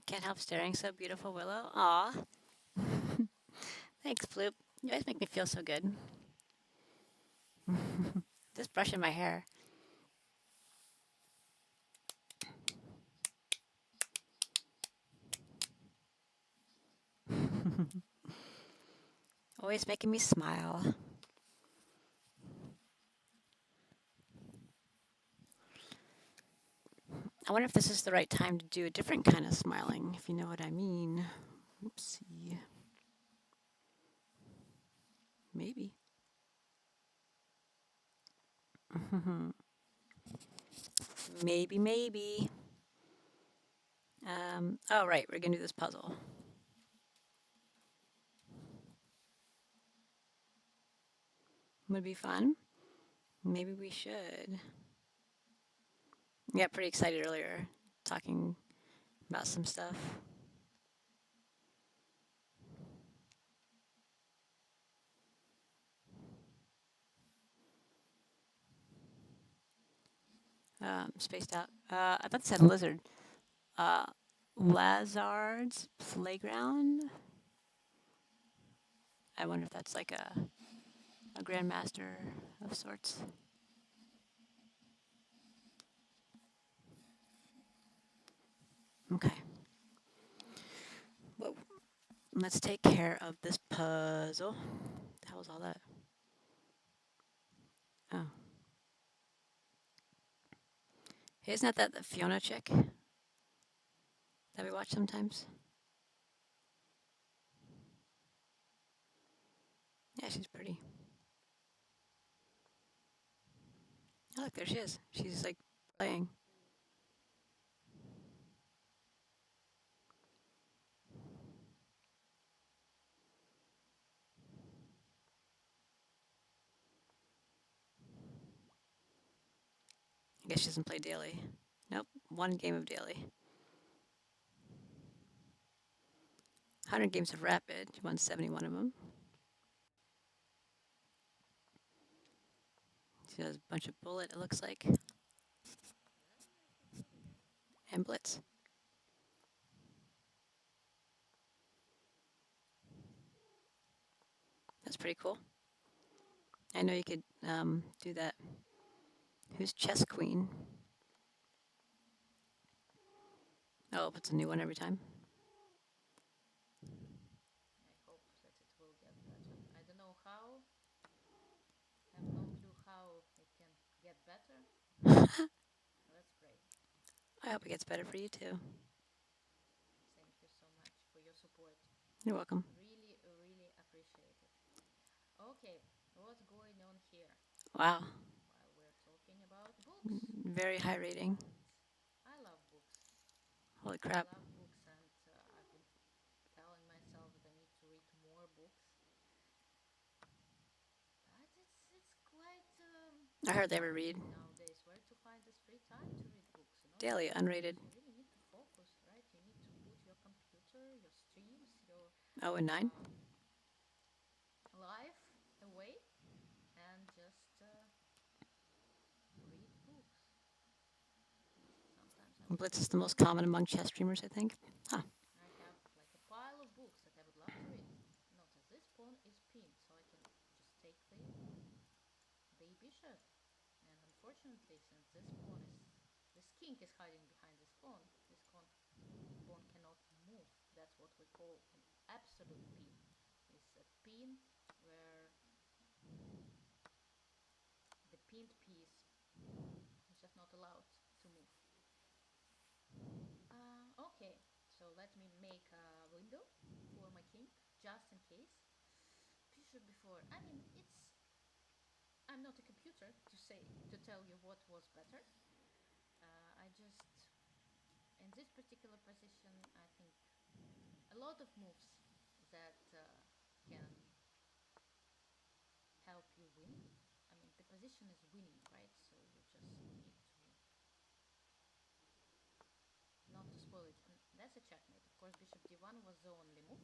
Can't help staring. So beautiful, Willow. Aw. Thanks, Floop. You guys make me feel so good. Just brushing my hair. Always making me smile. I wonder if this is the right time to do a different kind of smiling, if you know what I mean. Oopsie. Maybe. Maybe, maybe. Oh, right, we're going to do this puzzle. Would be fun. Maybe we should. Got pretty excited earlier talking about some stuff. Spaced out. I thought it said lizard. Uh, Lazard's Playground. I wonder if that's like a grandmaster of sorts. Okay. Whoa. Let's take care of this puzzle. The hell was all that? Oh. Hey, isn't that the Fiona chick that we watch sometimes? Yeah, she's pretty. Oh, look, there she is. She's like playing. I guess she doesn't play daily. Nope, one game of daily. 100 games of rapid. She won 71 of them. She has a bunch of bullet, it looks like, That's nice portfolio. and blitz. That's pretty cool. I know you could do that. Who's chess queen? Oh, it's a new one every time. I hope that it will get better. I don't know how. Have no clue how it can get better, but let's pray. I hope it gets better for you too. Thank you so much for your support. You're welcome. Really, really appreciate it. Okay, what's going on here? Wow, While we're talking about books, very high rating. and I love books. Holy I crap. love books, and I've been telling myself that I need to read more books. But it's quite I hardly ever read. challenging nowadays. Where to find this free time to read books? You know, Daily, because unrated. you really need to focus, right? You need to put your computer, your streams, your Oh, and 9? life away and just read books. Sometimes I would Blitz like is to the most take common among chess streamers, I think. Huh. I have like a pile of books that I would love to read. Notice this pawn is pinned, so I can just take the bishop. And unfortunately, since this king is hiding behind this pawn cannot move. That's what we call an absolute pin. It's a pin where the pinned piece is just not allowed to move. Okay, so let me make a window for my king, just in case. Bishop before. I mean, I'm not a computer to tell you what was better. I just in this particular position, I think a lot of moves that can help you win. I mean, the position is winning, right? So you just need to not to spoil it. And that's a checkmate. Of course, bishop d1 was the only move.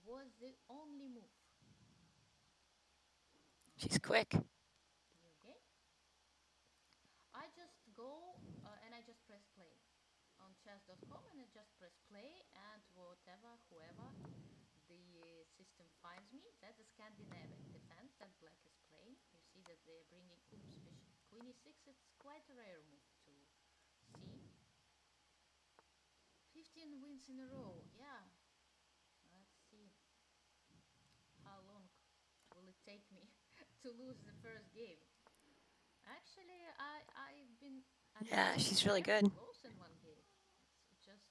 Was the only move. She's Okay, quick. new game. I just go and I just press play on chess.com, and I just press play, and whoever the system finds me. That's a Scandinavian defense that black is playing. You see that they're bringing, oops, bishop queen e6. It's quite a rare move to see. 15 wins in a row. Yeah, let's see how long will it take me to lose the first game. Actually, I've Yeah, been she's really very good. close in one game. It's just,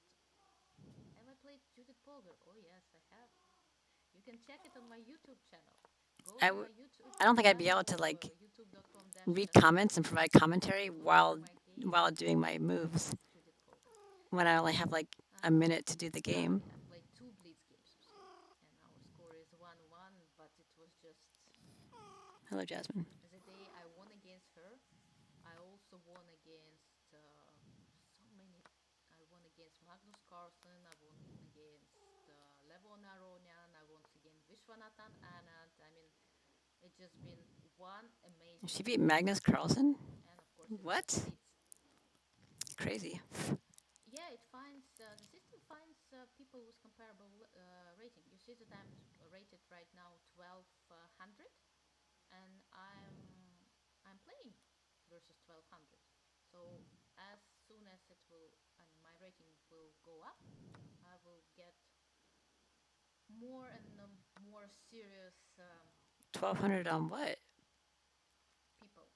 have I played Judith Polgar? Oh yes, I have. You can check it on my YouTube channel. Go I, to w- my YouTube I don't think I'd be able to channel, like youtube.com read chess.com, comments and provide commentary and look for my game while doing my moves Judith Polgar. when I only have like a minute to do the game. I've played two blitz games, you see, and our score is 1-1. But it was just Hello, Jasmine. the day I won against her. I also won against so many. I won against Magnus Carlsen. I won against Levon Aronian. I won against Vishwanathan Anand. I mean, it's just been one She amazing beat day. Magnus Carlsen? And of course, it was a What? blitz. Crazy. Yeah, it finds the system finds people with comparable rating. You see that I'm rated right now 1200, and I'm playing versus 1200. So as soon as it will, I mean, my rating will go up, I will get more and more serious 1200 on what? people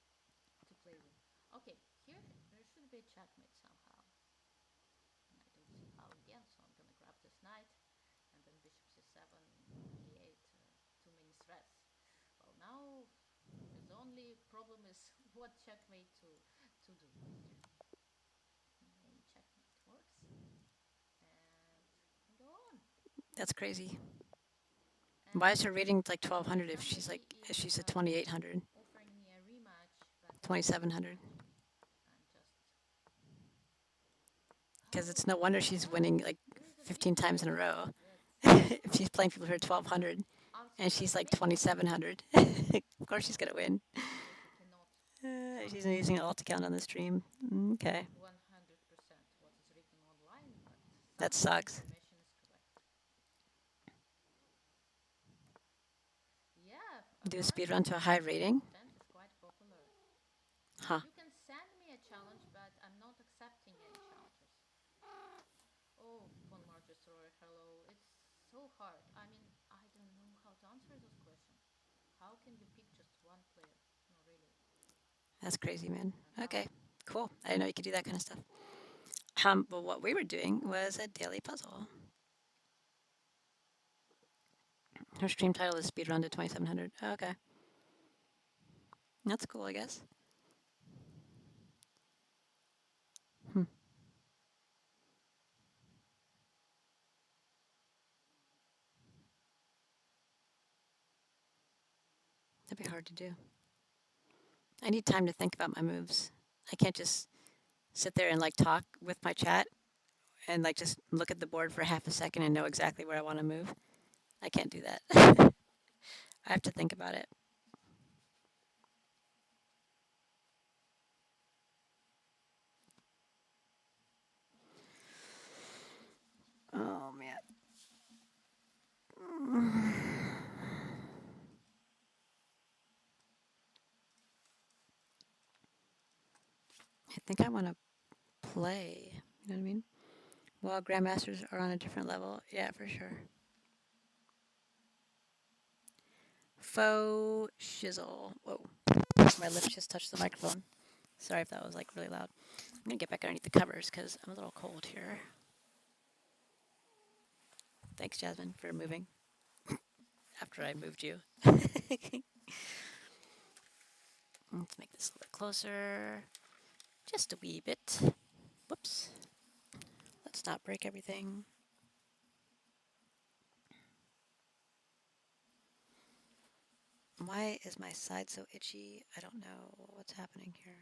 to play with. Okay, here there should be a checkmate somehow, and I don't see how again. So I'm gonna grab this knight, and then bishop c7, e8. Too many threats. Well, now the only problem is what checkmate to do. Any checkmate works, and go on. That's crazy. Why is And her rating like 1200 if somebody she's is a 2800, offering me a rematch, but I don't want a 2700? rematch. Because it's no wonder she's Yeah, winning like this is a big 15 times in a mistake. row. That's If she's playing people who are 1200 and absolutely. she's And like maybe 2700, of course she's going to win. yes, you cannot She's trust using an alt account on the stream. Okay. 100% what is written online, but That some sucks. information is correct. Yeah, Do a speed apparently run to a high rating. content is quite popular. Huh. You can send me a challenge, but I'm not accepting any challenges. Oh, phone Roy, hello. It's so hard. I mean, I don't know how to answer this question. How can you pick just one player? No, really. That's crazy, man. And how? Okay. Cool. I didn't know you could do that kind of stuff. But what we were doing was a daily puzzle. Her stream title is Speedrun to 2700. Okay. That's cool, I guess. Hmm. That'd be hard to do. I need time to think about my moves. I can't just sit there and like talk with my chat and like just look at the board for half a second and know exactly where I want to move. I can't do that. I have to think about it. Oh man. I think I want to play. You know what I mean? Well, grandmasters are on a different level. Yeah, for sure. Faux shizzle. Whoa. My lips just touched the microphone. Sorry if that was like really loud. I'm gonna get back underneath the covers because I'm a little cold here. Thanks, Jasmine, for moving after I moved you. Let's make this a little closer. Just a wee bit. Whoops. Let's not break everything. Why is my side so itchy? I don't know what's happening here.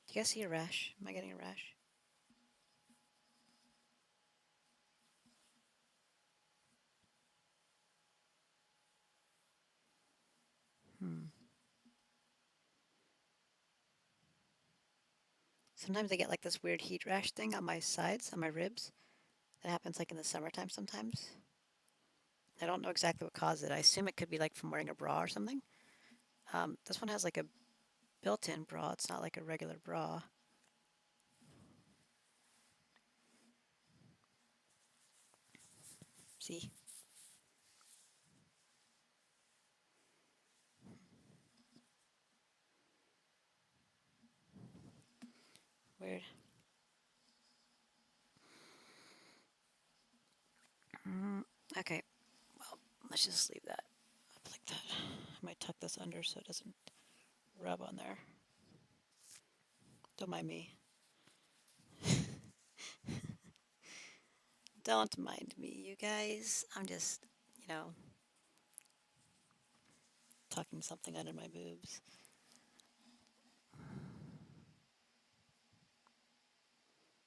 Do you guys see a rash? Am I getting a rash? Hmm. Sometimes I get like this weird heat rash thing on my sides, on my ribs. That happens like in the summertime sometimes. I don't know exactly what caused it. I assume it could be like from wearing a bra or something. This one has like a built-in bra. It's not like a regular bra. See? Weird. Okay, well, let's just leave that up like that. I might tuck this under so it doesn't rub on there. Don't mind me. Don't mind me, you guys. I'm just, you know, tucking something under my boobs.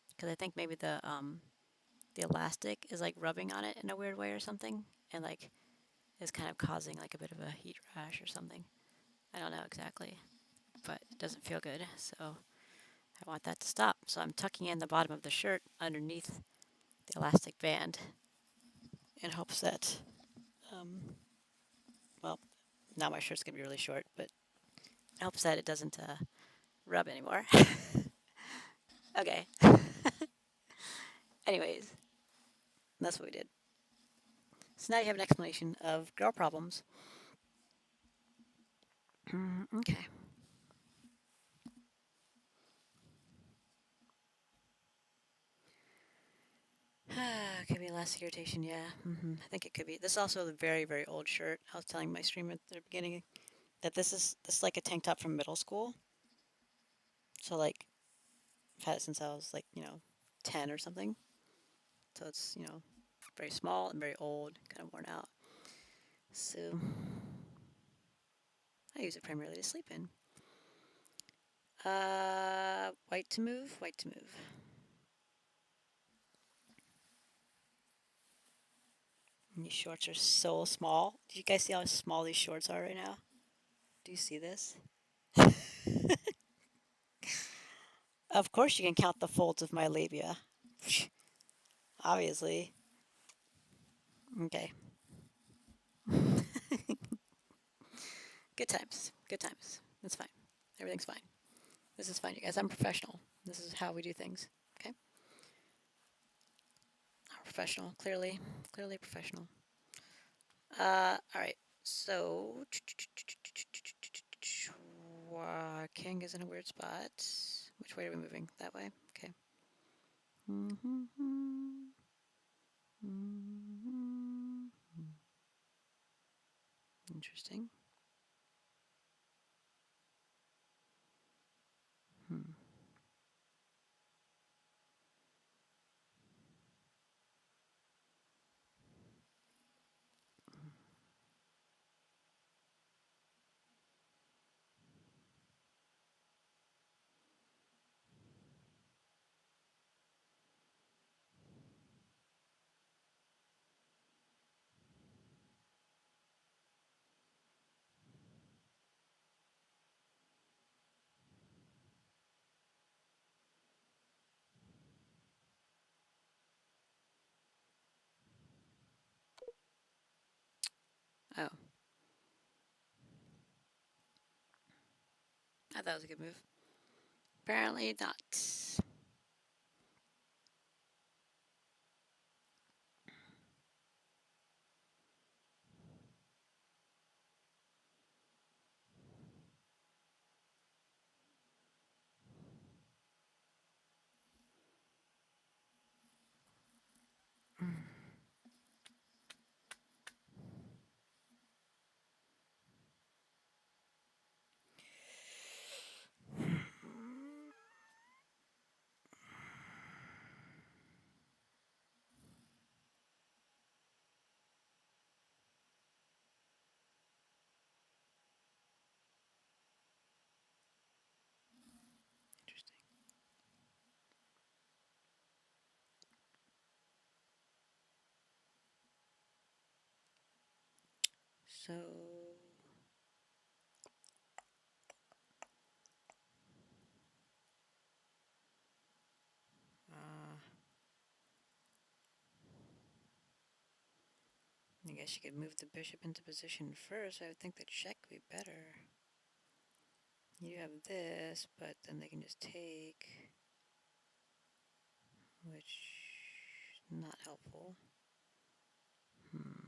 Because I think maybe the elastic is like rubbing on it in a weird way or something, and like is kind of causing like a bit of a heat rash or something. I don't know exactly, but it doesn't feel good. So I want that to stop. So I'm tucking in the bottom of the shirt underneath the elastic band in hopes that, um, well, now my shirt's gonna be really short, but in hopes that it doesn't rub anymore. Okay. Anyways, that's what we did. So now you have an explanation of girl problems. Okay. Could be less irritation, yeah. I think it could be. This is also a very, very old shirt. I was telling my stream at the beginning that this is like a tank top from middle school. So like I've had it since I was like, 10 or something. So it's, very small and very old, kind of worn out. So I use it primarily to sleep in. White to move, white to move. And these shorts are so small. Do you guys see how small these shorts are right now? Do you see this? Of course you can count the folds of my labia. Obviously. Okay. Good times. Good times. That's fine. Everything's fine. This is fine, you guys. I'm professional. This is how we do things. Okay? I'm professional. Clearly. Clearly professional. Alright. So. King is in a weird spot. Which way are we moving? That way? Okay. Interesting. Hmm. Oh. I thought it was a good move. Apparently not. Interesting. So. Uh, I guess you could move the bishop into position first. I would think the check would be better. You have this, but then they can just take, which is not helpful. Hmm.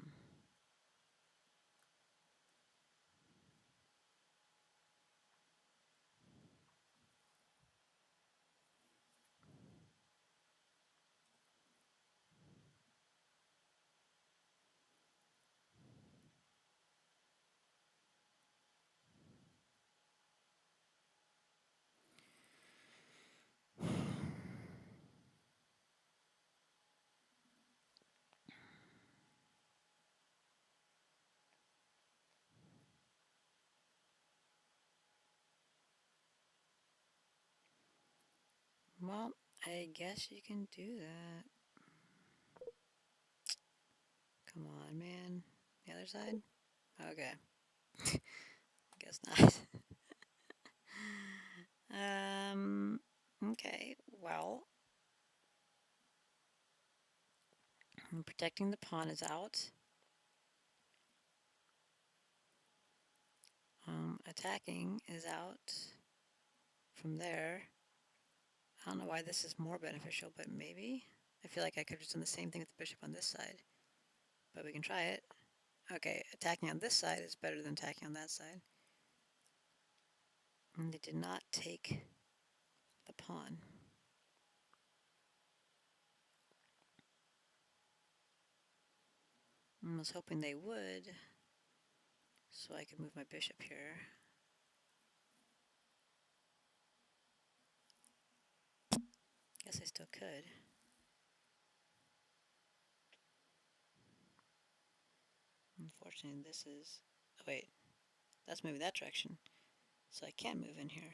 Well, I guess you can do that. Come on, man. The other side? Okay. Guess not. Okay. Well, protecting the pawn is out. Attacking is out from there. I don't know why this is more beneficial, but maybe. I feel like I could have just done the same thing with the bishop on this side, but we can try it. Okay, attacking on this side is better than attacking on that side. And they did not take the pawn. I was hoping they would, so I could move my bishop here. Guess I still could. Unfortunately, this is... Oh, wait. That's moving that direction. So I can move in here.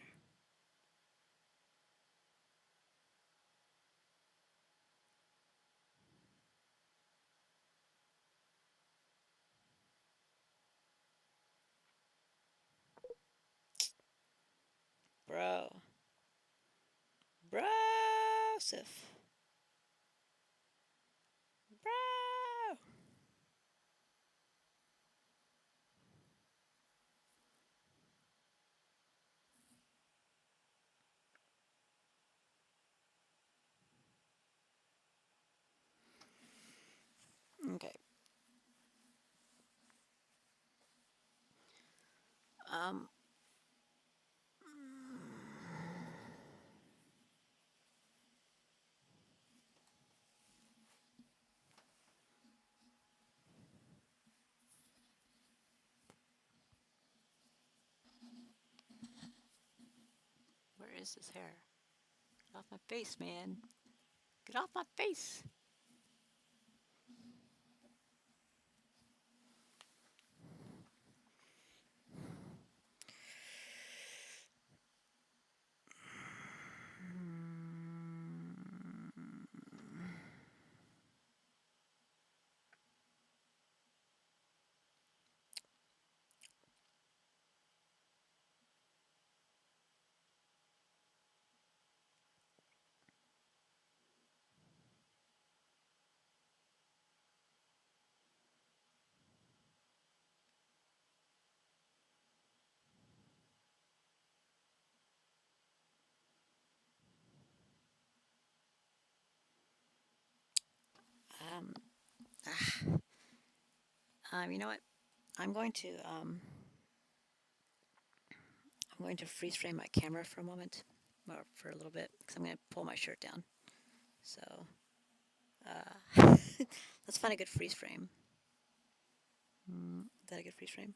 Bro. Brosif. Bro. Okay. Um, where is this hair? Get off my face, man. Get off my face. Um, you know what? I'm going to um, I'm going to freeze frame my camera for a moment, or for a little bit, because I'm going to pull my shirt down. So let's find a good freeze frame. Is that a good freeze frame?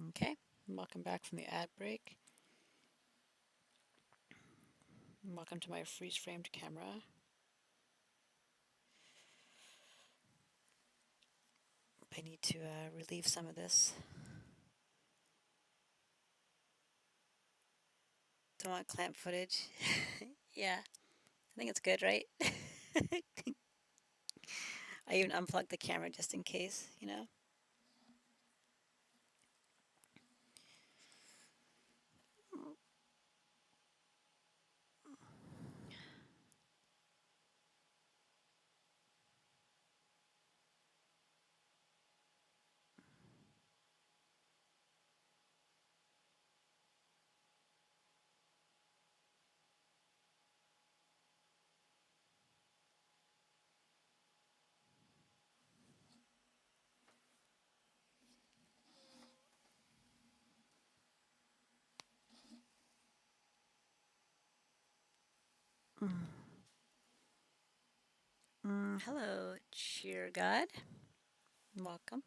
Okay. Welcome back from the ad break. Welcome to my freeze framed camera. I need to relieve some of this. Don't want clamp footage. Yeah, I think it's good, right? I even unplugged the camera just in case, you know? Hello, cheer god. Welcome,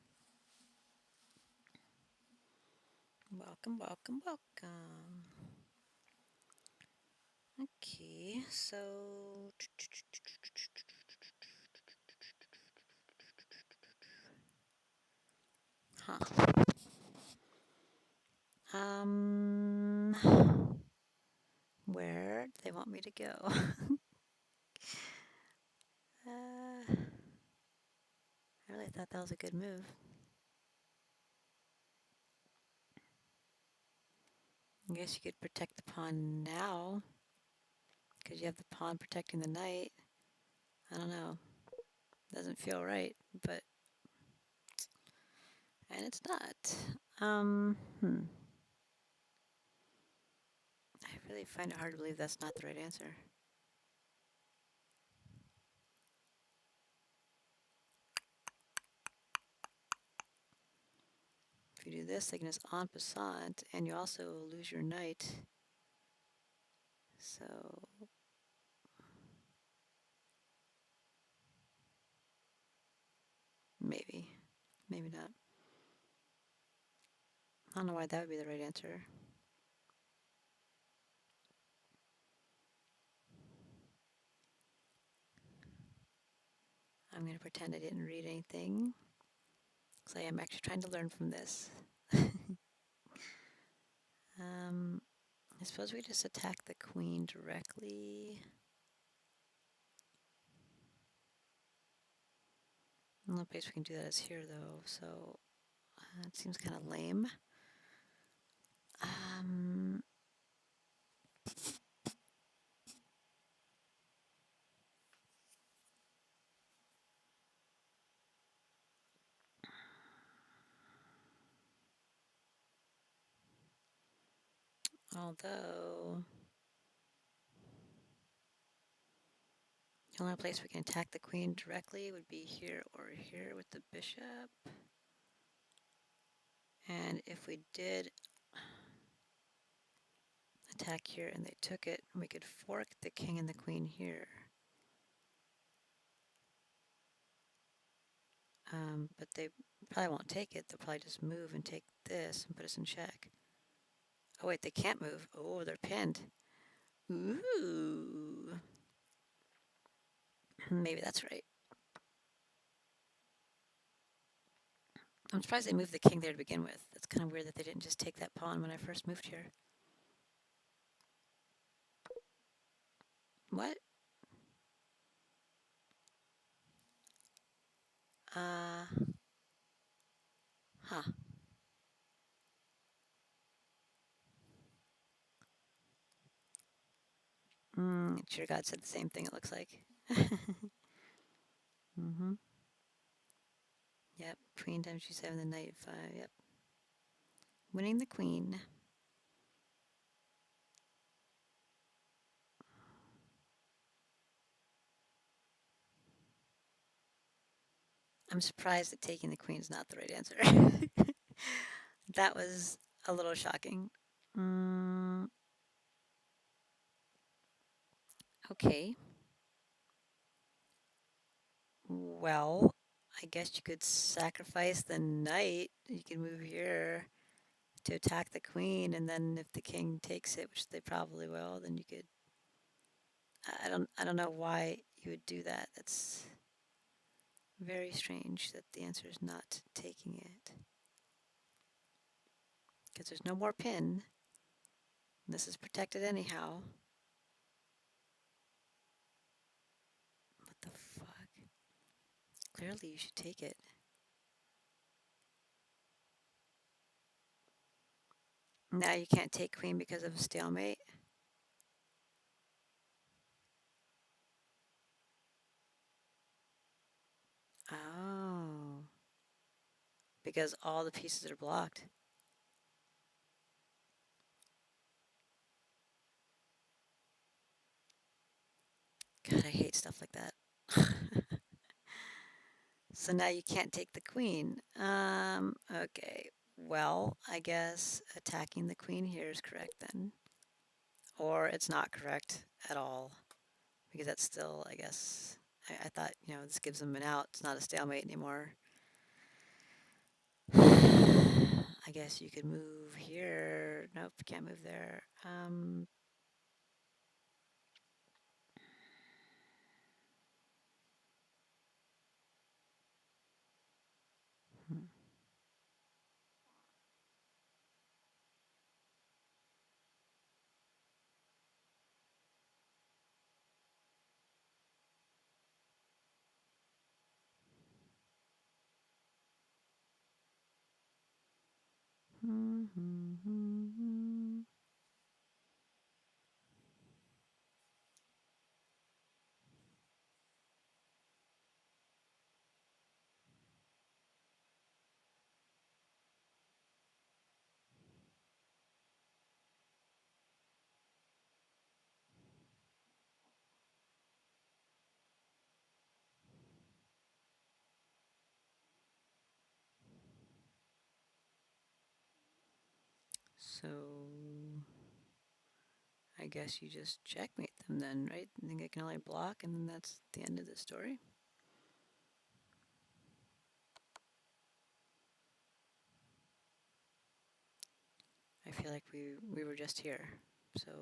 welcome, welcome, welcome. Okay, so Huh. Um, where do they want me to go? I really thought that was a good move. I guess you could protect the pawn now, because you have the pawn protecting the knight. I don't know. Doesn't feel right, but and it's not. Hmm. I really find it hard to believe that's not the right answer. If you do this, they can just en passant, and you also lose your knight. So maybe, maybe not. I don't know why that would be the right answer. I'm going to pretend I didn't read anything, because I am actually trying to learn from this. um, I suppose we just attack the queen directly. The only place we can do that is here, though, so it seems kind of lame. Um, although the only place we can attack the queen directly would be here or here with the bishop. And if we did attack here and they took it, we could fork the king and the queen here. But they probably won't take it. They'll probably just move and take this and put us in check. Oh wait, they can't move. Oh, they're pinned. Ooh. Maybe that's right. I'm surprised they moved the king there to begin with. It's kind of weird that they didn't just take that pawn when I first moved here. What? Uh, huh. Sure God said the same thing, it looks like. Mm-hmm. Yep. Queen times g7, the knight 5. Yep. Winning the queen. I'm surprised that taking the queen is not the right answer. That was a little shocking. Mm, okay. Well, I guess you could sacrifice the knight. You could move here to attack the queen, and then if the king takes it, which they probably will, then you could. I don't know why you would do that. That's very strange that the answer is not taking it, because there's no more pin. This is protected anyhow. What the fuck? Clearly, you should take it. Now you can't take queen because of a stalemate. Oh, because all the pieces are blocked. God, I hate stuff like that. So now you can't take the queen. Okay. Well, I guess attacking the queen here is correct then. Or it's not correct at all. Because that's still, I guess, I thought, this gives them an out. It's not a stalemate anymore. I guess you could move here. Nope, can't move there. Hmm. So I guess you just checkmate them then, right? I think I can only block, and then that's the end of the story. I feel like we were just here. So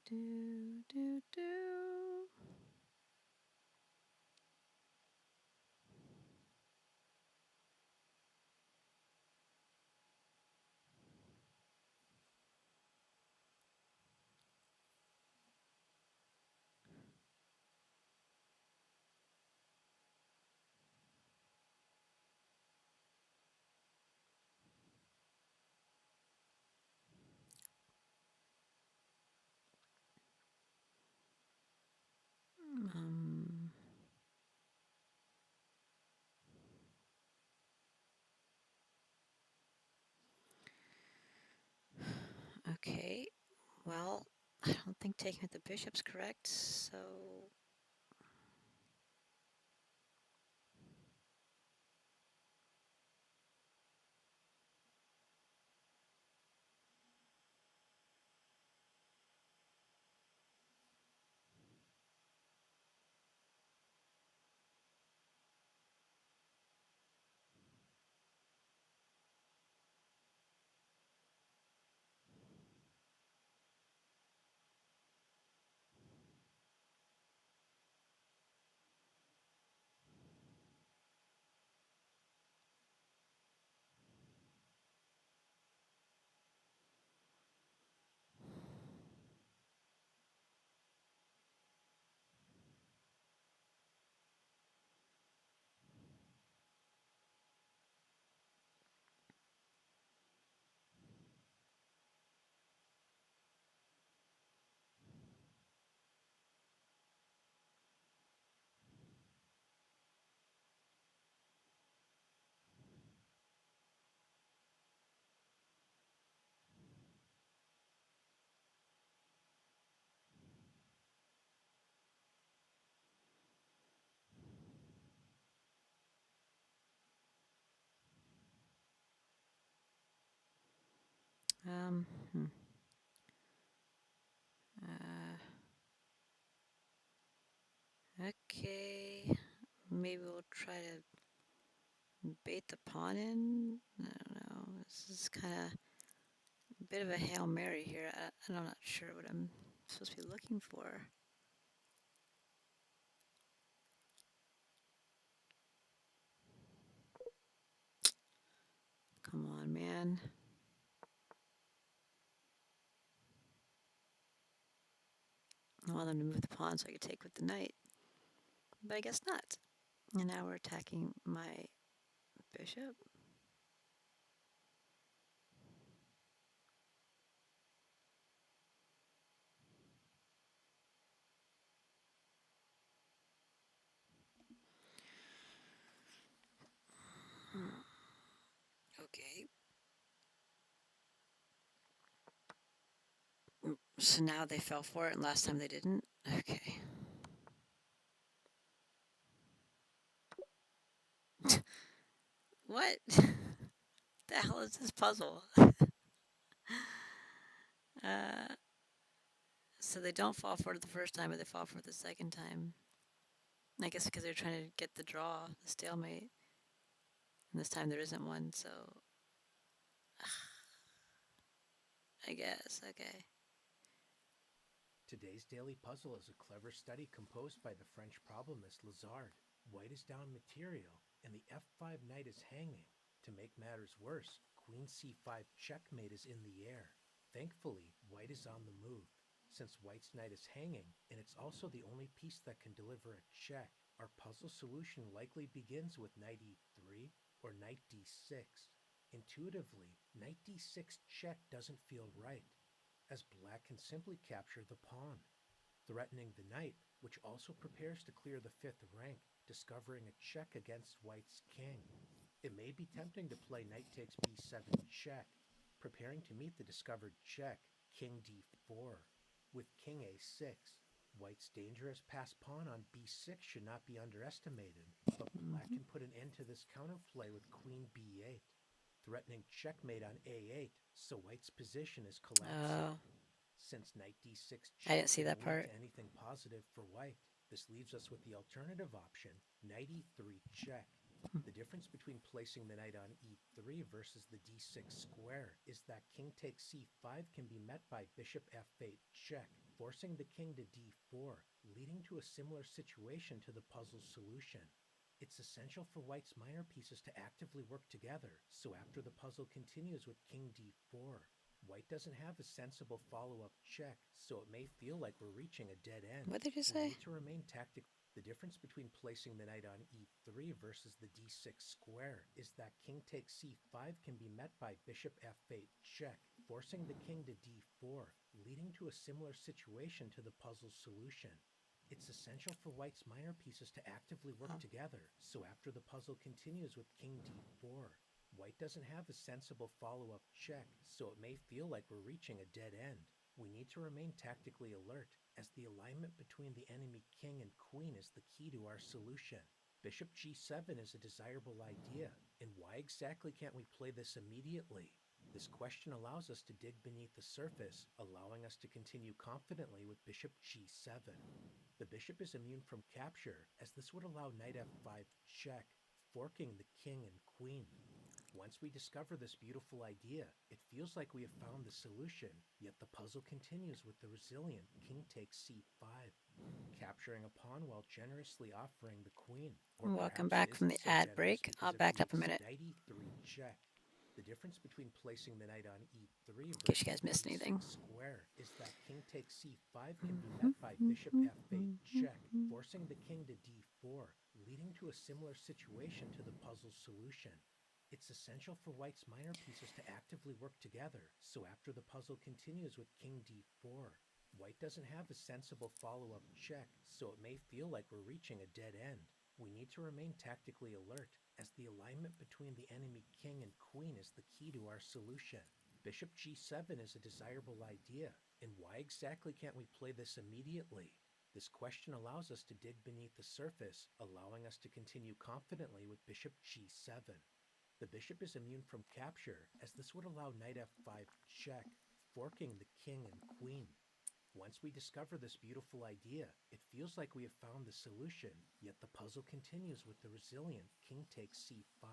do do do. Um, okay. Well, I don't think taking with the bishop's correct. So um, hmm. Okay. Maybe we'll try to bait the pawn in. I don't know. This is kind of a bit of a Hail Mary here. And I'm not sure what I'm supposed to be looking for. Come on, man. I want them to move the pawn so I could take with the knight. But I guess not. And now we're attacking my bishop. Okay. So now they fell for it, and last time they didn't. Okay. What the hell is this puzzle? Uh, So they don't fall for it the first time, but they fall for it the second time. I guess because they're trying to get the draw, the stalemate. And this time there isn't one, so I guess. Okay. Today's daily puzzle is a clever study composed by the French problemist Lazard. White is down material, and the f5 knight is hanging. To make matters worse, queen c5 checkmate is in the air. Thankfully, white is on the move. Since white's knight is hanging, and it's also the only piece that can deliver a check, our puzzle solution likely begins with knight e3 or knight d6. Intuitively, knight d6 check doesn't feel right, as black can simply capture the pawn, threatening the knight, which also prepares to clear the fifth rank, discovering a check against white's king. It may be tempting to play knight takes b7 check, preparing to meet the discovered check, king d4, with king a6. White's dangerous passed pawn on b6 should not be underestimated, but black Mm-hmm. can put an end to this counterplay with queen b8, threatening checkmate on a8, so white's position is collapsing. Oh, Since knight d6 I check didn't see didn't that lead part. to anything positive for white, this leaves us with the alternative option, knight e3 check. The difference between placing the knight on e3 versus the d6 square is that king takes c5 can be met by bishop f8 check, forcing the king to d4, leading to a similar situation to the puzzle's solution. It's essential for white's minor pieces to actively work together, so after the puzzle continues with king d4, white doesn't have a sensible follow-up check, so it may feel like we're reaching a dead end. What did you We say? need to remain tactical. The difference between placing the knight on e3 versus the d6 square is that king takes c5 can be met by bishop f8 check, forcing the king to d4, leading to a similar situation to the puzzle's solution. It's essential for white's minor pieces to actively work Oh, together, so after the puzzle continues with king d4, white doesn't have a sensible follow-up check, so it may feel like we're reaching a dead end. We need to remain tactically alert, as the alignment between the enemy king and queen is the key to our solution. Bishop g7 is a desirable idea, and why exactly can't we play this immediately? This question allows us to dig beneath the surface, allowing us to continue confidently with bishop g7. The bishop is immune from capture, as this would allow knight f5 check, forking the king and queen. Once we discover this beautiful idea, it feels like we have found the solution, yet the puzzle continues with the resilient king takes c5, capturing a pawn while generously offering the queen. Or welcome perhaps it back from isn't the so ad generous break. I'll because if back we up a accept minute knight e3 check, the difference between placing the knight on e3 in case you versus guys the missed anything. d6 square is that king takes c5 can be met by bishop f8 check, forcing the king to d4, leading to a similar situation to the puzzle's solution. It's essential for white's minor pieces to actively work together, so after the puzzle continues with king d4, white doesn't have a sensible follow-up check, so it may feel like we're reaching a dead end. We need to remain tactically alert, as the alignment between the enemy king and queen is the key to our solution. Bishop g7 is a desirable idea, and why exactly can't we play this immediately? This question allows us to dig beneath the surface, allowing us to continue confidently with bishop g7. The bishop is immune from capture, as this would allow knight f5 check, forking the king and queen. Once we discover this beautiful idea, it feels like we have found the solution, yet the puzzle continues with the resilient king takes c5,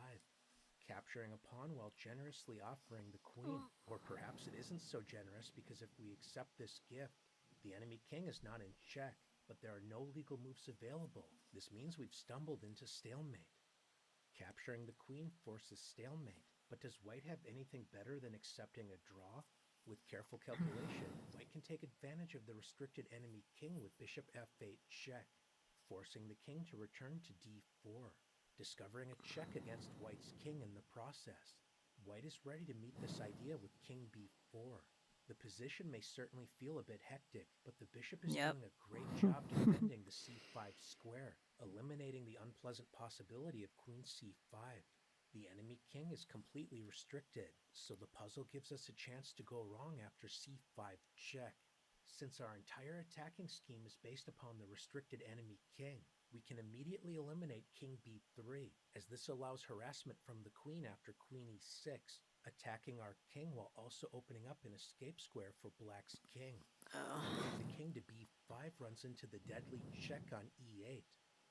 capturing a pawn while generously offering the queen. Or perhaps it isn't so generous because if we accept this gift, the enemy king is not in check, but there are no legal moves available. This means we've stumbled into stalemate. Capturing the queen forces stalemate, but does white have anything better than accepting a draw? With careful calculation, white can take advantage of the restricted enemy king with bishop f8 check, forcing the king to return to d4, discovering a check against white's king in the process. White is ready to meet this idea with king b4. The position may certainly feel a bit hectic, but the bishop is Yep. doing a great job defending the c5 square, eliminating the unpleasant possibility of queen c5. The enemy king is completely restricted, so the puzzle gives us a chance to go wrong after c5 check. Since our entire attacking scheme is based upon the restricted enemy king, we can immediately eliminate king b3, as this allows harassment from the queen after queen e6, attacking our king while also opening up an escape square for black's king. Moving Oh. the king to b5 runs into the deadly check on e8.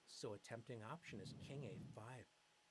So a tempting option is king a5,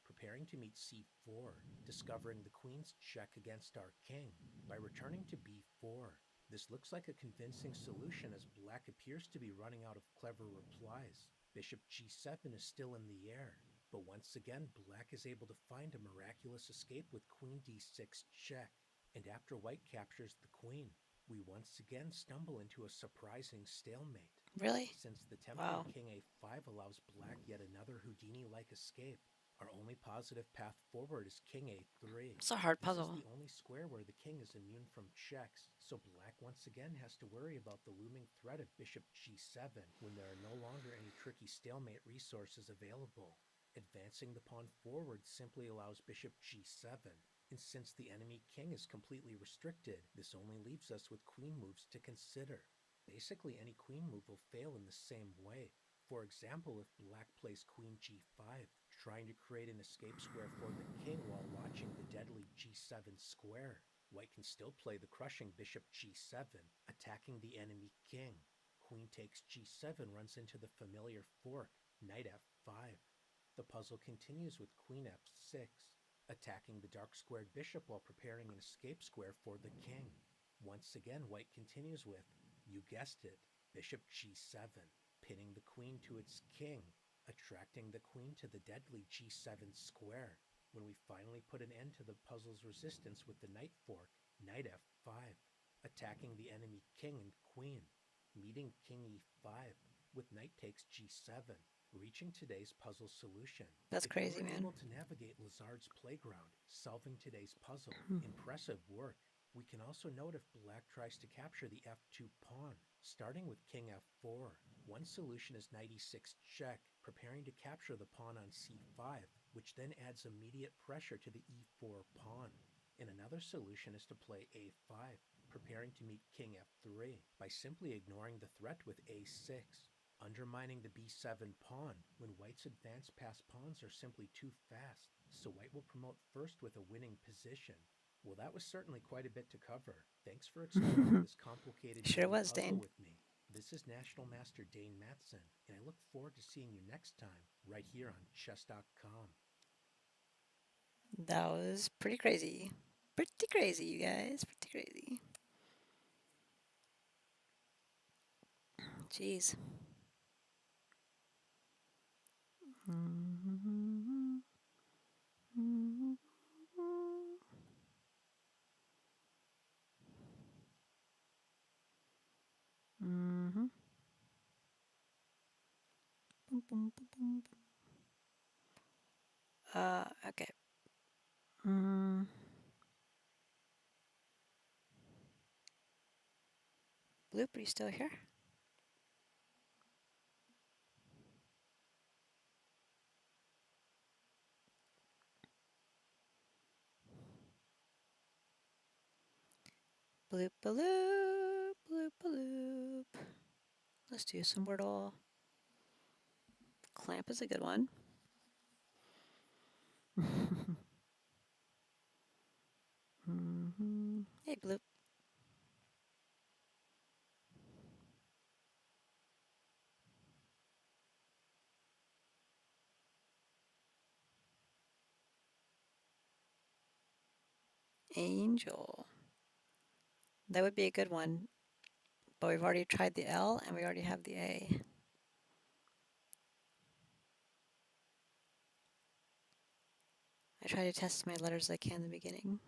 preparing to meet c4, discovering the queen's check against our king. By returning to b4, this looks like a convincing solution as black appears to be running out of clever replies. Bishop g7 is still in the air, but once again black is able to find a miraculous escape with queen d6 check, and after white captures the queen, we once again stumble into a surprising stalemate. Really? Since the tempting Wow. king a5 allows black yet another Houdini-like escape, our only positive path forward is king a3. It's a hard This is puzzle. the only square where the king is immune from checks, so black once again has to worry about the looming threat of bishop g7 when there are no longer any tricky stalemate resources available. Advancing the pawn forward simply allows bishop g7, and since the enemy king is completely restricted, this only leaves us with queen moves to consider. Basically, any queen move will fail in the same way. For example, if black plays queen g5, trying to create an escape square for the king while watching the deadly g7 square, white can still play the crushing bishop g7, attacking the enemy king. Queen takes g7 runs into the familiar fork, knight f5. The puzzle continues with queen f6, attacking the dark squared bishop while preparing an escape square for the king. Once again, white continues with, you guessed it, bishop g7, pinning the queen to its king, attracting the queen to the deadly g7 square. When we finally put an end to the puzzle's resistance with the knight fork, knight f5, attacking the enemy king and queen, meeting king e5 with knight takes g7, reaching today's puzzle solution. That's If you crazy, were man. able to navigate Lazard's playground, solving today's puzzle, impressive work. We can also note if black tries to capture the f2 pawn, starting with king f4. One solution is knight e6 check, preparing to capture the pawn on c5, which then adds immediate pressure to the e4 pawn. And another solution is to play a5, preparing to meet king f3 by simply ignoring the threat with a6, undermining the b7 pawn when white's advance past pawns are simply too fast, so white will promote first with a winning position. Well, that was certainly quite a bit to cover. Thanks for exploring this complicated Sure daily was, puzzle Dane. with me. This is National Master Dane Matson, and I look forward to seeing you next time right here on chess.com. That was pretty crazy. Pretty crazy, you guys. Pretty crazy. Jeez. Mm-hmm. Boom, boom, boom, boom. Okay. Mm. Bloop, are you still here? Bloop a loop, bloop a loop. Let's do some Wordle. Clamp is a good one. Hey, Bloop. Angel. That would be a good one, but we've already tried the L and we already have the A. I try to test as many letters as I can in the beginning.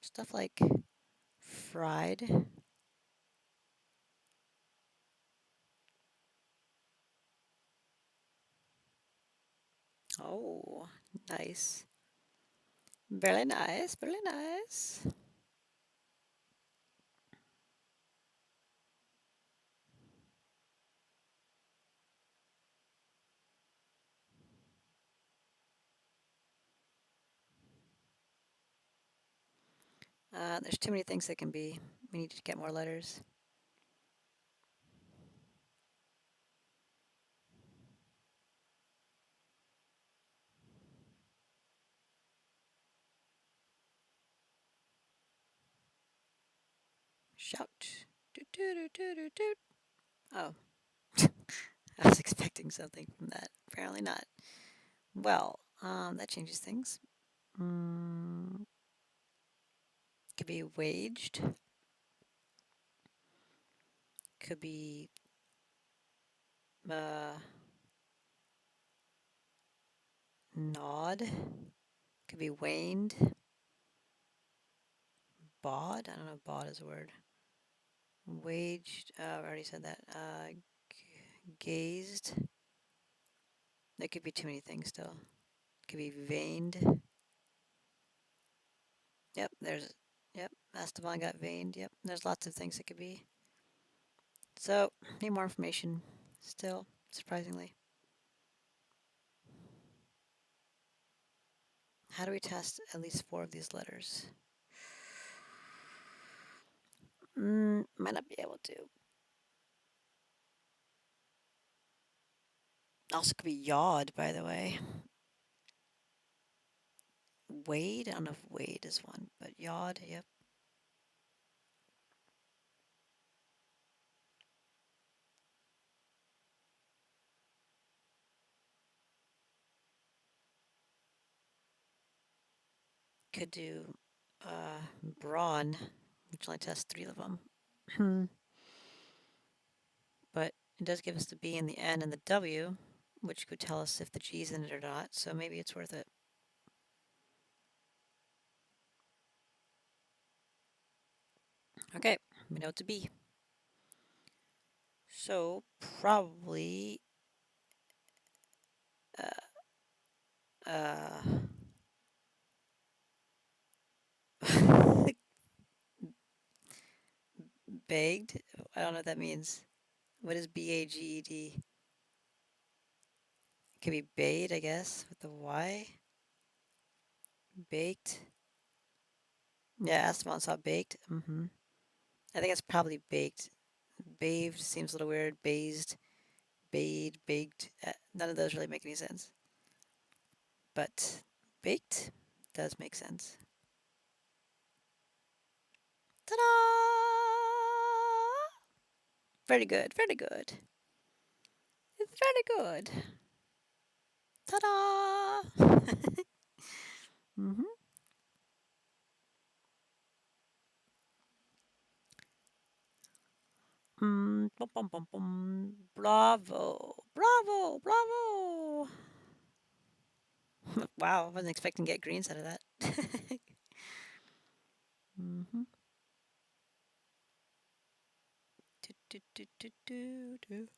Stuff like fried. Oh, nice. Very nice, very nice. There's too many things that can be. We need to get more letters. Shout. Doot, doot, doot, doot, doot, doot. Oh, I was expecting something from that. Apparently not. Well, that changes things. Mm, could be waged. Could be uh, gnawed. Could be waned. Bawed. I don't know if bawed is a word. Waged. I already said that. Gazed. There could be too many things still. Could be veined. Yep, there's. Yep, Esteban got veined. Yep, there's lots of things it could be. So, need more information still, surprisingly. How do we test at least four of these letters? Might not be able to. Also could be yawed, by the way. Wade? I don't know if Wade is one, but yawed, yep. Could do brawn, which only tests three of them. But it does give us the B and the N and the W, which could tell us if the G's in it or not, so maybe it's worth it. Okay, we know it's a B. So probably uh, Bagged? I don't know what that means. What is BAGED? Could be bait, I guess, with the Y. Baked. Yeah, Esteban saw baked. I think it's probably baked. Bathed seems a little weird. Bazed, bayed, baked. None of those really make any sense. But baked does make sense. Ta-da! Very good, very good. It's very good. Ta-da! mm-hmm. Bum, bum, bum, bum. Bravo, bravo, bravo. Wow, I wasn't expecting to get greens out of that. mm-hmm. Do, do, do, do, do, do.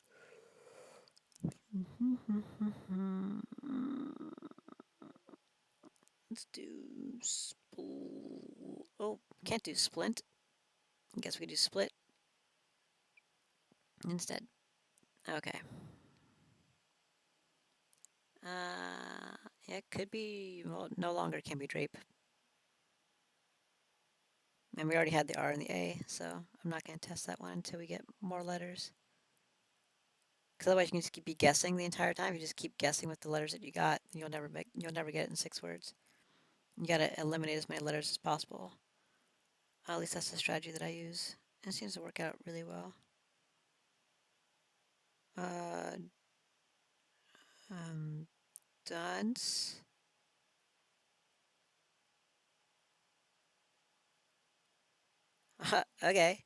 Let's do oh, can't do splint. I guess we do split instead. Okay. Yeah, it could be, well, no longer can be drape. And we already had the R and the A, so I'm not going to test that one until we get more letters. Because otherwise you can just keep be guessing the entire time. You just keep guessing with the letters that you got. You'll never get it in 6 words. You got to eliminate as many letters as possible. At least that's the strategy that I use. And it seems to work out really well. Uh, dunce. Okay.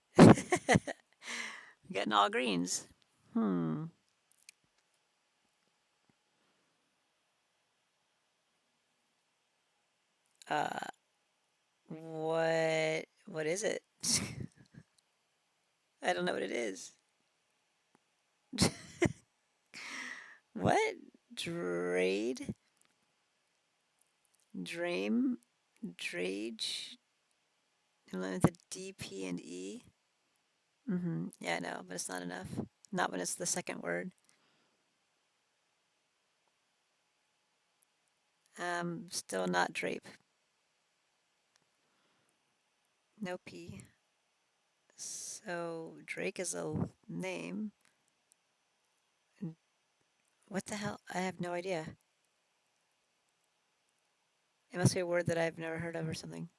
Getting all greens. Hmm. Uh, what is it? I don't know what it is. What? Drade? Dream? Drage? With the D, P, and E? Yeah, I know, but it's not enough. Not when it's the second word. Still not drape. No P. So Drake is a name. What the hell? I have no idea. It must be a word that I've never heard of or something.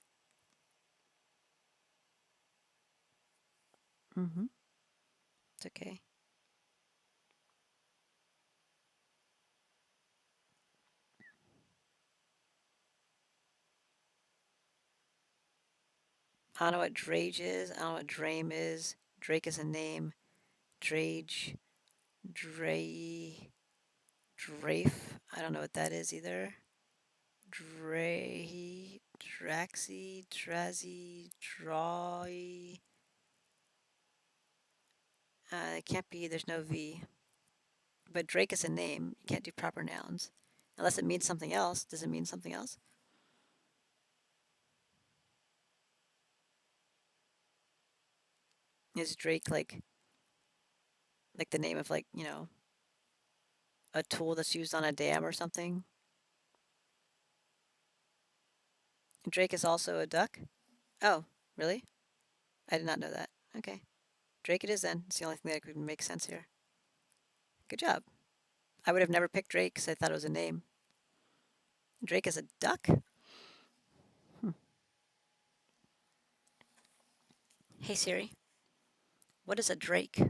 Mm-hmm. It's okay. I don't know what drage is. I don't know what drame is. Drake is a name. Drage, Dray, Drafe. I don't know what that is either. Dray, Draxy, Drazy, Drawy. It can't be. There's no V. But Drake is a name. You can't do proper nouns. Unless it means something else. Does it mean something else? Is Drake like the name of a tool that's used on a dam or something? Drake is also a duck? Oh, really? I did not know that. Okay. Drake it is then. It's the only thing that could make sense here. Good job. I would have never picked Drake because I thought it was a name. Drake is a duck? Hmm. Hey Siri, what is a Drake?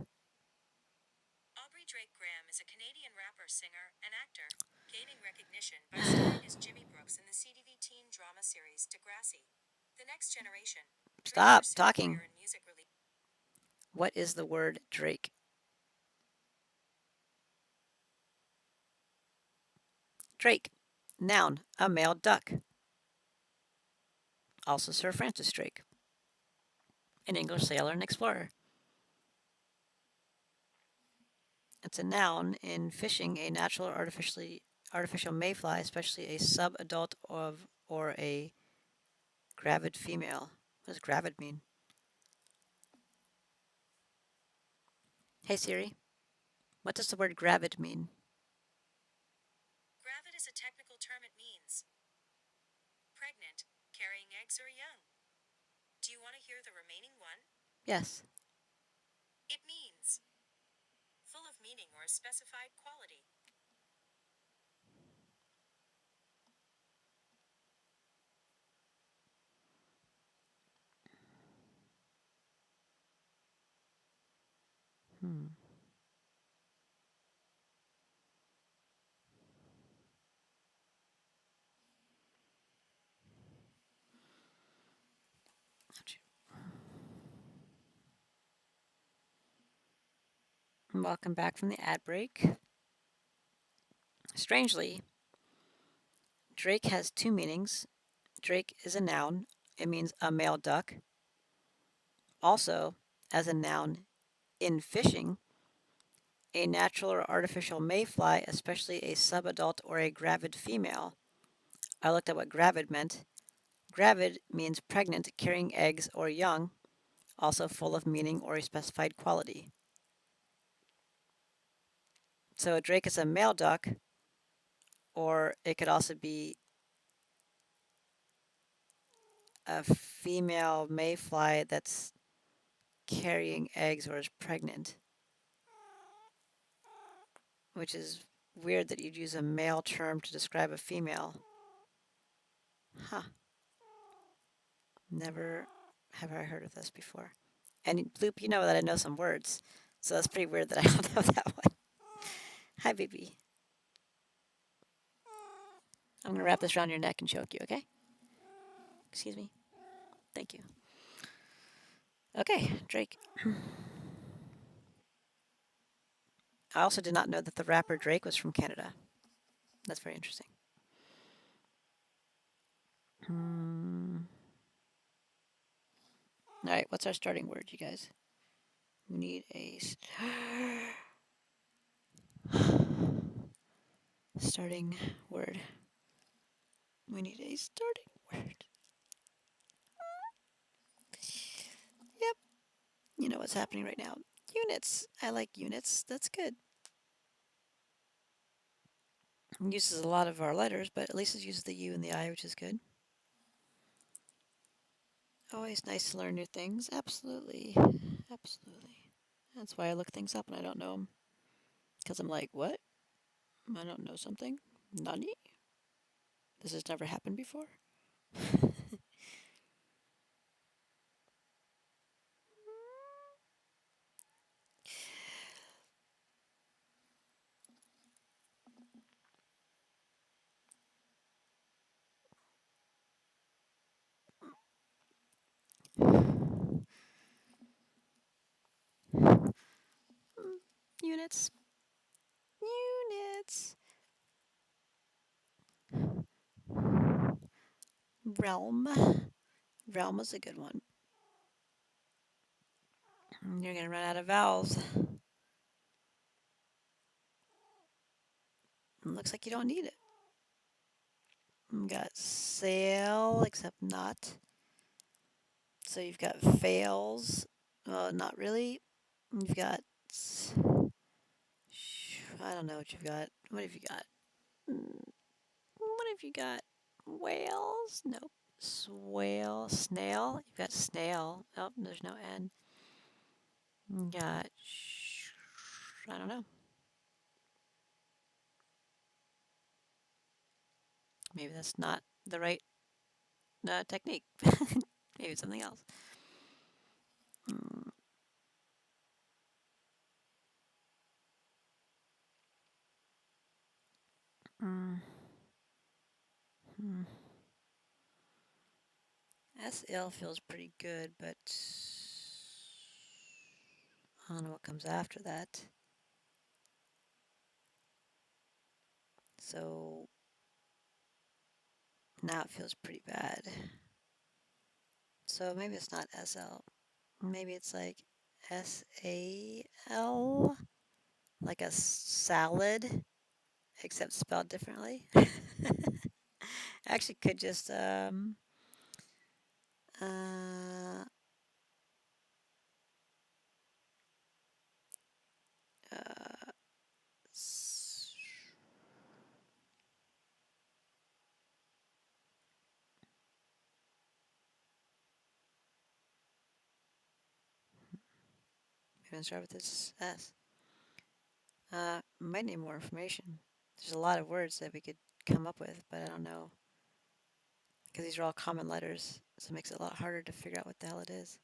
Stop talking. What is the word Drake? Drake. Noun, a male duck. Also Sir Francis Drake, an English sailor and explorer. It's a noun in fishing, a natural or artificial mayfly, especially a subadult of or a gravid female. What does gravid mean? Hey Siri, what does the word gravid mean? Yes. Hmm. Welcome back from the ad break. Strangely, Drake has two meanings. Drake is a noun. It means a male duck. Also, as a noun in fishing, a natural or artificial mayfly, especially a subadult or a gravid female. I looked at what gravid meant. Gravid means pregnant, carrying eggs or young, also full of meaning or a specified quality. So a drake is a male duck, or it could also be a female mayfly that's carrying eggs or is pregnant, which is weird that you'd use a male term to describe a female. Huh. Never have I heard of this before. And Loop, you know that I know some words, so that's pretty weird that I don't know that one. Hi, baby. I'm gonna wrap this around your neck and choke you, okay? Excuse me. Thank you. Okay, Drake. I also did not know that the rapper Drake was from Canada. That's very interesting. All right, what's our starting word, you guys? We need a starting word. We need a starting word. Yep, you know what's happening right now. Units. I like units. That's good. It uses a lot of our letters, but at least it uses the U and the I, which is good. Always nice to learn new things. Absolutely. Absolutely. That's why I look things up and I don't know them. Because I'm like, what? I don't know something? Nani? This has never happened before? units. Units. Realm. Realm is a good one. You're gonna run out of vowels. Looks like you don't need it. You got sail, except not. So you've got fails. Not really. You've got. I don't know what you've got. What have you got? What have you got? Whales? Nope. Swale. Snail? You've got snail. Oh, there's no N. You got. I don't know. Maybe that's not the right technique. Maybe it's something else. Mm, mm, mm. SL feels pretty good, but I don't know what comes after that. So now it feels pretty bad. So maybe it's not SL. Maybe it's like SAL, like a salad, except spelled differently. Actually, could just uh, uh, maybe start with this S. Might need more information. There's a lot of words that we could come up with, but I don't know because these are all common letters, so it makes it a lot harder to figure out what the hell it is.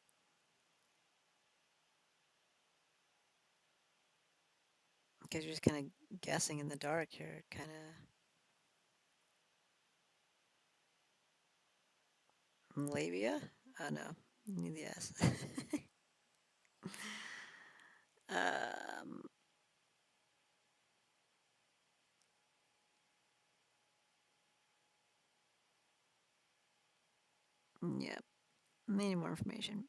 Because you're just kind of guessing in the dark here, kind of labia. Oh no, need the S. um, yeah, need more information.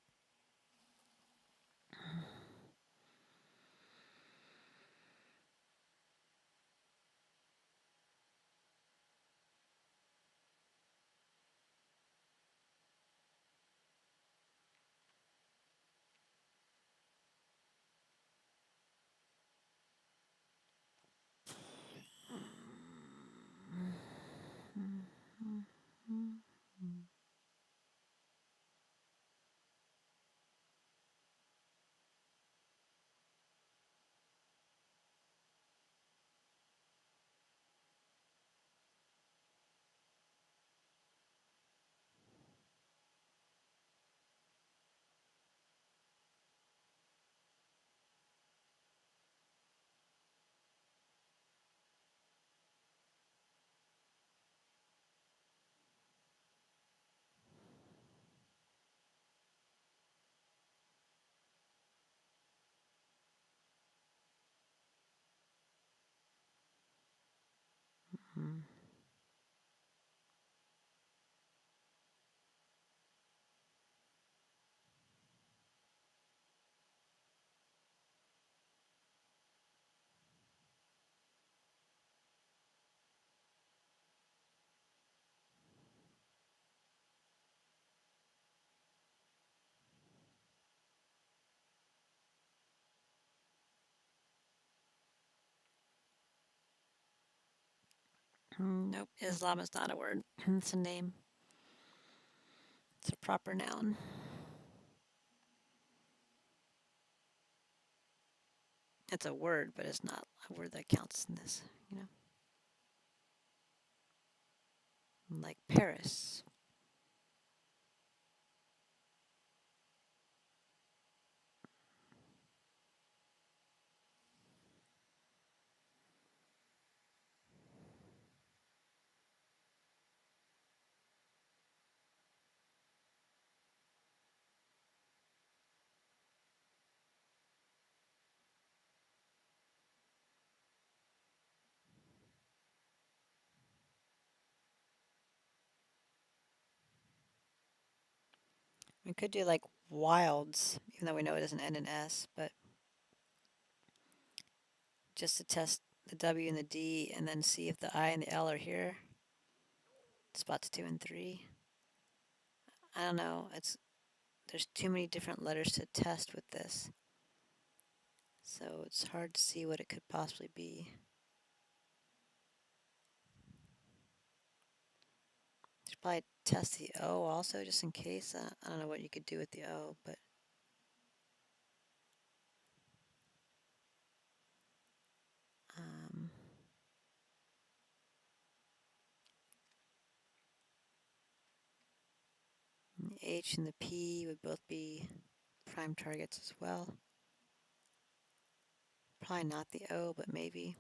Nope, Islam is not a word. It's a name. It's a proper noun. It's a word, but it's not a word that counts in this, you know? Like Paris. We could do like wilds, even though we know it doesn't end in S, but just to test the W and the D and then see if the I and the L are here. Spots 2 and 3. I don't know. There's too many different letters to test with this. So it's hard to see what it could possibly be. Should probably test the O also, just in case. I don't know what you could do with the O, but um, the H and the P would both be prime targets as well. Probably not the O, but maybe.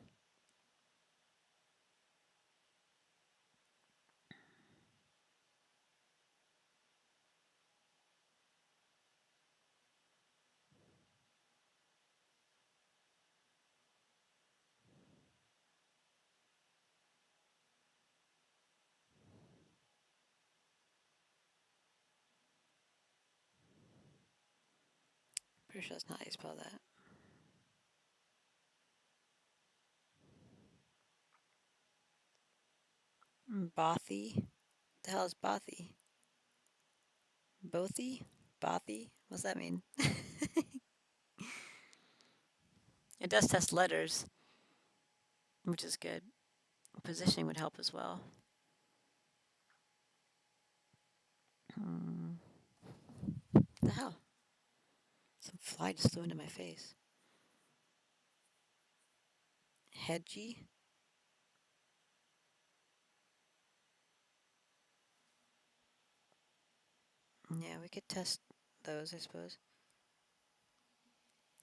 Pretty sure that's not how you spell that. Bothy? The hell is Bothy? Bothy? Bothy? What's that mean? It does test letters, which is good. Positioning would help as well. The hell? Some fly just flew into my face. Hedgy? Yeah, we could test those, I suppose.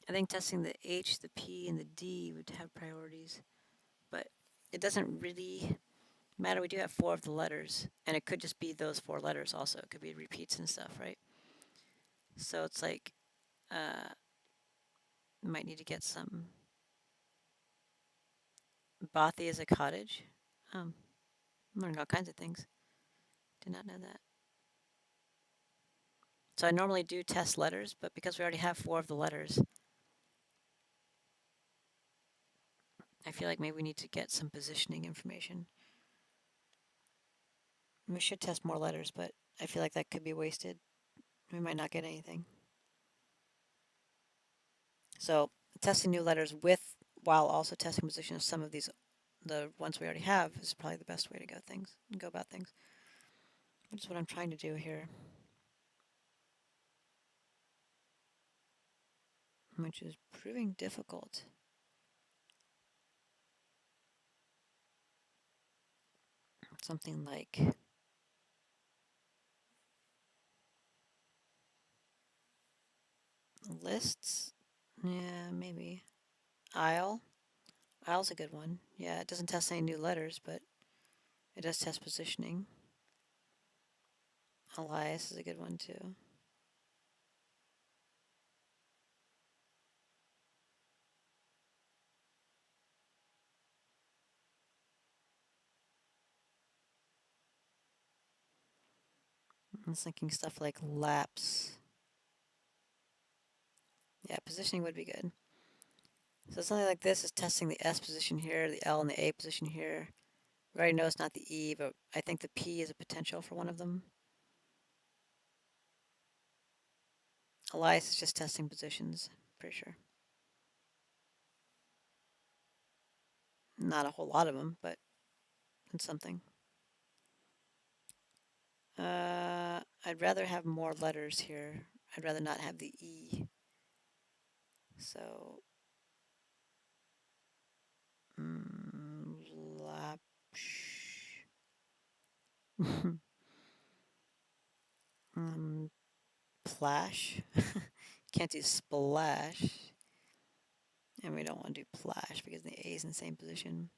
I think testing the H, the P, and the D would have priorities, but it doesn't really matter. We do have 4 of the letters, and it could just be those 4 letters also. It could be repeats and stuff, right? So it's like, might need to get some. Bothy is a cottage. I'm learning all kinds of things. Did not know that. So I normally do test letters, but because we already have 4 of the letters, I feel like maybe we need to get some positioning information. We should test more letters, but I feel like that could be wasted. We might not get anything. So testing new letters while also testing position of some of these, the ones we already have, is probably the best way to go about things. Which is what I'm trying to do here. Which is proving difficult. Something like lists. Yeah, maybe. Aisle. Aisle's a good one. Yeah, it doesn't test any new letters, but it does test positioning. Elias is a good one too. I was thinking stuff like laps. Yeah, positioning would be good. So something like this is testing the S position here, the L and the A position here. We already know it's not the E, but I think the P is a potential for one of them. Elias is just testing positions, pretty sure. Not a whole lot of them, but it's something. I'd rather have more letters here. I'd rather not have the E. So, lapsh. Plash. Can't do splash. And we don't want to do plash because the A is in the same position.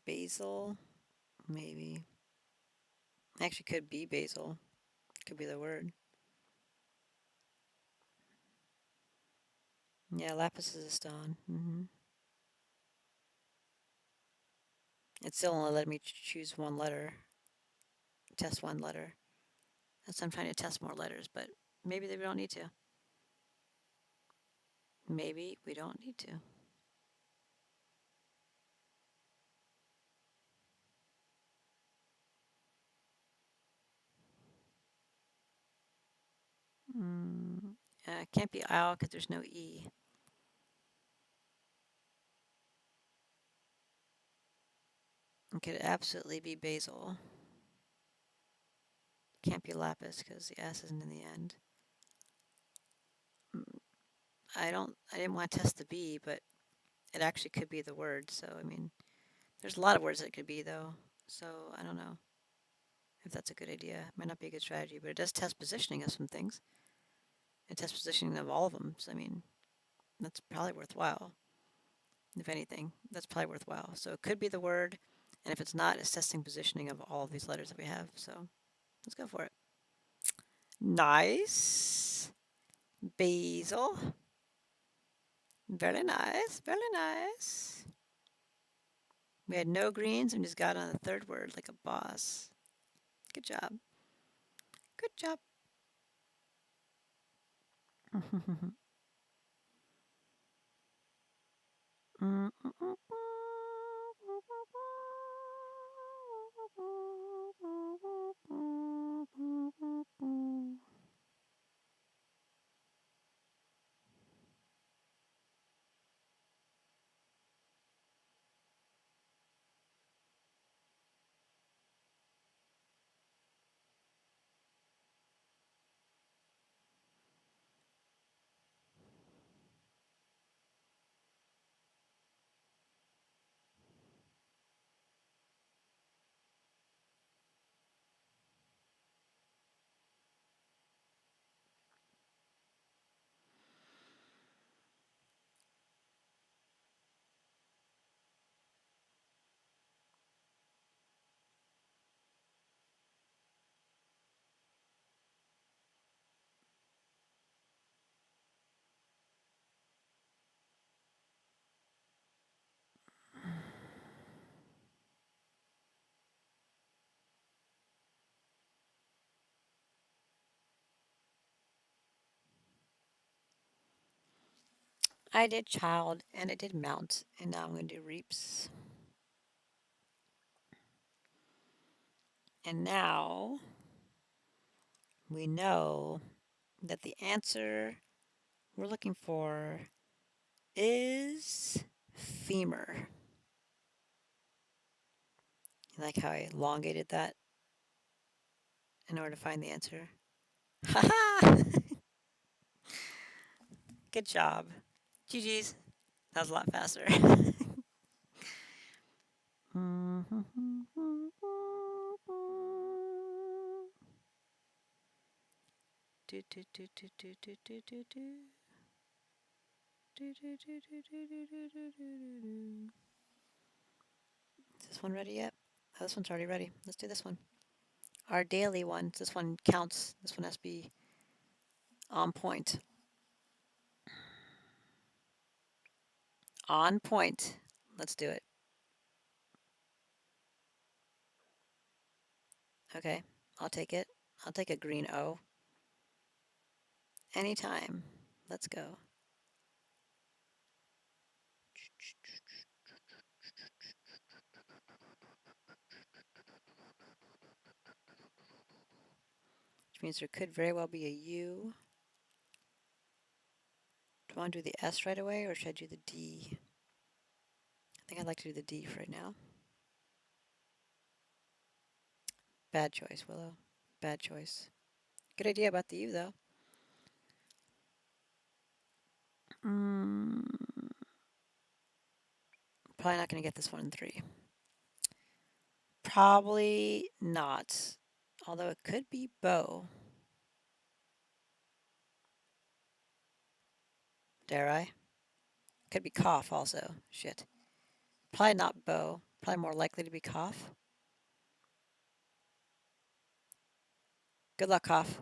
Basil, maybe. Actually, could be basil. Could be the word. Yeah, lapis is a stone. It's still only letting me choose one letter, test one letter. And so I'm trying to test more letters, but maybe we don't need to. Maybe we don't need to. Mm, can't be owl because there's no E. It could absolutely be basil. Can't be lapis because the S isn't in the end. Mm, I didn't want to test the B, but it actually could be the word. So, I mean, there's a lot of words that it could be, though. So, I don't know if that's a good idea. It might not be a good strategy, but it does test positioning of some things. It tests positioning of all of them. So, I mean, that's probably worthwhile. If anything, that's probably worthwhile. So, it could be the word. And if it's not, it's testing positioning of all of these letters that we have. So, let's go for it. Nice. Basil. Very nice. Very nice. We had no greens and just got on the third word like a boss. Good job. Good job. I did child and I did mount, and now I'm going to do reaps. And now we know that the answer we're looking for is femur. You like how I elongated that in order to find the answer? Ha ha! Good job. GG's. That was a lot faster. Do, do, do, do, do, do, do, do, do. Do, do, do, do, do, do, do, do, do, do. Is this one ready yet? Oh, this one's already ready. Let's do this one. Our daily one. This one counts. This one has to be on point. On point. Let's do it. Okay. I'll take it. I'll take a green O. Anytime. Let's go. Which means there could very well be a U. Do I want to do the S right away or should I do the D? I think I'd like to do the D for right now. Bad choice, Willow. Bad choice. Good idea about the U, though. Mm, probably not going to get this one in 3. Probably not. Although it could be bow. Dare I? Could be cough also. Shit. Probably not bow. Probably more likely to be cough. Good luck, cough.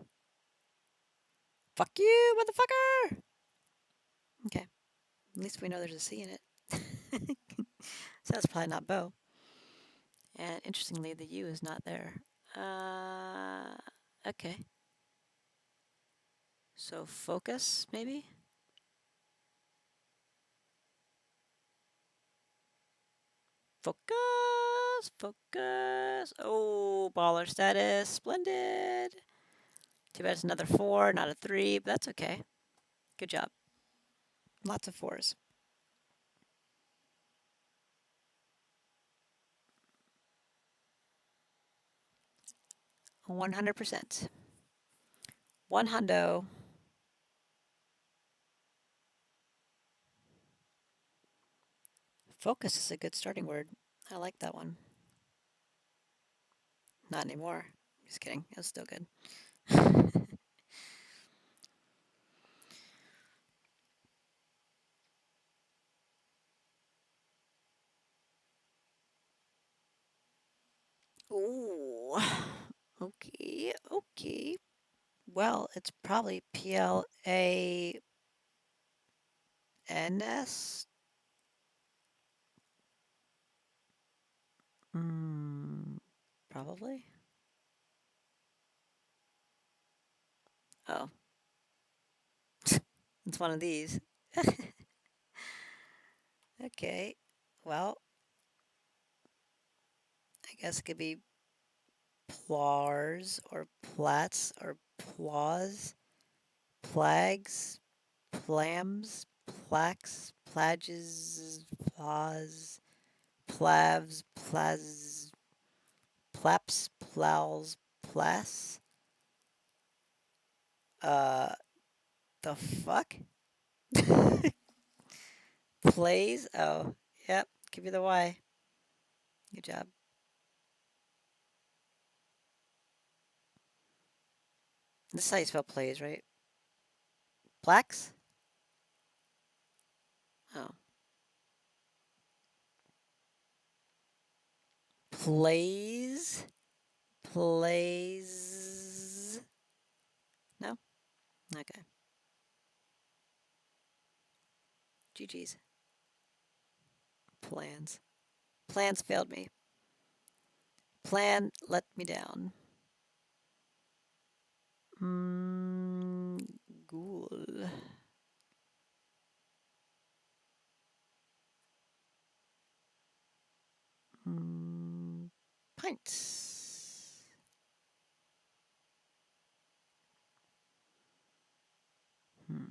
Fuck you, motherfucker! Okay. At least we know there's a C in it. So that's probably not bow. And interestingly, the U is not there. Uh, okay. So focus, maybe? Focus, focus. Oh, baller status. Splendid. Too bad it's another 4, not a 3, but that's okay. Good job. Lots of 4s. 100%. One hundo. Focus is a good starting word. I like that one. Not anymore. Just kidding. It was still good. Ooh. Okay. Okay. Well, it's probably PLANS. Mm, probably. Oh, it's one of these. Okay. Well, I guess it could be plars or plats or plaws, plags, plams, plaques, plages, plaws, plavs, plaz, plaps, plows, plas. Uh, the fuck? Plays? Oh, yep. Give me the Y. Good job. This is how you spell plays, right? Plaques? Oh. Plays? Plays? No? Okay. GG's. Plans. Plans failed me. Plan let me down. Mm, ghoul. Mm, pints. Hmm.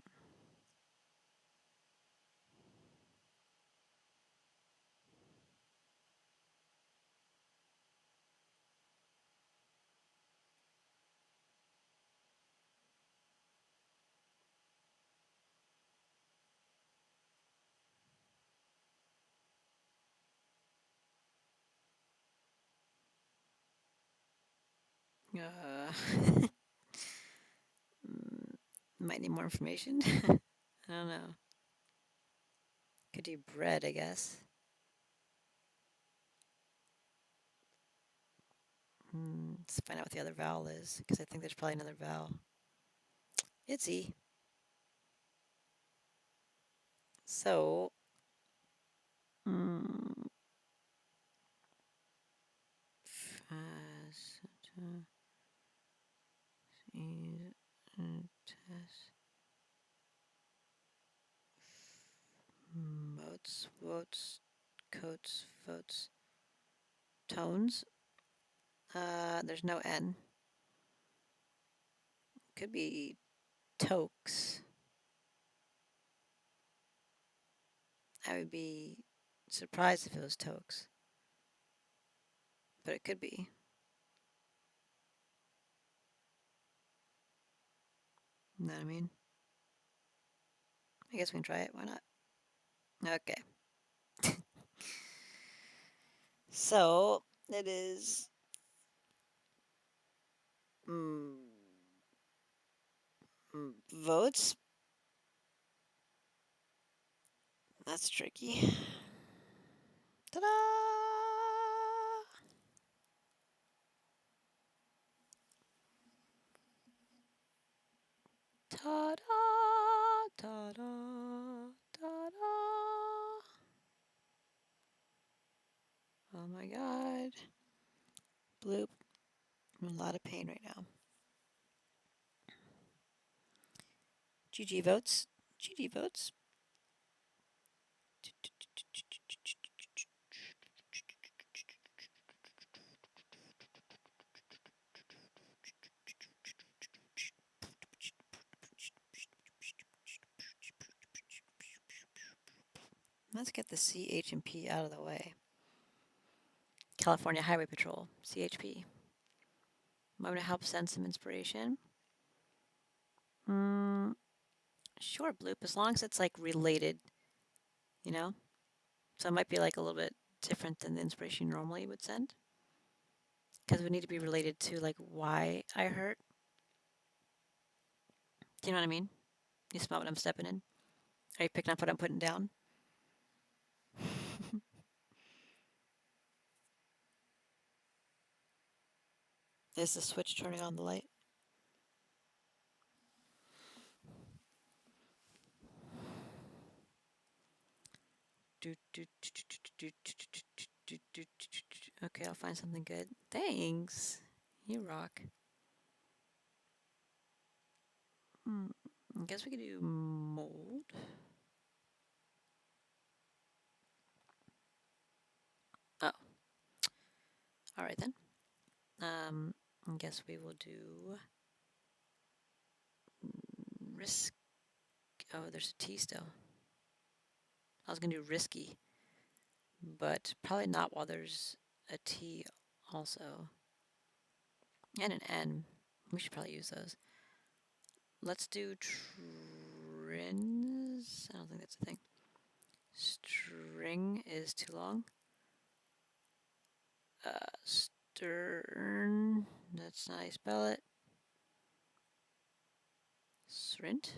Uh, mm, might need more information. I don't know. Could do bread, I guess. Let's find out what the other vowel is, because I think there's probably another vowel. It's E. So, mm, fast, test, motes, votes, coats, votes, tones. There's no N. Could be tokes. I would be surprised if it was tokes, but it could be. You know what I mean? I guess we can try it. Why not? Okay. So it is mm, votes. That's tricky. Ta-da! Ta-da! Ta-da! Ta-da! Oh my god. Bloop. I'm in a lot of pain right now. GG votes. GG votes. Let's get the C, H, and P out of the way. California Highway Patrol, CHP. Want me to help send some inspiration? Sure, Bloop, as long as it's like related, you know? So it might be like a little bit different than the inspiration you normally would send. Because it would need to be related to like why I hurt. Do you know what I mean? You smell what I'm stepping in? Are you picking up what I'm putting down? Is the switch turning on the light? Okay, I'll find something good. Thanks. You rock. I guess we could do mold. Oh. Alright then. I guess we will do risk. Oh, there's a T still. I was gonna do risky, but probably not while there's a T also. And an N. We should probably use those. Let's do trins. I don't think that's a thing. String is too long. Stern. That's not how you spell it. Srint.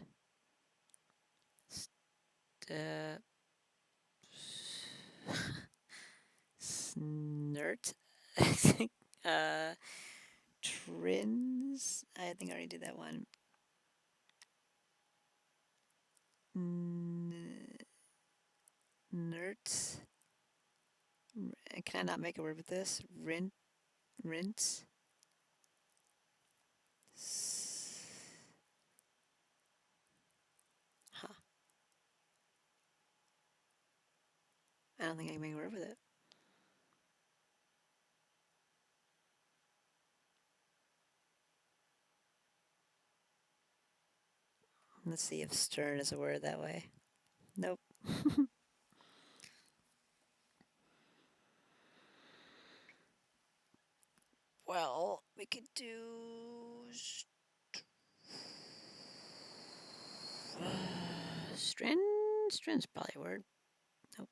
Snert. Trins. I think I already did that one. Nerds. Can I not make a word with this? Rinse. Huh. I don't think I can make a word with it. Let's see if stern is a word that way. Nope. Well, we could do strin. Strin's probably a word. Nope.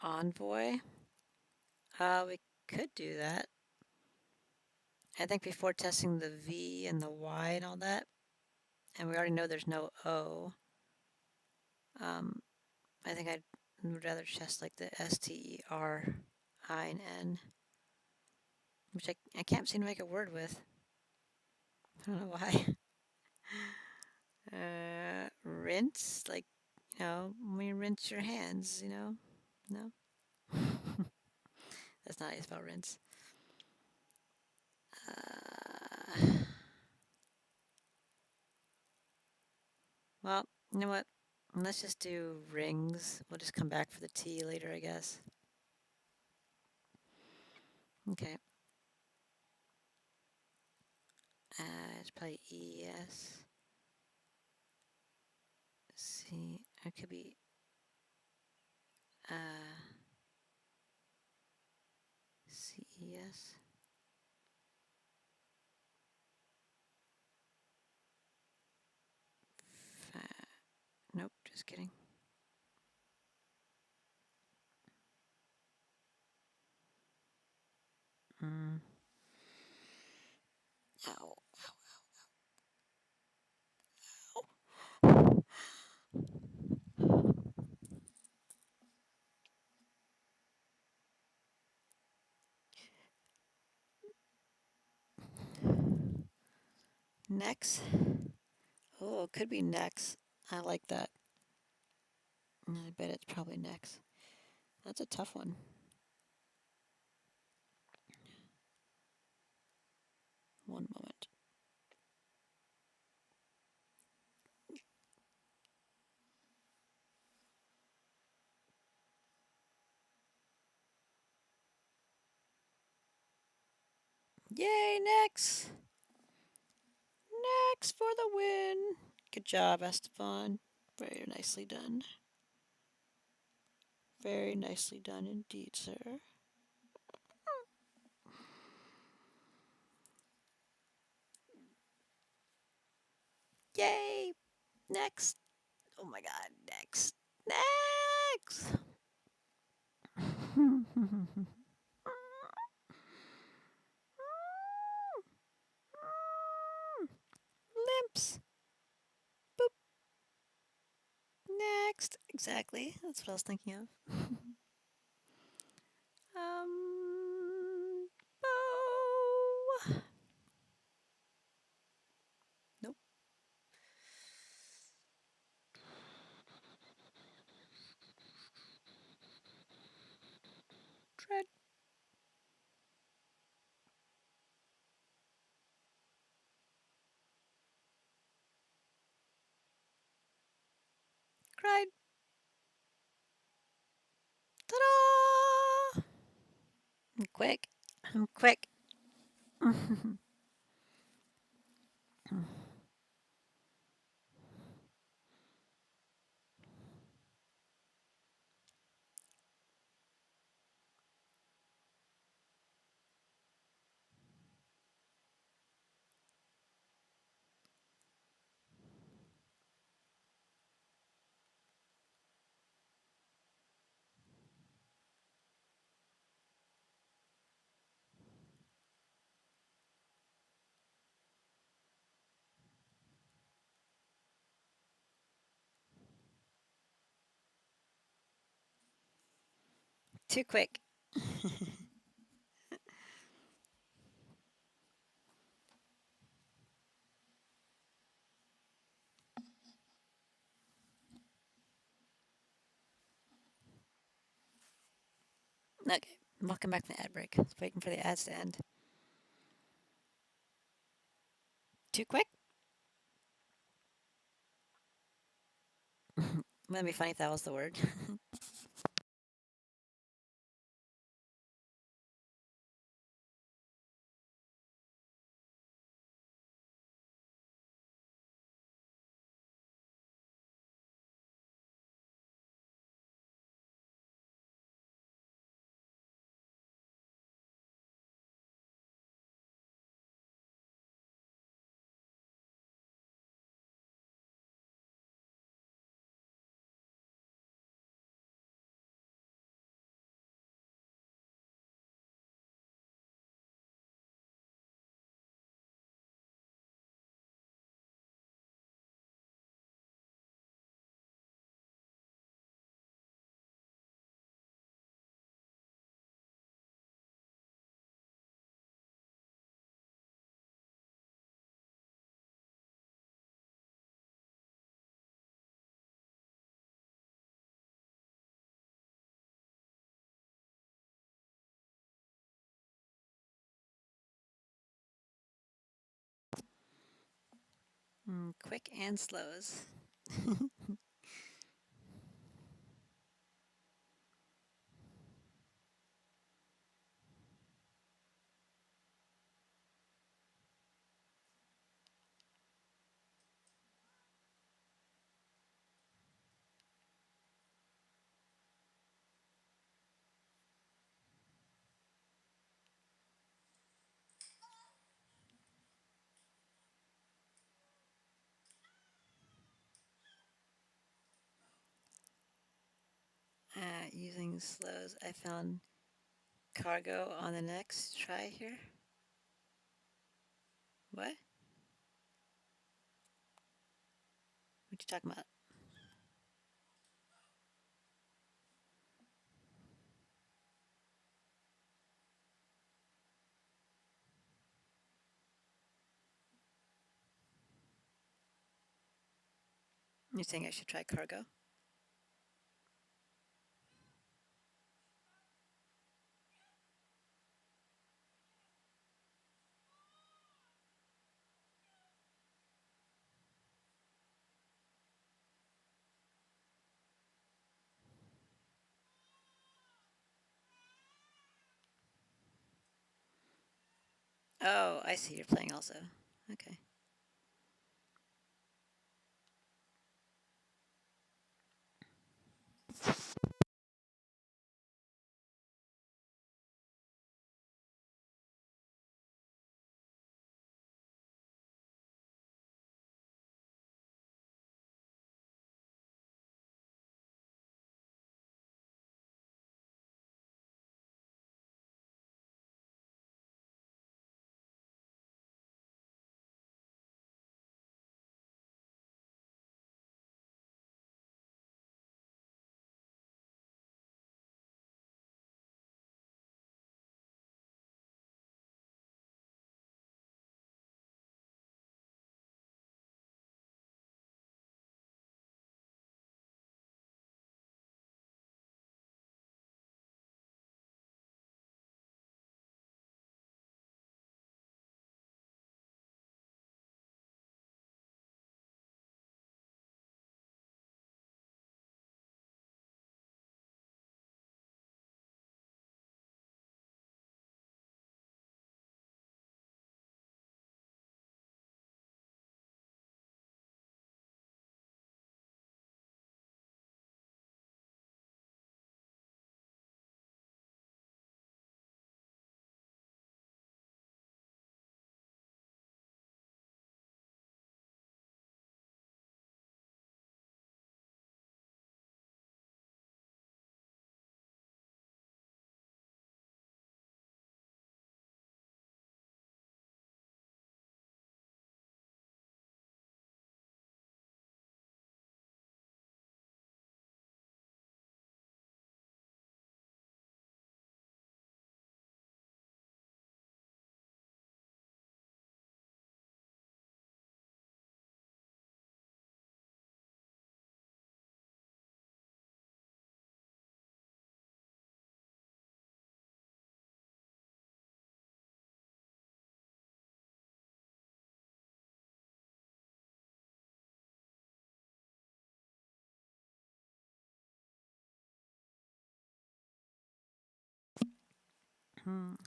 Envoy. We could do that. I think before testing the V and the Y and all that, and we already know there's no O, I think I would rather test like the STERI and N, which I can't seem to make a word with. I don't know why. Rinse, like, when you rinse your hands, No? That's not how you spell rinse. Well, you know what? Let's just do rings. We'll just come back for the T later, I guess. Okay. It's probably ES. C. It could be CES. Nope, just kidding. Ow. Next. Oh, it could be next. I like that. I bet it's probably next. That's a tough one. Yay, next! Next for the win! Good job, Esteban. Very nicely done. Very nicely done indeed, sir. Yay! Next! Oh my god, next! Next! Limps! Boop! Next! Exactly, that's what I was thinking of. Bow! Nope. Tread. Cried. Ta-da! I'm quick. I'm quick. Too quick. Okay, welcome back from the ad break. Waiting for the ads to end. Too quick? Wouldn't it be funny if that was the word? Quick and slows. Using slows, I found cargo on the next try here. What? What you talking about? You're saying I should try cargo? Oh, I see. You're playing also. Okay.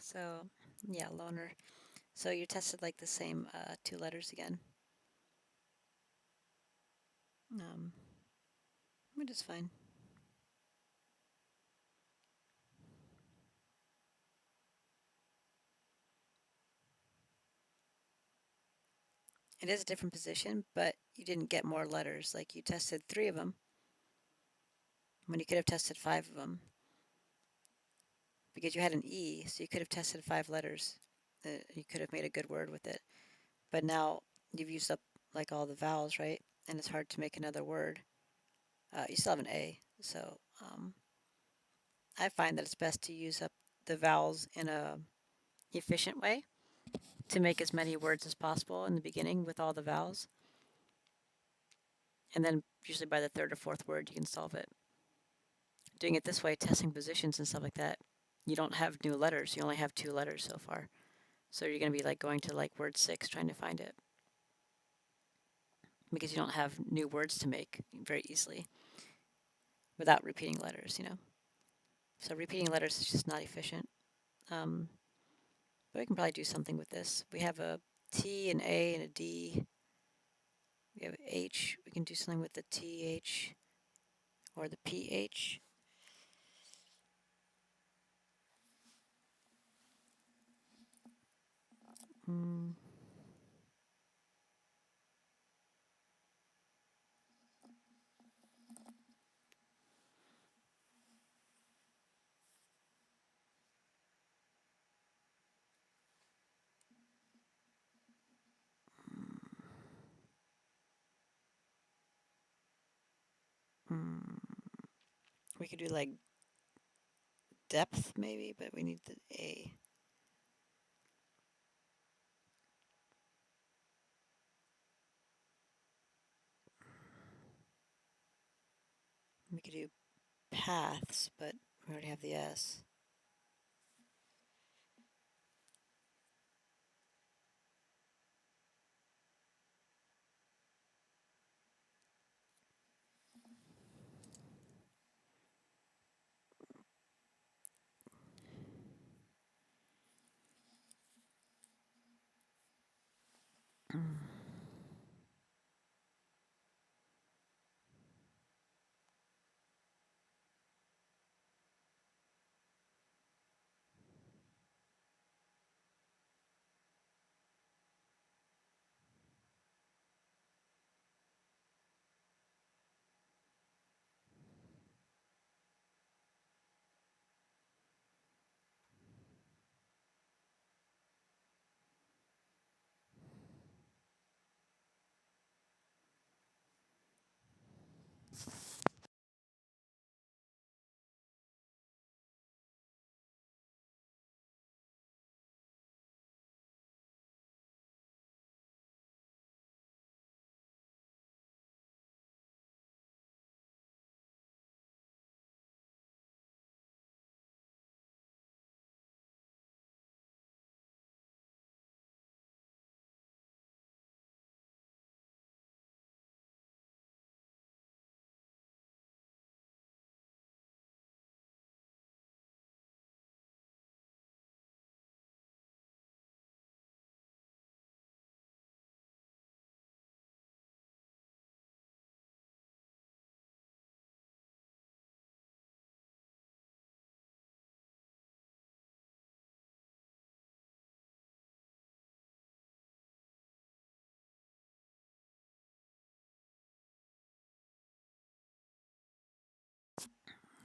So, yeah, loner. So you tested like the same two letters again, um, which is fine. It is a different position, but you didn't get more letters. Like you tested three of them when you could have tested five of them because you had an E, so you could have tested five letters. You could have made a good word with it. But now you've used up like all the vowels, right? And it's hard to make another word. You still have an A, so I find that it's best to use up the vowels in a efficient way to make as many words as possible in the beginning with all the vowels. And then usually by the third or fourth word, you can solve it. Doing it this way, testing positions and stuff like that, you don't have new letters. You only have two letters so far. So you're going to be like going to like word six trying to find it because you don't have new words to make very easily without repeating letters. So repeating letters is just not efficient. Um, but we can probably do something with this. We have a T, an A, and a D. We have H. We can do something with the TH or the PH. Mm, mm. We could do like depth maybe, but we need the A. We could do paths, but we already have the S.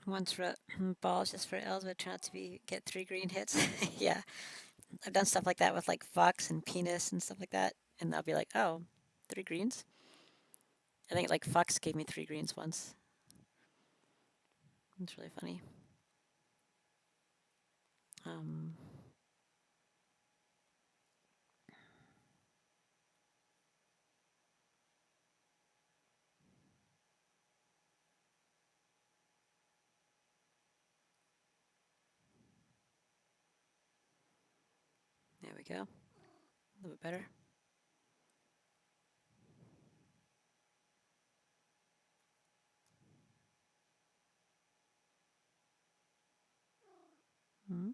Once for balls, just for L's, would turn out to be get 3 green hits. Yeah, I've done stuff like that with like fox and penis and stuff like that, and I'll be like, oh, 3 greens. I think like fox gave me 3 greens once. It's really funny. Um, there we go. A little bit better. Mm.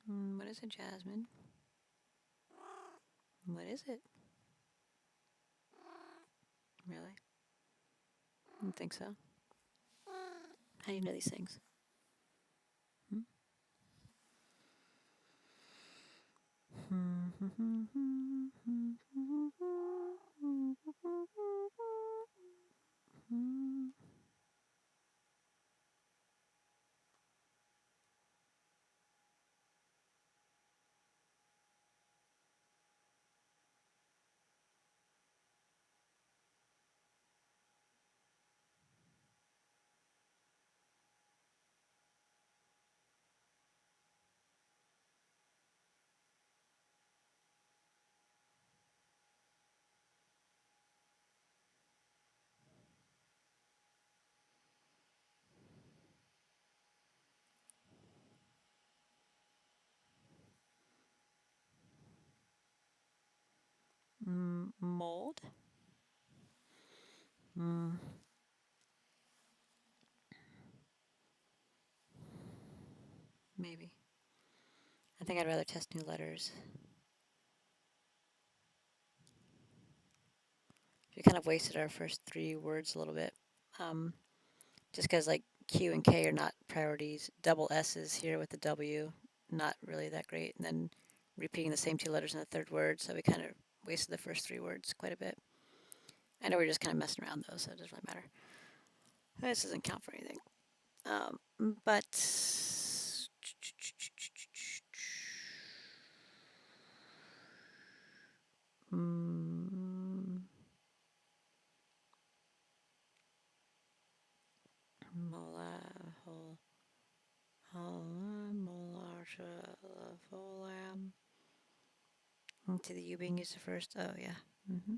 What is it, Jasmine? What is it? Really? I don't think so. How do you know these things? Mold? Mm, maybe. I think I'd rather test new letters. We kind of wasted our first 3 words a little bit. Um, just because like Q and K are not priorities. Double S's here with the W, not really that great. And then repeating the same 2 letters in the third word, so we kind of wasted the first 3 words quite a bit. I know we're just kind of messing around though, so it doesn't really matter. This doesn't count for anything. But mm, molar, molar, to the U being used first. Oh yeah. Mm-hmm.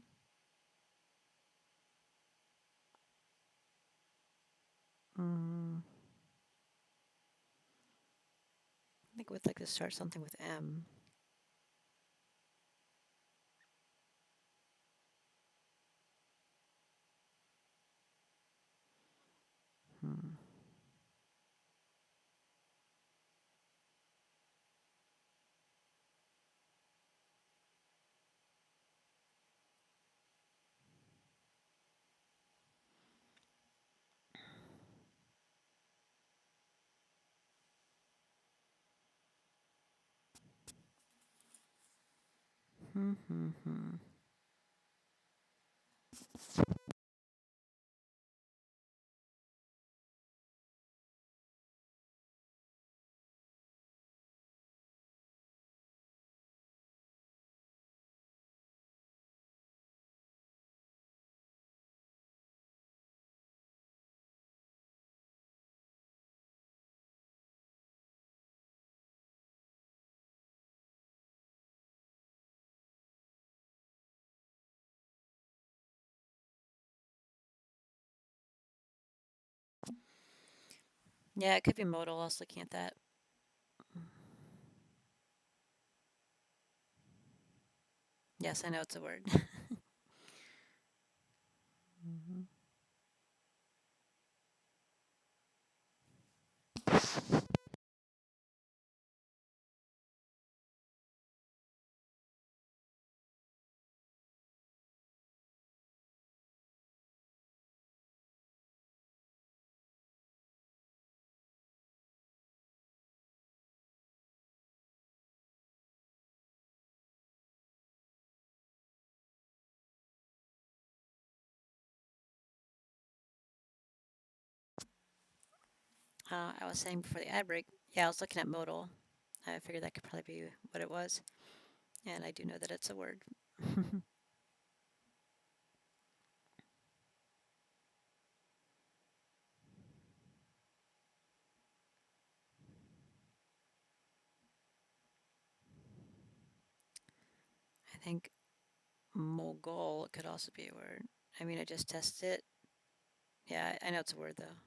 Mm, I think we'd like to start something with M. Yeah, it could be modal. I was looking at that. Yes, I know it's a word. I was saying before the ad break, yeah, I was looking at modal. I figured that could probably be what it was. And I do know that it's a word. I think mogul could also be a word. I mean, I just tested it. Yeah, I know it's a word though.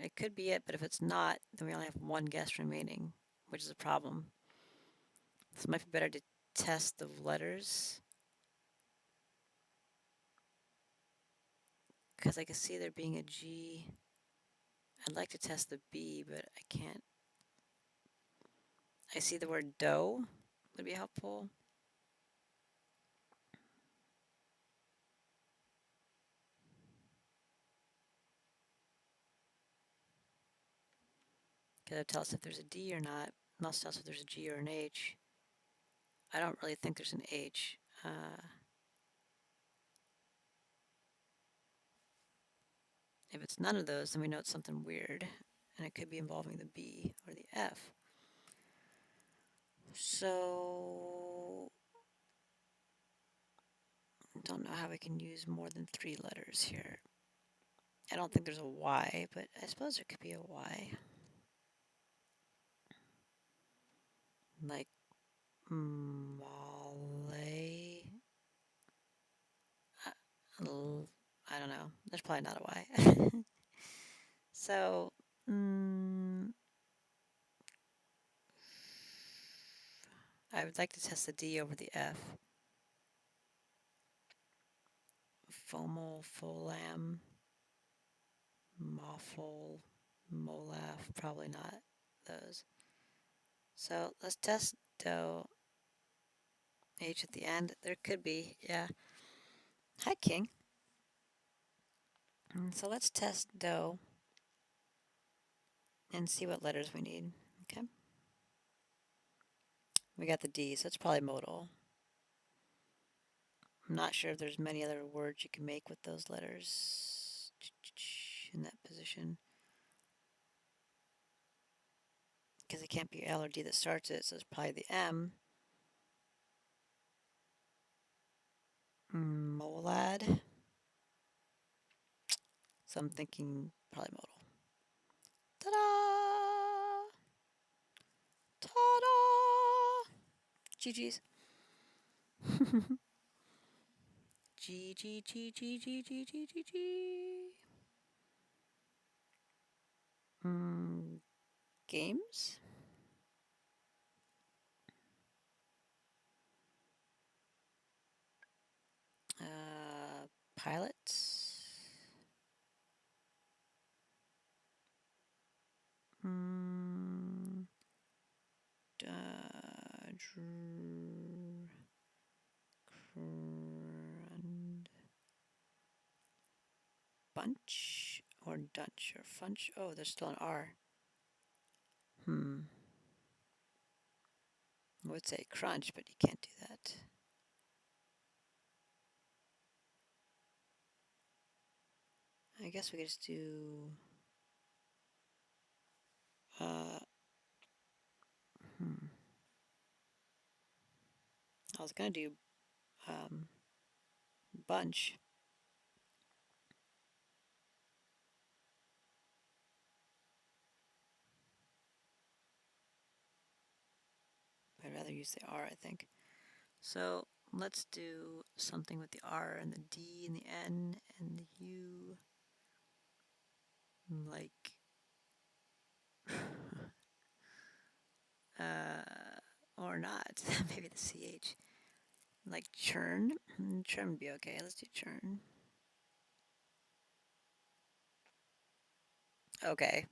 It could be it, but if it's not, then we only have one guess remaining, which is a problem. So it might be better to test the letters because I can see there being a G. I'd like to test the B, but I can't. I see the word dough would be helpful. Because it'll tell us if there's a D or not. And also tell us if there's a G or an H. I don't really think there's an H. If it's none of those, then we know it's something weird. And it could be involving the B or the F. So, don't know how we can use more than 3 letters here. I don't think there's a Y, but I suppose there could be a Y. Like Malay. I don't know. There's probably not a Y. So, I would like to test the D over the F. Fomal, folam, moffle, molaf. Probably not those. So let's test dough. H at the end. There could be, yeah. Hi, King. So let's test dough and see what letters we need. Okay. We got the D, so it's probably modal. I'm not sure if there's many other words you can make with those letters in that position. Because it can't be L or D that starts it, so it's probably the M. Molad. So I'm thinking probably modal. Ta-da! Ta-da! GG's. G, G, G, G, G, G, G, G, G. Games? Pilots? Mm, bunch or dunch or funch? Oh, there's still an R. I would say crunch, but you can't do that. I guess we could just do. Uh, hmm. I was gonna do um, bunch. I'd rather use the R, I think. So let's do something with the R and the D and the N and the U, like or not. Maybe the CH. Like churn. Churn would be okay. Let's do churn. Okay.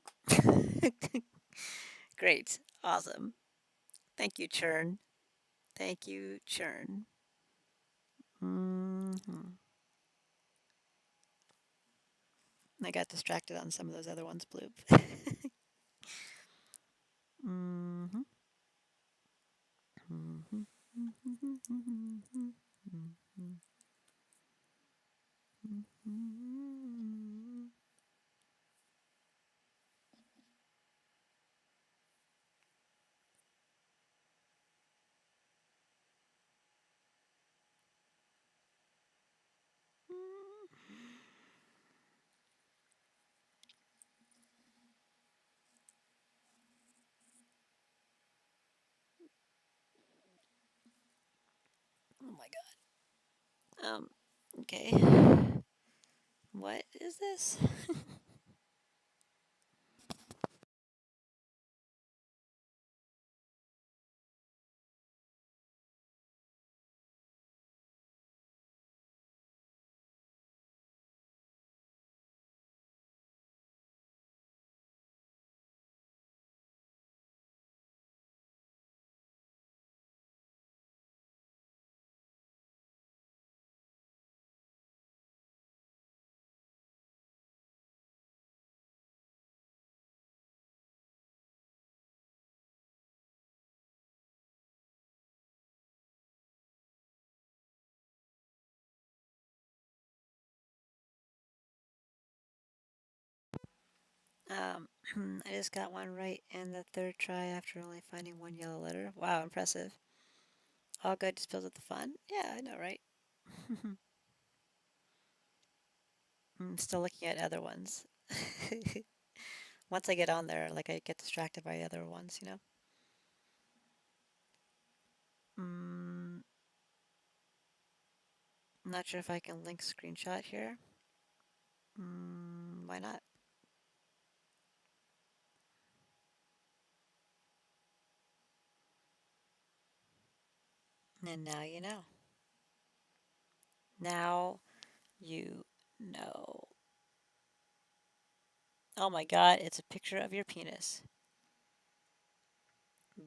Great. Awesome. Thank you, churn. Thank you, churn. Hmm. I got distracted on some of those other ones, bloop. Hmm. Hmm. Oh my god. Okay. What is this? Um, I just got one right in the third try after only finding one yellow letter. Wow, impressive. All good just builds up the fun. Yeah, I know, right? I'm still looking at other ones. Once I get on there, like I get distracted by other ones, you know? Mm, not sure if I can link screenshot here. Why not? And now you know. Now you know. Oh my god, it's a picture of your penis.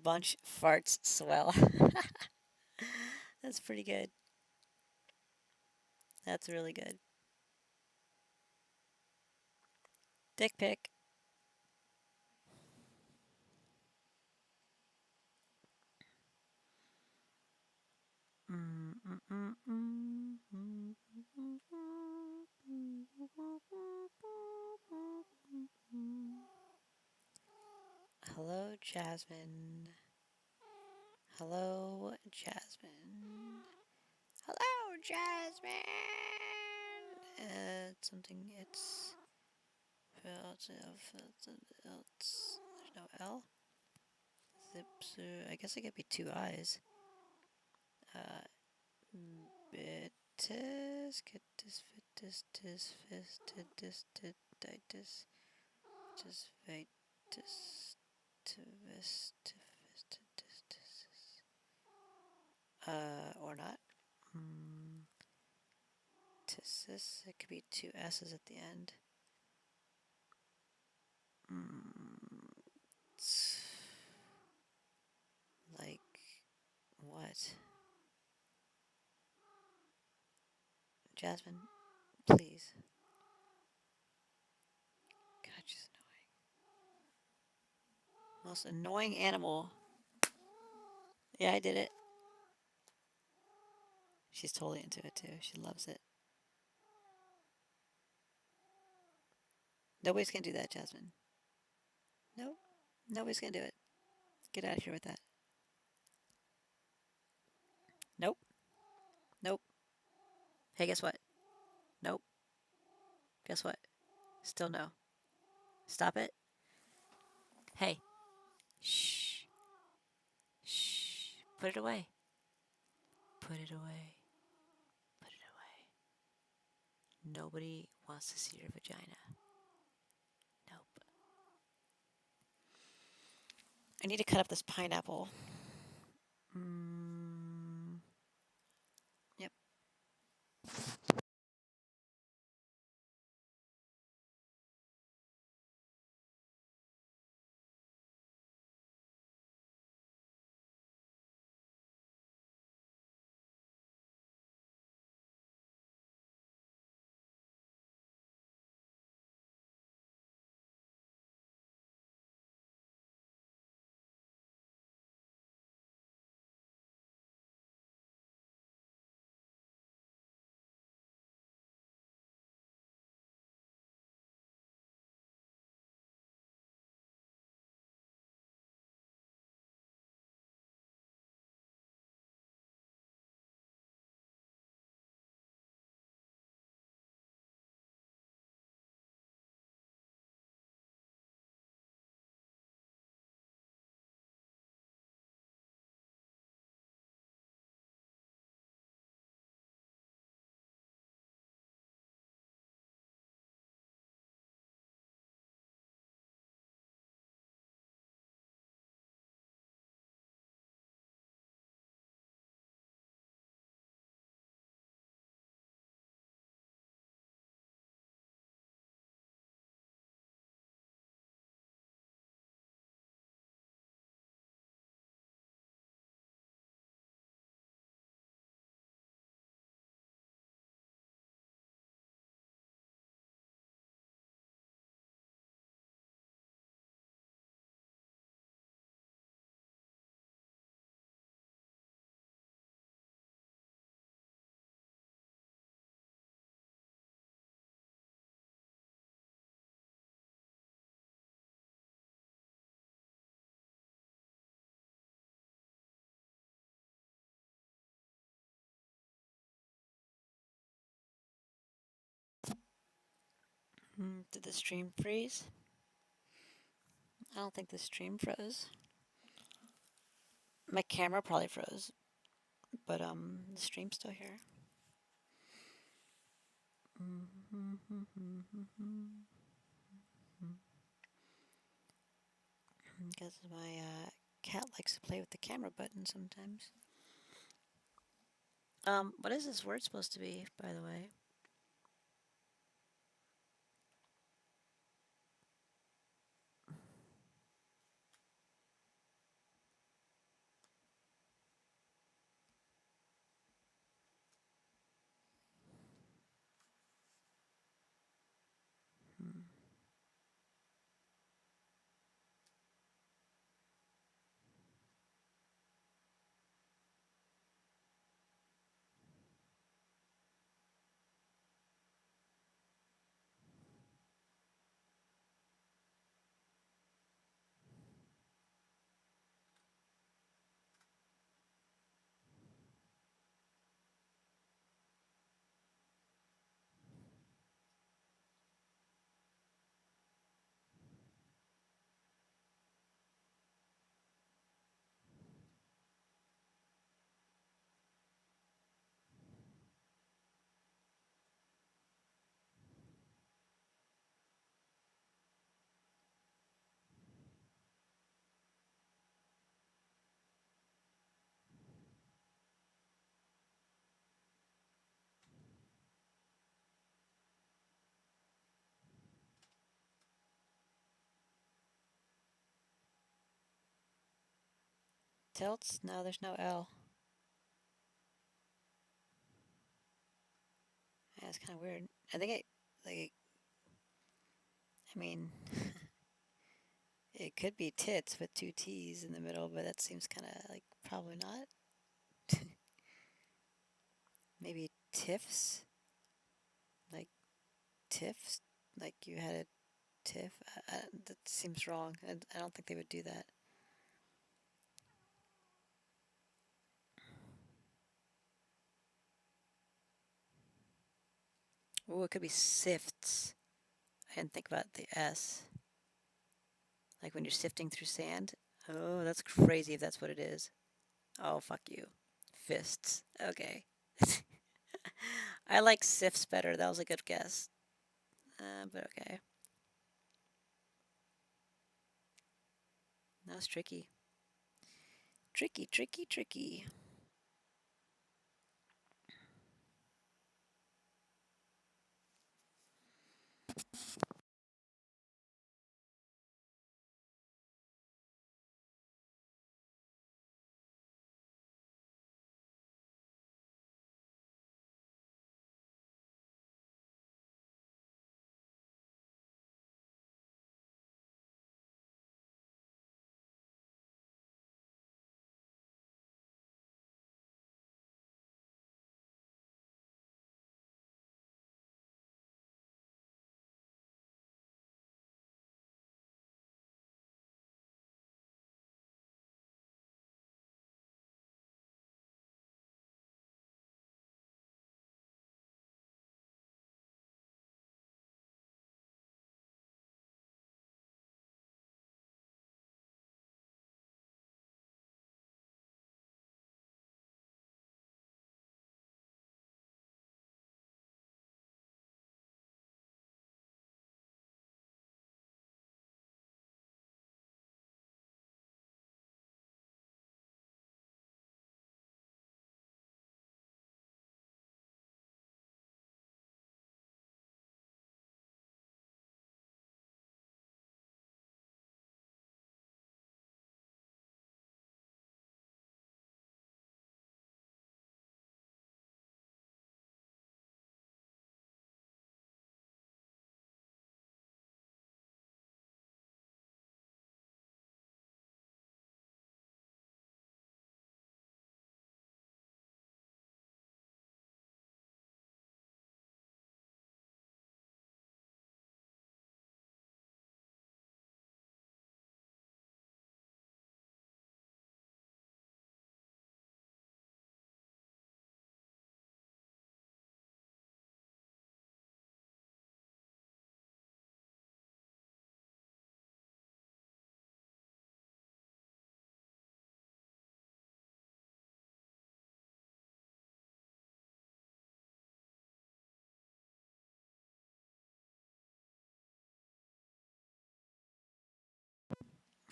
Bunch farts swell. That's pretty good. That's really good. Dick pic. Hello, Jasmine. Hello, Jasmine. Hello, Jasmine. Something. It's there's no L. Zips. I guess it could be two eyes. Uh, Bitis, kitis, fitis, tis, fistidis, tiditis, tis, vitis, tivis, tifistidis. Or not. Mm, Tissis, it could be two S's at the end. Mm, like, what? Jasmine, please. God, she's annoying. Most annoying animal. Yeah, I did it. She's totally into it too. She loves it. Nobody's gonna do that, Jasmine. Nope. Nobody's gonna do it. Get out of here with that. Nope. Nope. Hey, guess what? Nope. Guess what? Still no. Stop it. Hey. Shh. Shh. Put it away. Put it away. Put it away. Nobody wants to see your vagina. Nope. I need to cut up this pineapple. Mm, yep. Did the stream freeze? I don't think the stream froze. My camera probably froze, but the stream's still here. Because my cat likes to play with the camera button sometimes. What is this word supposed to be, by the way? Tilts? No, there's no L. Yeah, it's kind of weird. I think it, like, I mean, It could be tits with two T's in the middle, but that seems kind of like probably not. Maybe tiffs, like tiffs, like you had a tiff. That seems wrong. I don't think they would do that. Oh, it could be sifts. I didn't think about the S. Like when you're sifting through sand. Oh, that's crazy if that's what it is. Oh, fuck you. Fists. Okay. I like sifts better. That was a good guess. But okay. That was tricky. Tricky, tricky, tricky.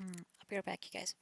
I'll be right back, you guys.